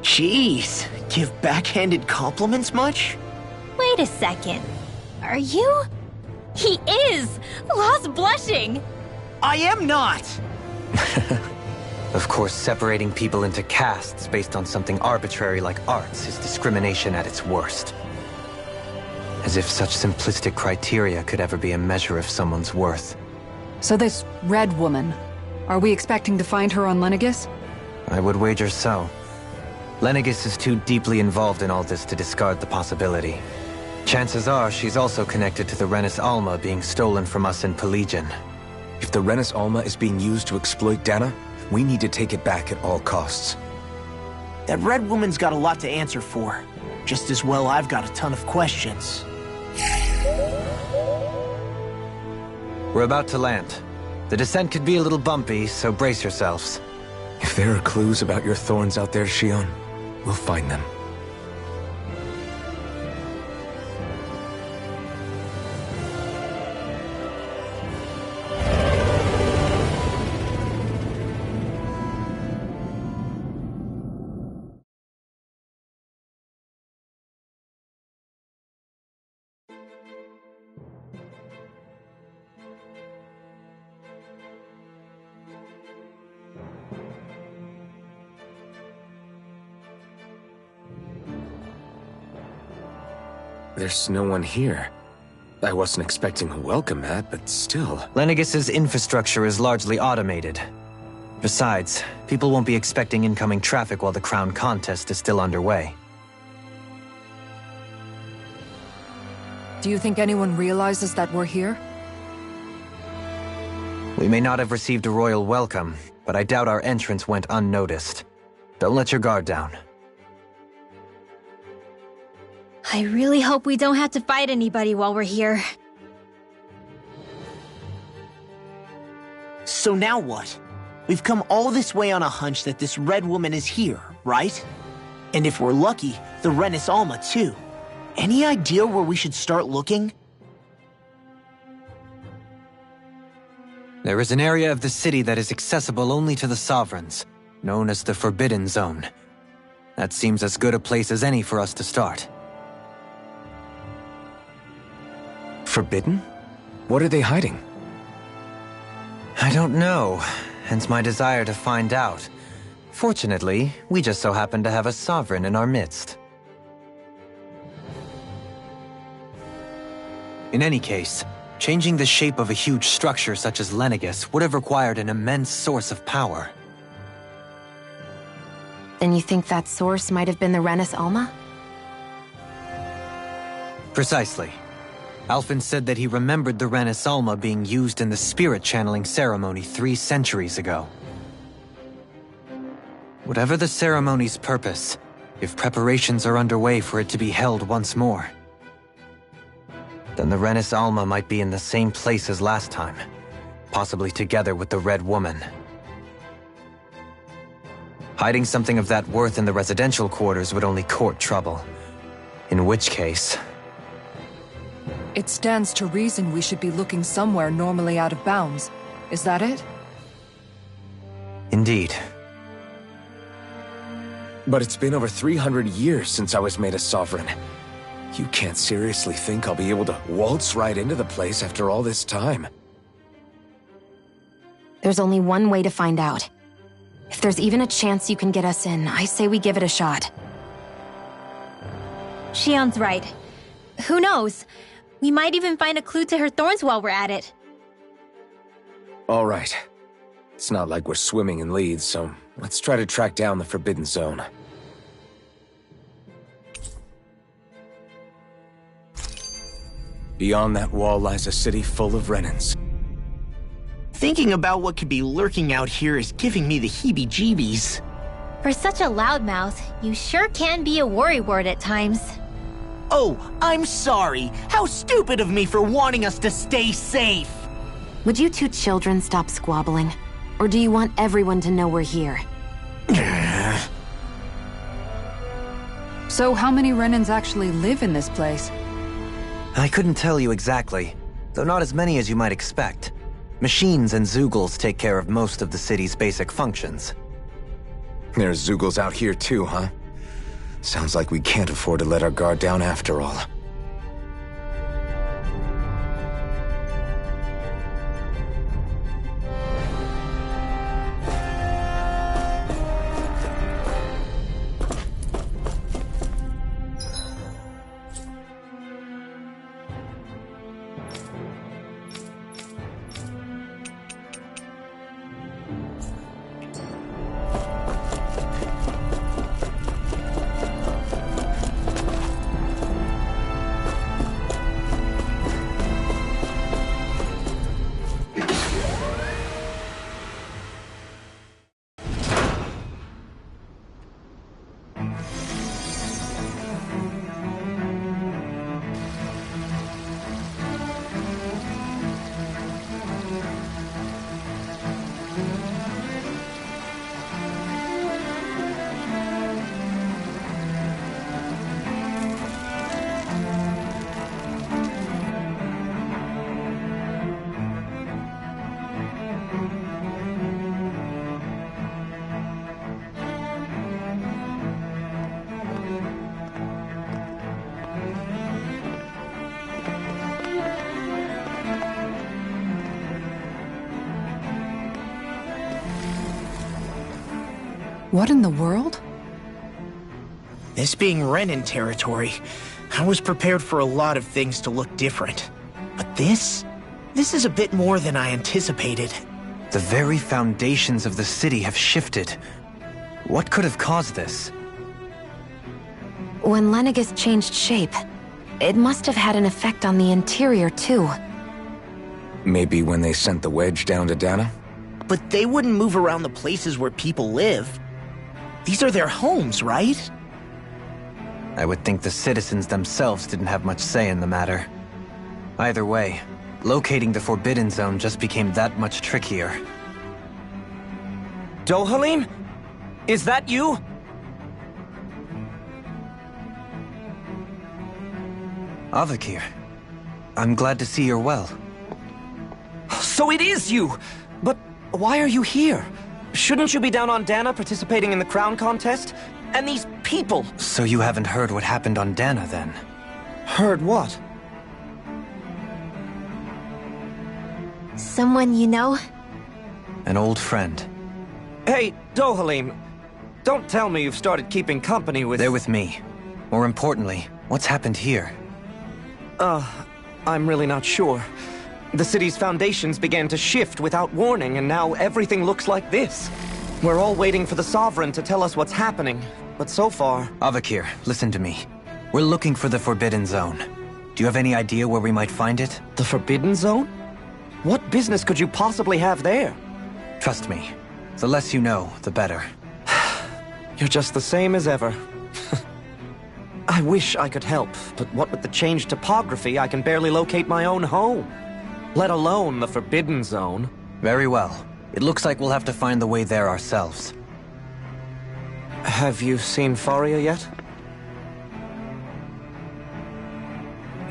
Jeez, give backhanded compliments much? Wait a second. Are you? He is! Lost blushing! I am not! Of course, separating people into castes based on something arbitrary like arts is discrimination at its worst. As if such simplistic criteria could ever be a measure of someone's worth. So this Red Woman, are we expecting to find her on Lenegis? I would wager so. Lenegis is too deeply involved in all this to discard the possibility. Chances are she's also connected to the Renis Alma being stolen from us in Pelegion. If the Renis Alma is being used to exploit Dana, we need to take it back at all costs. That Red Woman's got a lot to answer for. Just as well I've got a ton of questions. We're about to land. The descent could be a little bumpy, so brace yourselves. If there are clues about your thorns out there, Shion, we'll find them. There's no one here. I wasn't expecting a welcome mat, but still. Lenegis's infrastructure is largely automated. Besides, people won't be expecting incoming traffic while the crown contest is still underway. Do you think anyone realizes that we're here? We may not have received a royal welcome, but I doubt our entrance went unnoticed. Don't let your guard down. I really hope we don't have to fight anybody while we're here. So now what? we've come all this way on a hunch that this red woman is here, right? And if we're lucky, the Renis Alma too. Any idea where we should start looking? There is an area of the city that is accessible only to the Sovereigns, known as the Forbidden Zone. That seems as good a place as any for us to start. Forbidden? What are they hiding? I don't know, hence my desire to find out. Fortunately, we just so happen to have a Sovereign in our midst. In any case, changing the shape of a huge structure such as Lenegis would have required an immense source of power. Then you think that source might have been the Renis Alma? Precisely. Alphen said that he remembered the Renis Alma being used in the spirit channeling ceremony 3 centuries ago. Whatever the ceremony's purpose, if preparations are underway for it to be held once more, then the Renis Alma might be in the same place as last time, possibly together with the Red Woman. Hiding something of that worth in the residential quarters would only court trouble. In which case... It stands to reason we should be looking somewhere normally out of bounds. Is that it? Indeed. But it's been over 300 years since I was made a Sovereign. You can't seriously think I'll be able to waltz right into the place after all this time. There's only one way to find out. If there's even a chance you can get us in, I say we give it a shot. Shionne's right. Who knows? We might even find a clue to her thorns while we're at it. All right. It's not like we're swimming in leads, so let's try to track down the Forbidden Zone. Beyond that wall lies a city full of Renins. Thinking about what could be lurking out here is giving me the heebie-jeebies. For such a loudmouth, you sure can be a worrywart at times. Oh, I'm sorry. How stupid of me for wanting us to stay safe. Would you two children stop squabbling? Or do you want everyone to know we're here? So how many Renins actually live in this place? I couldn't tell you exactly, though not as many as you might expect. Machines and Zeugles take care of most of the city's basic functions. There's Zeugles out here too, huh? Sounds like we can't afford to let our guard down after all. What in the world? This being Renin territory, I was prepared for a lot of things to look different. But this is a bit more than I anticipated. The very foundations of the city have shifted. What could have caused this? When Lenegis changed shape, it must have had an effect on the interior too. Maybe when they sent the wedge down to Dana? But they wouldn't move around the places where people live. These are their homes, right? I would think the citizens themselves didn't have much say in the matter. Either way, locating the Forbidden Zone just became that much trickier. Dohalim? Is that you? Avakir, I'm glad to see you're well. So it is you! But why are you here? Shouldn't you be down on Dana participating in the crown contest? And these people! So you haven't heard what happened on Dana, then? Heard what? Someone you know? An old friend. Hey, Dohalim, don't tell me you've started keeping company with... They're with me. More importantly, what's happened here? I'm really not sure. The city's foundations began to shift without warning, and now everything looks like this. We're all waiting for the Sovereign to tell us what's happening, but so far... Avakir, listen to me. We're looking for the Forbidden Zone. Do you have any idea where we might find it? The Forbidden Zone? What business could you possibly have there? Trust me. The less you know, the better. You're just the same as ever. I wish I could help, but what with the changed topography, I can barely locate my own home. Let alone the Forbidden Zone. Very well. It looks like we'll have to find the way there ourselves. Have you seen Faria yet?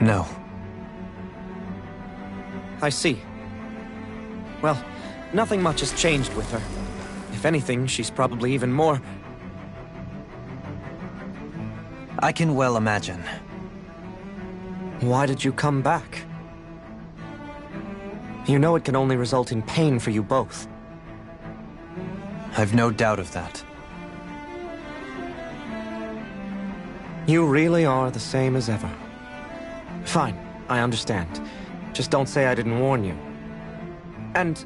No. I see. Well, nothing much has changed with her. If anything, she's probably even more... I can well imagine. Why did you come back? You know it can only result in pain for you both. I've no doubt of that. You really are the same as ever. Fine, I understand. Just don't say I didn't warn you. And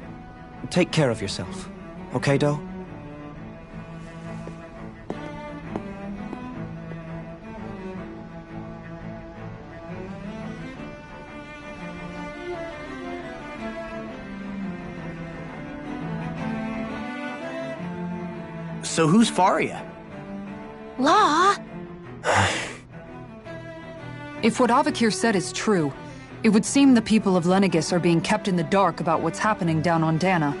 take care of yourself. Okay, Do? So who's Faria? Law? If what Avakir said is true, it would seem the people of Lenegis are being kept in the dark about what's happening down on Dana.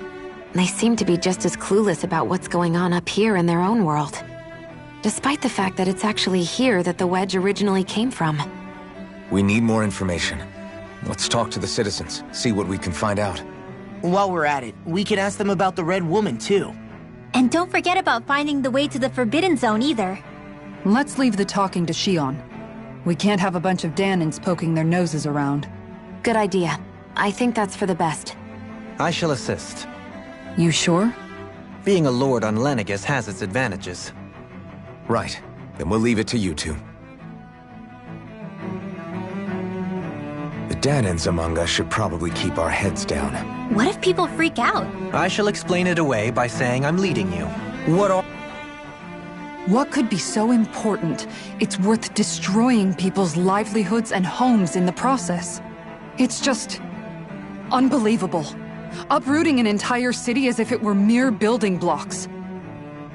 They seem to be just as clueless about what's going on up here in their own world. Despite the fact that it's actually here that the Wedge originally came from. We need more information. Let's talk to the citizens, see what we can find out. While we're at it, we can ask them about the Red Woman, too. And don't forget about finding the way to the Forbidden Zone either. Let's leave the talking to Shion. We can't have a bunch of Danans poking their noses around. Good idea. I think that's for the best. I shall assist. You sure? Being a lord on Lenegis has its advantages. Right. Then we'll leave it to you two. The Danans among us should probably keep our heads down. What if people freak out? I shall explain it away by saying I'm leading you. What could be so important? It's worth destroying people's livelihoods and homes in the process. It's just... unbelievable. Uprooting an entire city as if it were mere building blocks.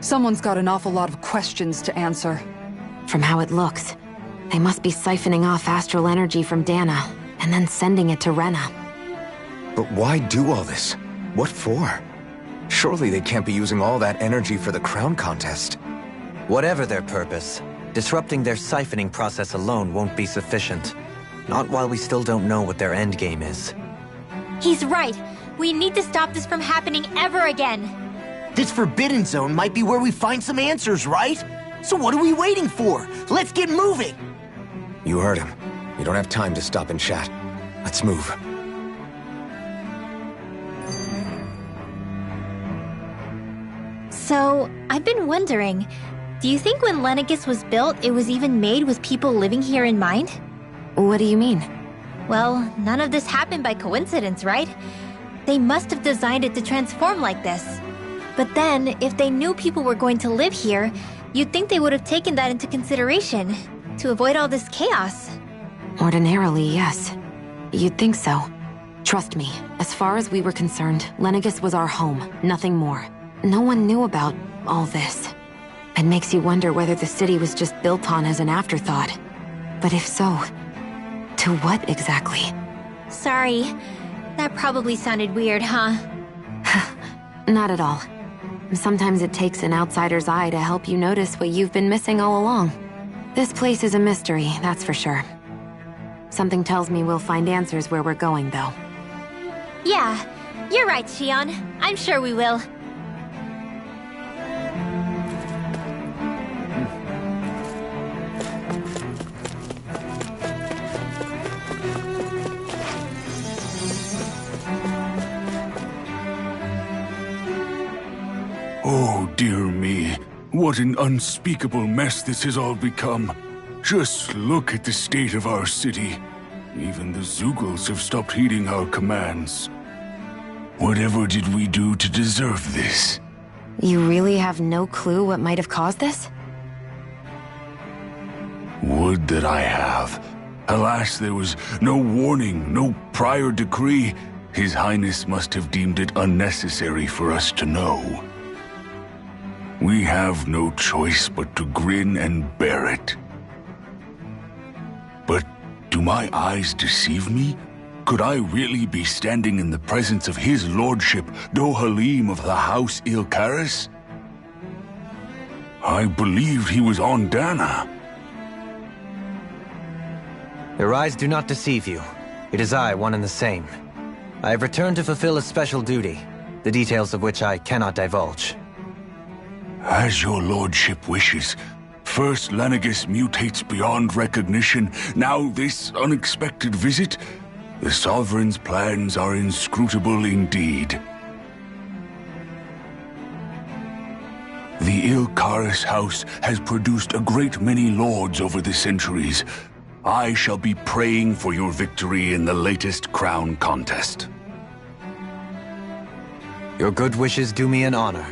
Someone's got an awful lot of questions to answer. From how it looks, they must be siphoning off astral energy from Dana, and then sending it to Rena. But why do all this? What for? Surely they can't be using all that energy for the crown contest. Whatever their purpose, disrupting their siphoning process alone won't be sufficient. Not while we still don't know what their endgame is. He's right. We need to stop this from happening ever again. This Forbidden Zone might be where we find some answers, right? So what are we waiting for? Let's get moving! You heard him. You don't have time to stop and chat. Let's move. So, I've been wondering, do you think when Lenegis was built, it was even made with people living here in mind? What do you mean? Well, none of this happened by coincidence, right? They must have designed it to transform like this. But then, if they knew people were going to live here, you'd think they would have taken that into consideration, to avoid all this chaos. Ordinarily, yes. You'd think so. Trust me, as far as we were concerned, Lenegis was our home, nothing more. No one knew about all this. It makes you wonder whether the city was just built on as an afterthought. But if so, to what exactly? Sorry. That probably sounded weird, huh? Not at all. Sometimes it takes an outsider's eye to help you notice what you've been missing all along. This place is a mystery, that's for sure. Something tells me we'll find answers where we're going, though. Yeah, you're right, Shion. I'm sure we will. Oh, dear me. What an unspeakable mess this has all become. Just look at the state of our city. Even the Zeugles have stopped heeding our commands. Whatever did we do to deserve this? You really have no clue what might have caused this? Would that I have. Alas, there was no warning, no prior decree. His Highness must have deemed it unnecessary for us to know. We have no choice but to grin and bear it. But do my eyes deceive me? Could I really be standing in the presence of his lordship, Dohalim of the House Ilkaris? I believed he was on Dana. Your eyes do not deceive you. It is I, one and the same. I have returned to fulfill a special duty, the details of which I cannot divulge. As your lordship wishes. First Lenegis mutates beyond recognition, now this unexpected visit. The Sovereign's plans are inscrutable indeed. The Ilkaris House has produced a great many lords over the centuries. I shall be praying for your victory in the latest crown contest. Your good wishes do me an honor.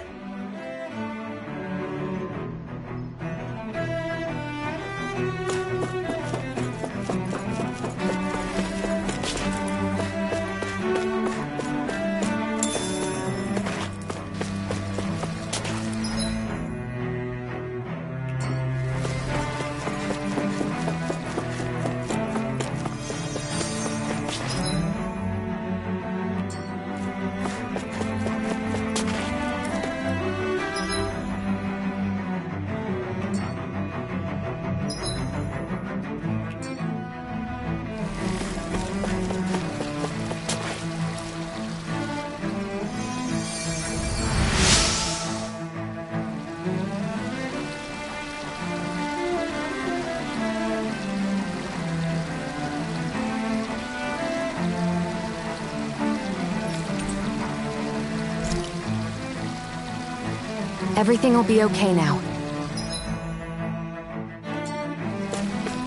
Everything will be okay now.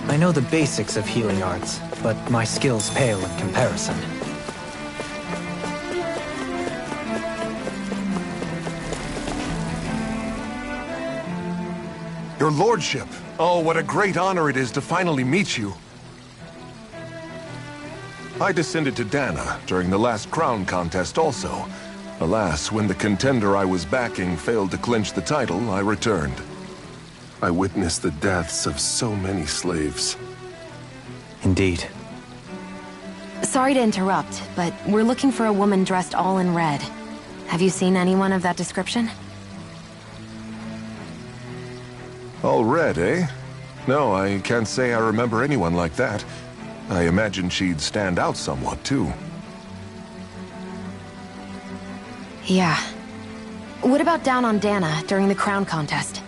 I know the basics of healing arts, but my skills pale in comparison. Your lordship! Oh, what a great honor it is to finally meet you. I descended to Dana during the last crown contest also. Alas, when the contender I was backing failed to clinch the title, I returned. I witnessed the deaths of so many slaves. Indeed. Sorry to interrupt, but we're looking for a woman dressed all in red. Have you seen anyone of that description? All red, eh? No, I can't say I remember anyone like that. I imagine she'd stand out somewhat, too. Yeah. What about down on Dana during the crown contest?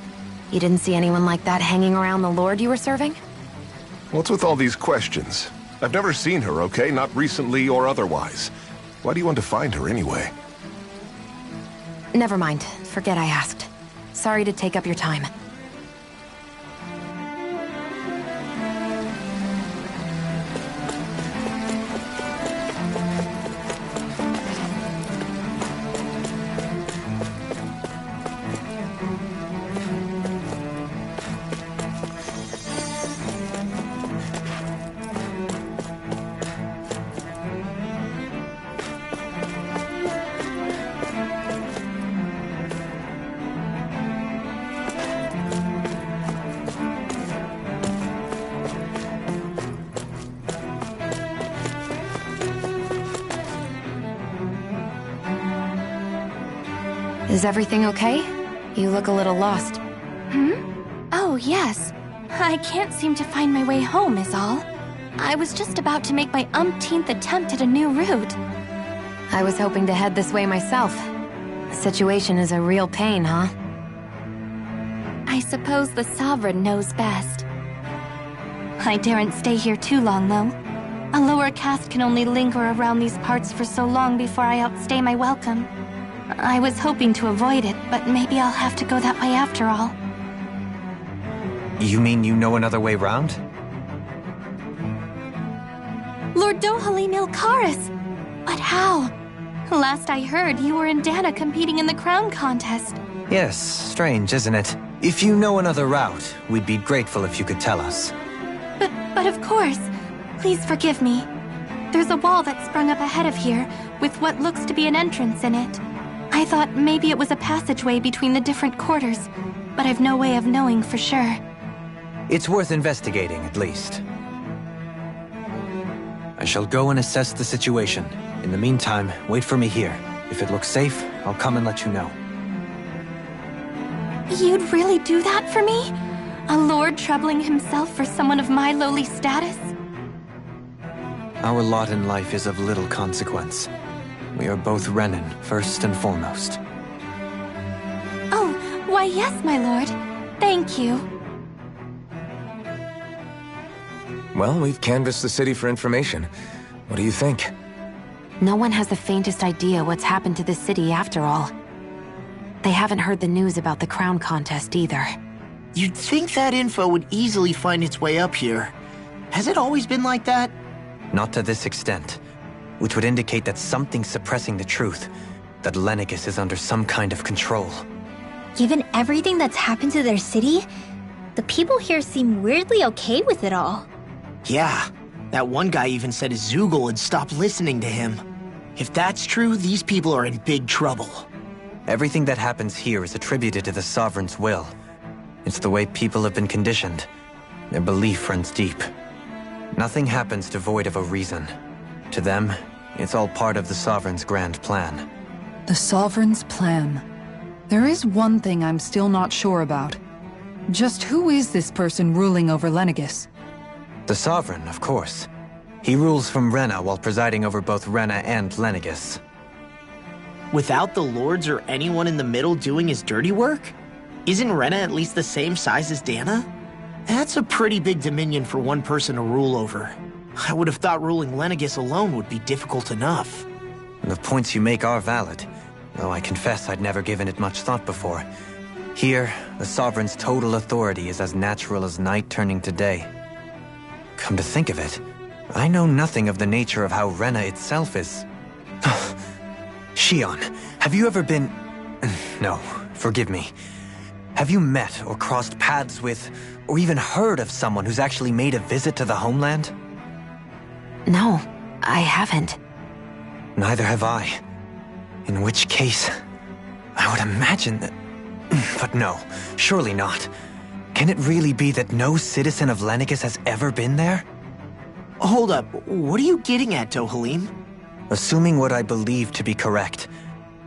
You didn't see anyone like that hanging around the lord you were serving? What's with all these questions? I've never seen her, okay? Not recently or otherwise. Why do you want to find her anyway? Never mind. Forget I asked. Sorry to take up your time. Is everything okay? You look a little lost. Oh, yes. I can't seem to find my way home, is all. I was just about to make my umpteenth attempt at a new route. I was hoping to head this way myself. The situation is a real pain, huh? I suppose the Sovereign knows best. I daren't stay here too long, though. A lower caste can only linger around these parts for so long before I outstay my welcome. I was hoping to avoid it, but maybe I'll have to go that way after all. You mean you know another way round? Lord Dohalim Ilkaris! But how? Last I heard, you were in Dana competing in the crown contest. Yes, strange, isn't it? If you know another route, we'd be grateful if you could tell us. But of course. Please forgive me. There's a wall that sprung up ahead of here, with what looks to be an entrance in it. I thought maybe it was a passageway between the different quarters, but I've no way of knowing for sure. It's worth investigating, at least. I shall go and assess the situation. In the meantime, wait for me here. If it looks safe, I'll come and let you know. You'd really do that for me? A lord troubling himself for someone of my lowly status? Our lot in life is of little consequence. We are both Renan, first and foremost. Oh, why yes, my lord. Thank you. Well, we've canvassed the city for information. What do you think? No one has the faintest idea what's happened to the city after all. They haven't heard the news about the crown contest either. You'd think that info would easily find its way up here. Has it always been like that? Not to this extent, which would indicate that something's suppressing the truth, that Lenegis is under some kind of control. Given everything that's happened to their city, the people here seem weirdly okay with it all. Yeah, that one guy even said Zoogle had stopped listening to him. If that's true, these people are in big trouble. Everything that happens here is attributed to the Sovereign's will. It's the way people have been conditioned. Their belief runs deep. Nothing happens devoid of a reason. To them, it's all part of the Sovereign's grand plan. The Sovereign's plan. There is one thing I'm still not sure about. Just who is this person ruling over Lenegis? The Sovereign, of course. He rules from Rena while presiding over both Rena and Lenegis. Without the lords or anyone in the middle doing his dirty work? Isn't Rena at least the same size as Dana? That's a pretty big dominion for one person to rule over. I would have thought ruling Lenegis alone would be difficult enough. The points you make are valid, though I confess I'd never given it much thought before. Here, the Sovereign's total authority is as natural as night turning to day. Come to think of it, I know nothing of the nature of how Rena itself is. Shion, have you ever been... No, forgive me. Have you met or crossed paths with, or even heard of someone who's actually made a visit to the homeland? No, I haven't. Neither have I. In which case, I would imagine that... But no, surely not. Can it really be that no citizen of Lenegis has ever been there? Hold up, what are you getting at, Dohalim? Assuming what I believe to be correct,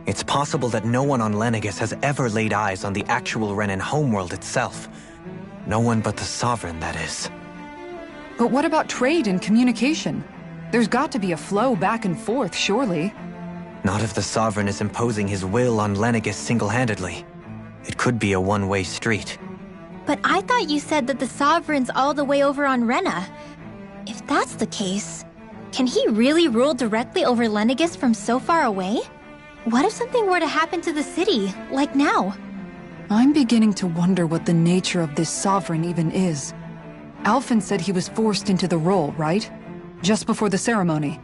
it's possible that no one on Lenegis has ever laid eyes on the actual Renan homeworld itself. No one but the Sovereign, that is. But what about trade and communication? There's got to be a flow back and forth, surely. Not if the Sovereign is imposing his will on Lenegis single-handedly. It could be a one-way street. But I thought you said that the Sovereign's all the way over on Rena. If that's the case, can he really rule directly over Lenegis from so far away? What if something were to happen to the city, like now? I'm beginning to wonder what the nature of this Sovereign even is. Alphen said he was forced into the role, right? Just before the ceremony.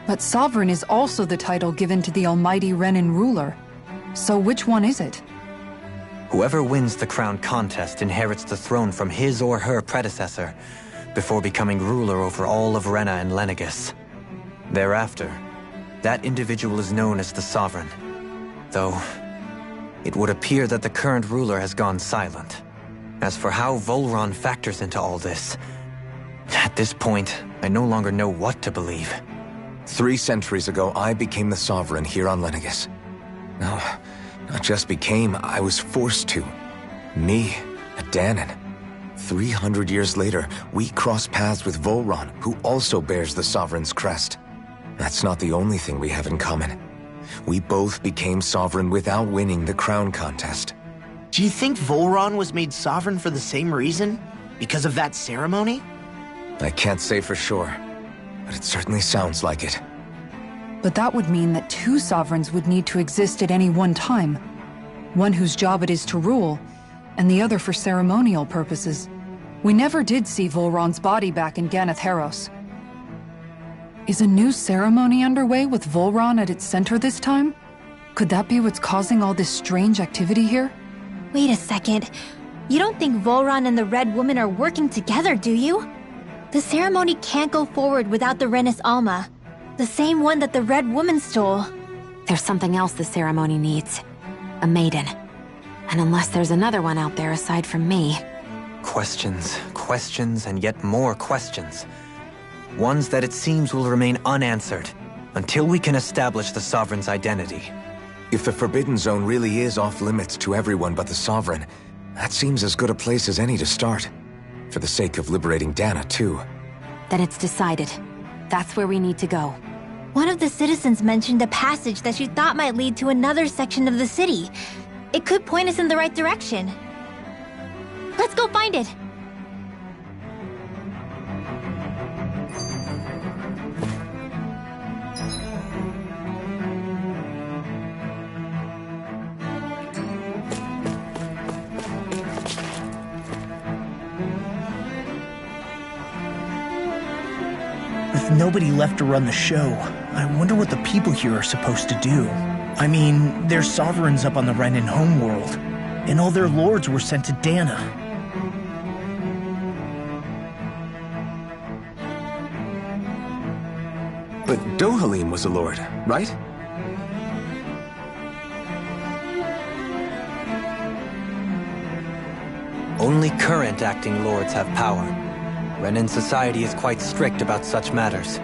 But Sovereign is also the title given to the almighty Renan ruler. So which one is it? Whoever wins the crown contest inherits the throne from his or her predecessor, before becoming ruler over all of Rena and Lenegis. Thereafter, that individual is known as the Sovereign, though it would appear that the current ruler has gone silent. As for how Volron factors into all this, at this point, I no longer know what to believe. 3 centuries ago, I became the Sovereign here on Lenegis. Now Not just became, I was forced to. Me, a Dahnan. 300 years later, we cross paths with Volron, who also bears the Sovereign's crest. That's not the only thing we have in common. We both became Sovereign without winning the crown contest. Do you think Volron was made Sovereign for the same reason? Because of that ceremony? I can't say for sure, but it certainly sounds like it. But that would mean that two sovereigns would need to exist at any one time. One whose job it is to rule, and the other for ceremonial purposes. We never did see Volron's body back in Ganath Haros. Is a new ceremony underway with Volron at its center this time? Could that be what's causing all this strange activity here? Wait a second. You don't think Volron and the Red Woman are working together, do you? The ceremony can't go forward without the Renis Alma. The same one that the Red Woman stole. There's something else the ceremony needs. A maiden. And unless there's another one out there aside from me... Questions, questions, and yet more questions. Ones that it seems will remain unanswered, until we can establish the Sovereign's identity. If the Forbidden Zone really is off-limits to everyone but the Sovereign, that seems as good a place as any to start. For the sake of liberating Dahna, too. Then it's decided. That's where we need to go. One of the citizens mentioned a passage that she thought might lead to another section of the city. It could point us in the right direction. Let's go find it! With nobody left to run the show, I wonder what the people here are supposed to do. I mean, they're sovereigns up on the Renin homeworld, and all their lords were sent to Dahna. But Dohalim was a lord, right? Only current acting lords have power. Renin society is quite strict about such matters.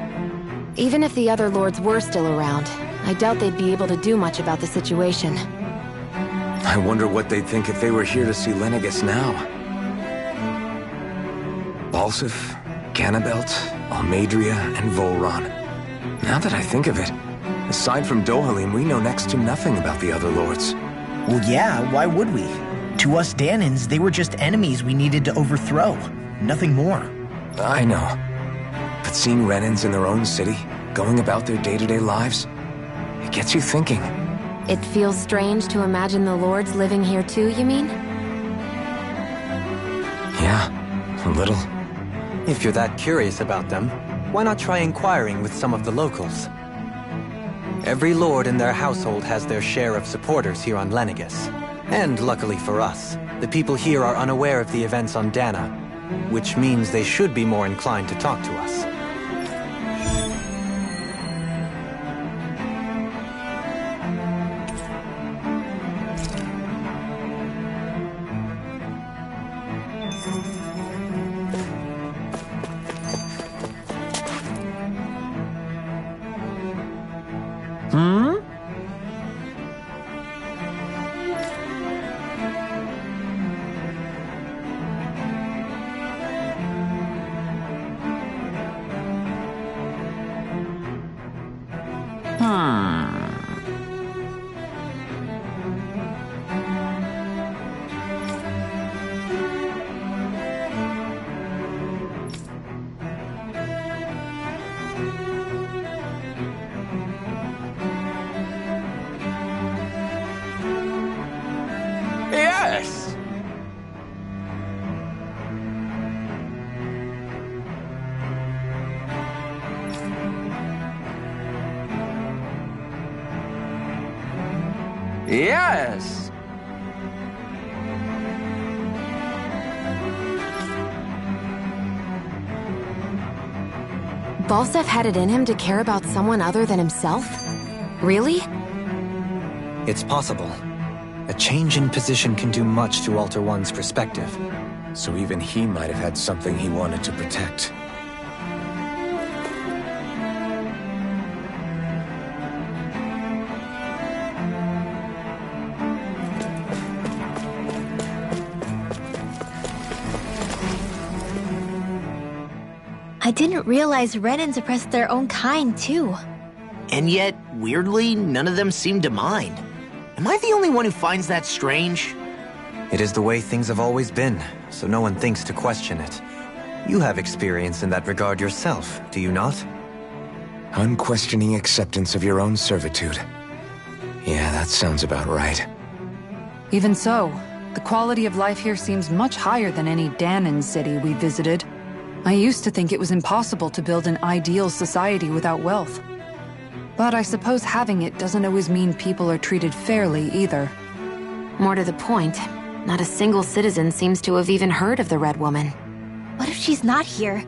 Even if the other lords were still around, I doubt they'd be able to do much about the situation. I wonder what they'd think if they were here to see Lenegis now. Balsif, Ganabelt, Almeidria, and Volron. Now that I think of it, aside from Dohalim, we know next to nothing about the other lords. Well, yeah, why would we? To us Dahnans, they were just enemies we needed to overthrow. Nothing more. I know. But seeing Renins in their own city, going about their day-to-day lives, it gets you thinking. It feels strange to imagine the lords living here too, you mean? Yeah, a little. If you're that curious about them, why not try inquiring with some of the locals? Every lord in their household has their share of supporters here on Lenegis. And luckily for us, the people here are unaware of the events on Dahna, which means they should be more inclined to talk to us. Yes! Yes! Balsef had it in him to care about someone other than himself? Really? It's possible. A change in position can do much to alter one's perspective. So even he might have had something he wanted to protect. I didn't realize Renans oppressed their own kind, too. And yet, weirdly, none of them seem to mind. Am I the only one who finds that strange? It is the way things have always been, so no one thinks to question it. You have experience in that regard yourself, do you not? Unquestioning acceptance of your own servitude. Yeah, that sounds about right. Even so, the quality of life here seems much higher than any Dahnan city we visited. I used to think it was impossible to build an ideal society without wealth. But I suppose having it doesn't always mean people are treated fairly either. More to the point, not a single citizen seems to have even heard of the Red Woman. What if she's not here?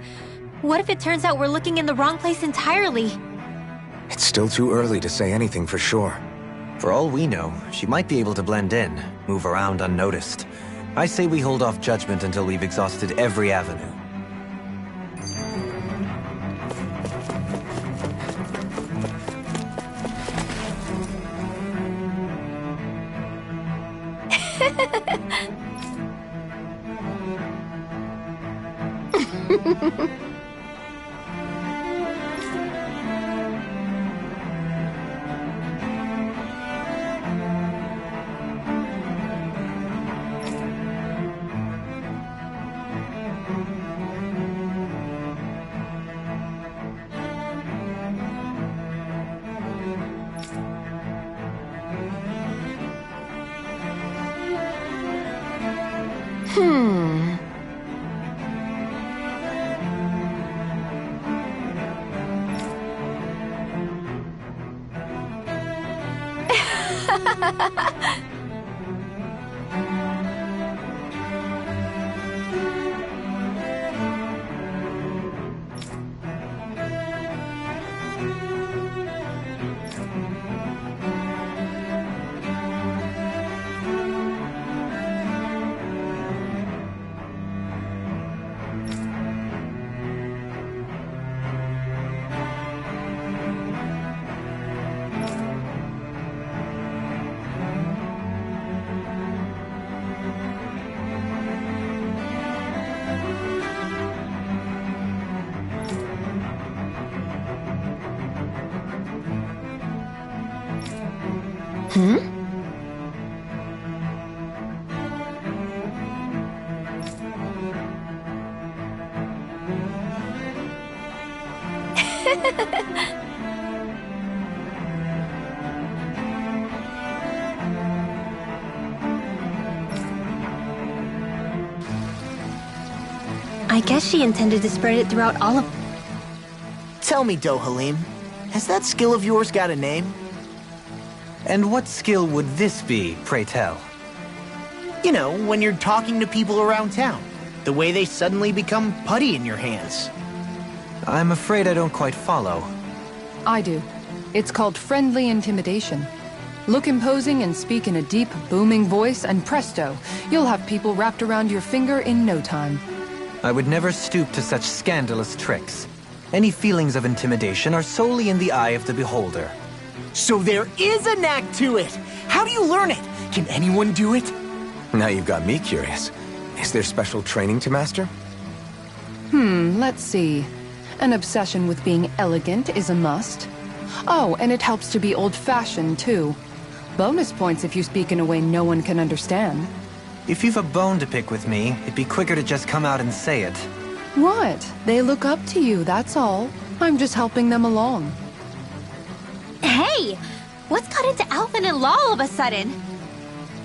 What if it turns out we're looking in the wrong place entirely? It's still too early to say anything for sure. For all we know, she might be able to blend in, move around unnoticed. I say we hold off judgment until we've exhausted every avenue. I guess she intended to spread it throughout all of... Tell me, Dohalim, has that skill of yours got a name? And what skill would this be, pray tell? You know, when you're talking to people around town. The way they suddenly become putty in your hands. I'm afraid I don't quite follow. I do. It's called friendly intimidation. Look imposing and speak in a deep, booming voice, and presto, you'll have people wrapped around your finger in no time. I would never stoop to such scandalous tricks. Any feelings of intimidation are solely in the eye of the beholder. So there is a knack to it! How do you learn it? Can anyone do it? Now you've got me curious. Is there special training to master? Let's see. An obsession with being elegant is a must. Oh, and it helps to be old-fashioned, too. Bonus points if you speak in a way no one can understand. If you've a bone to pick with me, it'd be quicker to just come out and say it. What? They look up to you, that's all. I'm just helping them along. Hey! What's got into Alvin and Law all of a sudden?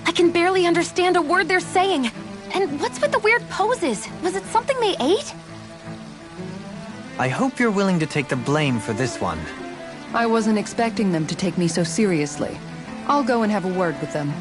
I can barely understand a word they're saying. And what's with the weird poses? Was it something they ate? I hope you're willing to take the blame for this one. I wasn't expecting them to take me so seriously. I'll go and have a word with them.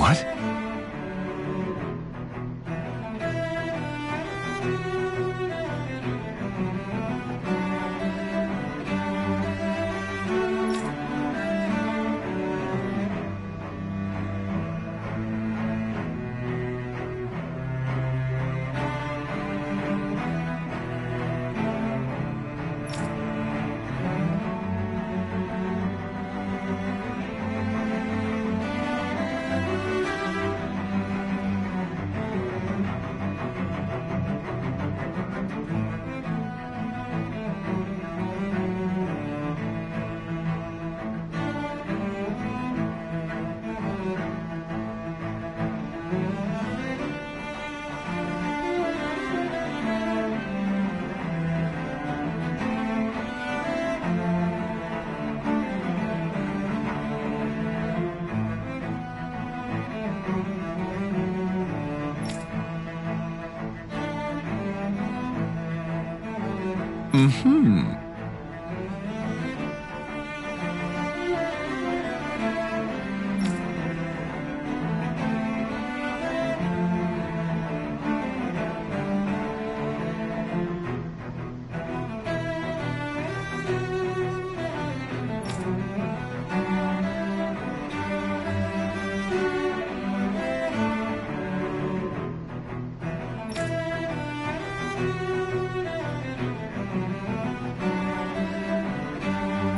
What? Mm-hmm.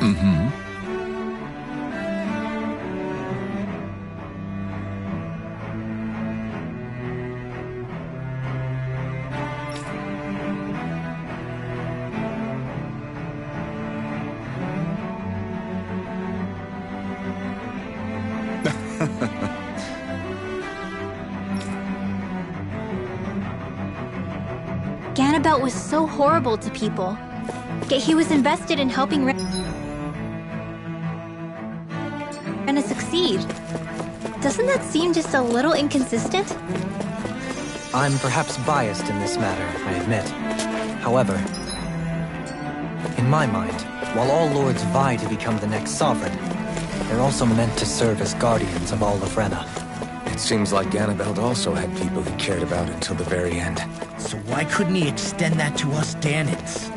Mm-hmm. Ganabelt was so horrible to people. Yet he was invested in helping Rena succeed. Doesn't that seem just a little inconsistent? I'm perhaps biased in this matter, I admit. However, in my mind, while all lords vie to become the next sovereign, they're also meant to serve as guardians of all of Rena. It seems like Ganabelt also had people he cared about until the very end. So why couldn't he extend that to us Danans?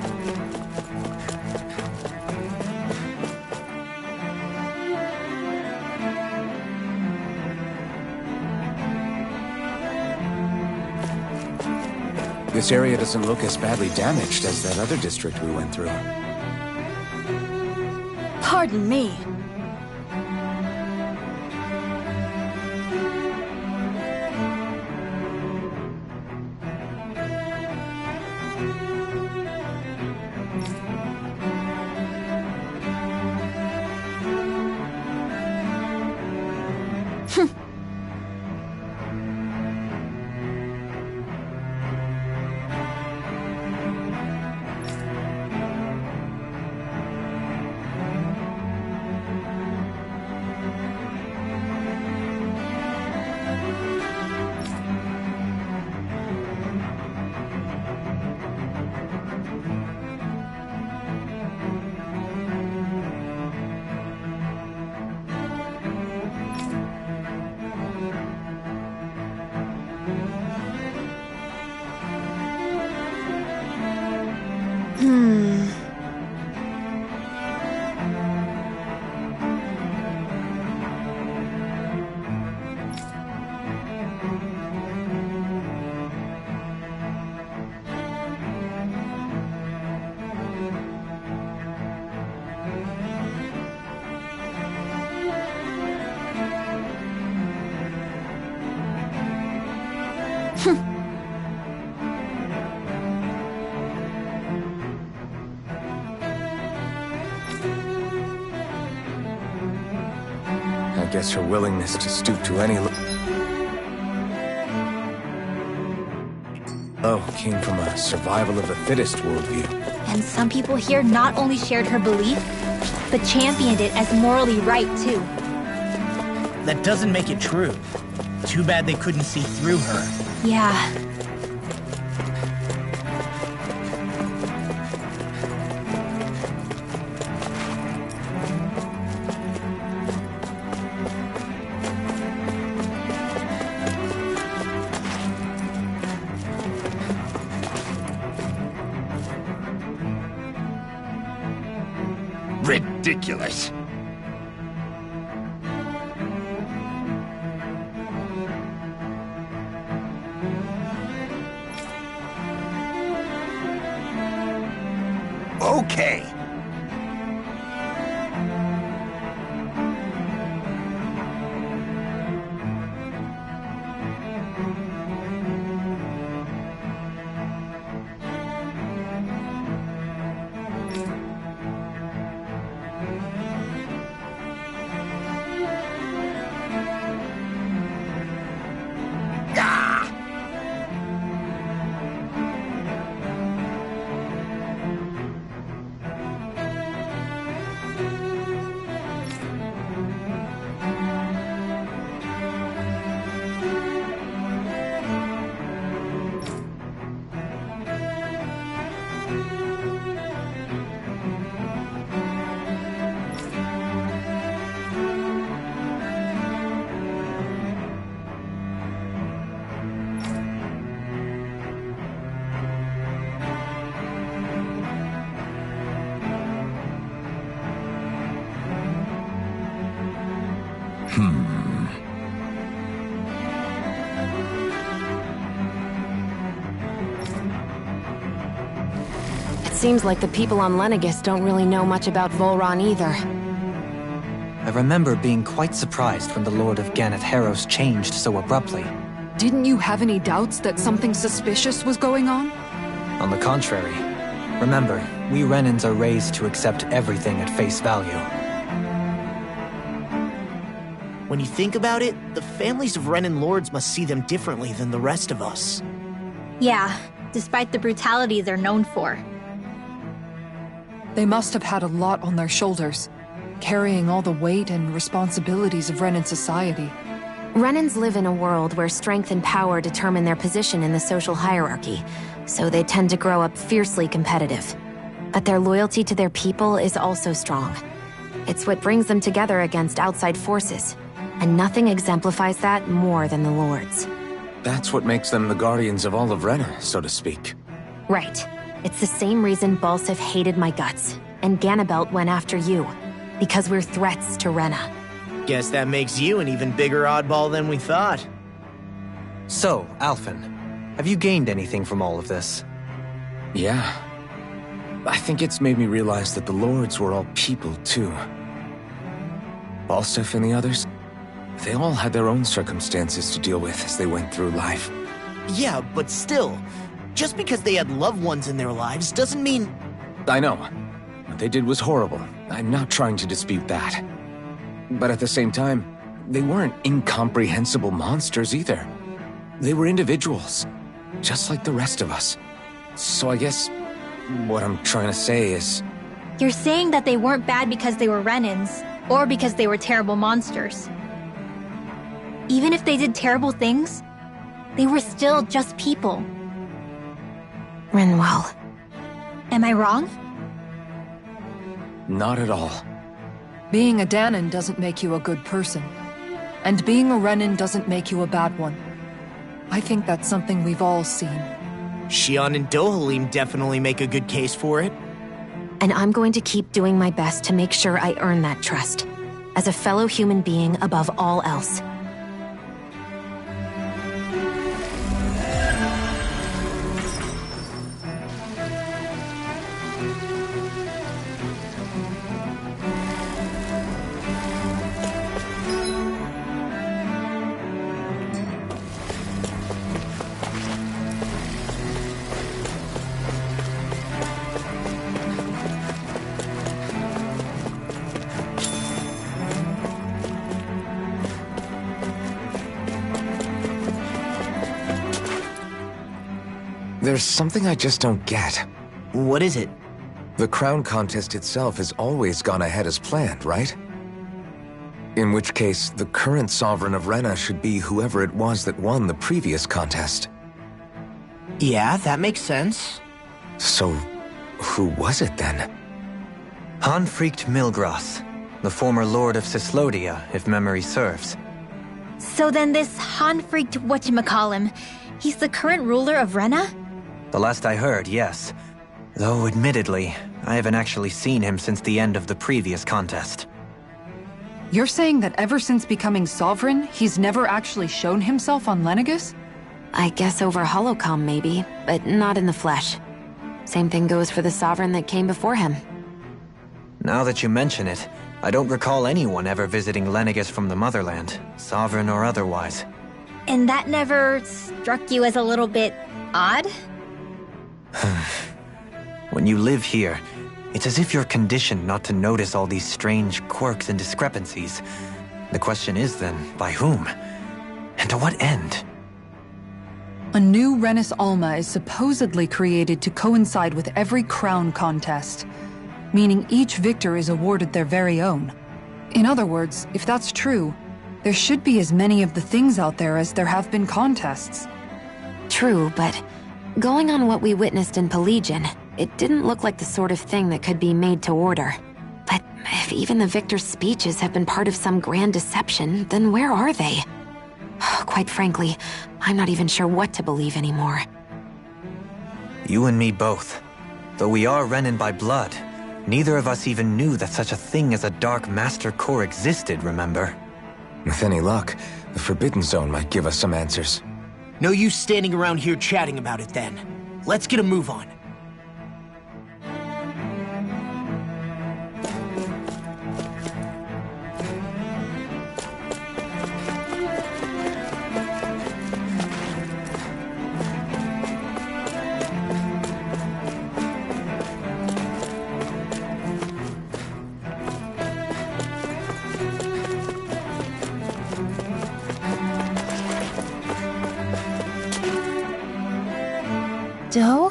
This area doesn't look as badly damaged as that other district we went through. Pardon me. I guess her willingness to stoop to any came from a survival of the fittest worldview. And some people here not only shared her belief, but championed it as morally right, too. That doesn't make it true. Too bad they couldn't see through her. Yeah. Ridiculous. Okay. seems like the people on Lenegis don't really know much about Volron either. I remember being quite surprised when the Lord of Ganath Haros changed so abruptly. Didn't you have any doubts that something suspicious was going on? On the contrary. Remember, we Renans are raised to accept everything at face value. When you think about it, the families of Renan lords must see them differently than the rest of us. Yeah, despite the brutality they're known for. They must have had a lot on their shoulders, carrying all the weight and responsibilities of Renan society. Renans live in a world where strength and power determine their position in the social hierarchy, so they tend to grow up fiercely competitive. But their loyalty to their people is also strong. It's what brings them together against outside forces, and nothing exemplifies that more than the Lords. That's what makes them the guardians of all of Rena, so to speak. Right. It's the same reason Balsif hated my guts, and Ganabelt went after you. Because we're threats to Rena. Guess that makes you an even bigger oddball than we thought. So, Alphen, have you gained anything from all of this? Yeah. I think it's made me realize that the Lords were all people, too. Balsif and the others, they all had their own circumstances to deal with as they went through life. Yeah, but still, just because they had loved ones in their lives doesn't mean... I know. What they did was horrible. I'm not trying to dispute that. But at the same time, they weren't incomprehensible monsters either. They were individuals, just like the rest of us. So I guess what I'm trying to say is... You're saying that they weren't bad because they were Renans, or because they were terrible monsters. Even if they did terrible things, they were still just people. Rinwell. Am I wrong? Not at all. Being a Dahnan doesn't make you a good person. And being a Renan doesn't make you a bad one. I think that's something we've all seen. Shion and Dohalim definitely make a good case for it. And I'm going to keep doing my best to make sure I earn that trust. As a fellow human being above all else. There's something I just don't get. What is it? The crown contest itself has always gone ahead as planned, right? In which case, the current Sovereign of Rena should be whoever it was that won the previous contest. Yeah, that makes sense. So, who was it then? Hanfrikt Milgras, the former Lord of Cyslodia, if memory serves. So then this Hanfrikt whatchamacallem, he's the current ruler of Rena? The last I heard, yes. Though, admittedly, I haven't actually seen him since the end of the previous contest. You're saying that ever since becoming Sovereign, he's never actually shown himself on Lenegis? I guess over Holocom maybe, but not in the flesh. Same thing goes for the Sovereign that came before him. Now that you mention it, I don't recall anyone ever visiting Lenegis from the motherland, Sovereign or otherwise. And that never struck you as a little bit odd? When you live here, it's as if you're conditioned not to notice all these strange quirks and discrepancies. The question is then, by whom? And to what end? A new Renis Alma is supposedly created to coincide with every crown contest, meaning each victor is awarded their very own. In other words, if that's true, there should be as many of the things out there as there have been contests. True, but going on what we witnessed in Pelagian, it didn't look like the sort of thing that could be made to order. But if even the victor's speeches have been part of some grand deception, then where are they? Quite frankly, I'm not even sure what to believe anymore. You and me both. Though we are Renan by blood, neither of us even knew that such a thing as a Dark Master Core existed, remember? With any luck, the Forbidden Zone might give us some answers. No use standing around here chatting about it then. Let's get a move on. Doe?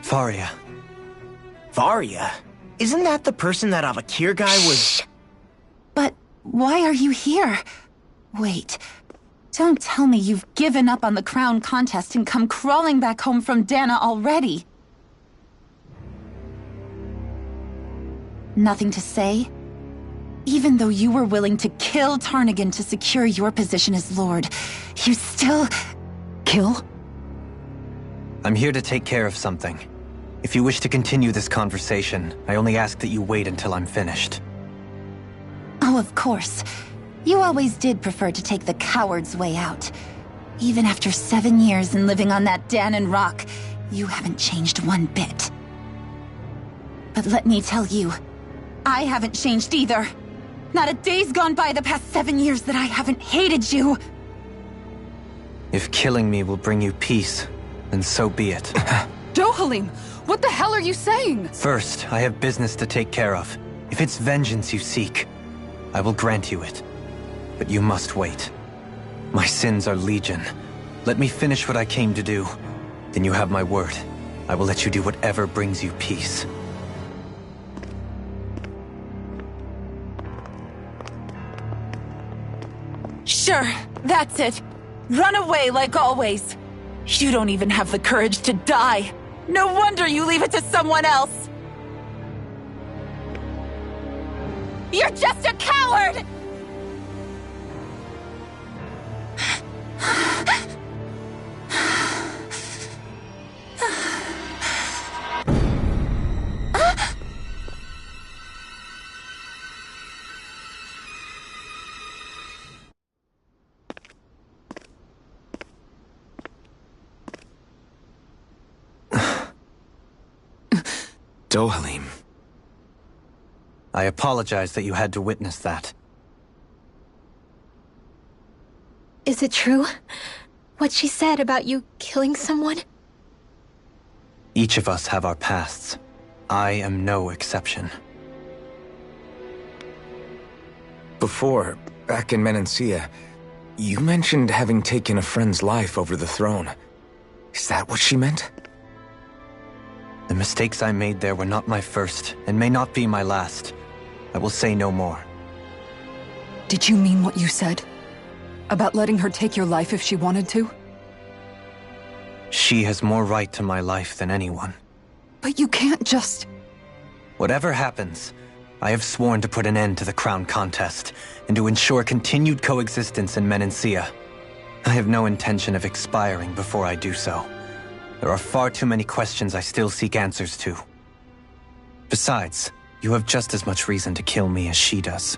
Faria. Varia? Isn't that the person that Avakir guy was... But why are you here? Wait, don't tell me you've given up on the crown contest and come crawling back home from Dana already. Nothing to say? Even though you were willing to kill Tarnigan to secure your position as Lord, you still... Kill? I'm here to take care of something. If you wish to continue this conversation, I only ask that you wait until I'm finished. Oh, of course. You always did prefer to take the coward's way out. Even after 7 years and living on that Danon rock, you haven't changed one bit. But let me tell you, I haven't changed either. Not a day's gone by the past 7 years that I haven't hated you. If killing me will bring you peace, then so be it. Dohalim, what the hell are you saying? First, I have business to take care of. If it's vengeance you seek, I will grant you it. But you must wait. My sins are legion. Let me finish what I came to do. Then you have my word. I will let you do whatever brings you peace. Sure, that's it. Run away like always. You don't even have the courage to die. No wonder you leave it to someone else. You're just a coward! Dohalim. I apologize that you had to witness that. Is it true? What she said about you killing someone? Each of us have our pasts. I am no exception. Before, back in Menancia, you mentioned having taken a friend's life over the throne. Is that what she meant? The mistakes I made there were not my first, and may not be my last. I will say no more. Did you mean what you said? About letting her take your life if she wanted to? She has more right to my life than anyone. But you can't just... Whatever happens, I have sworn to put an end to the crown contest, and to ensure continued coexistence in Menancia. I have no intention of expiring before I do so. There are far too many questions I still seek answers to. Besides, you have just as much reason to kill me as she does.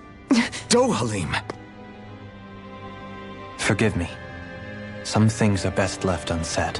Dohalim! Forgive me. Some things are best left unsaid.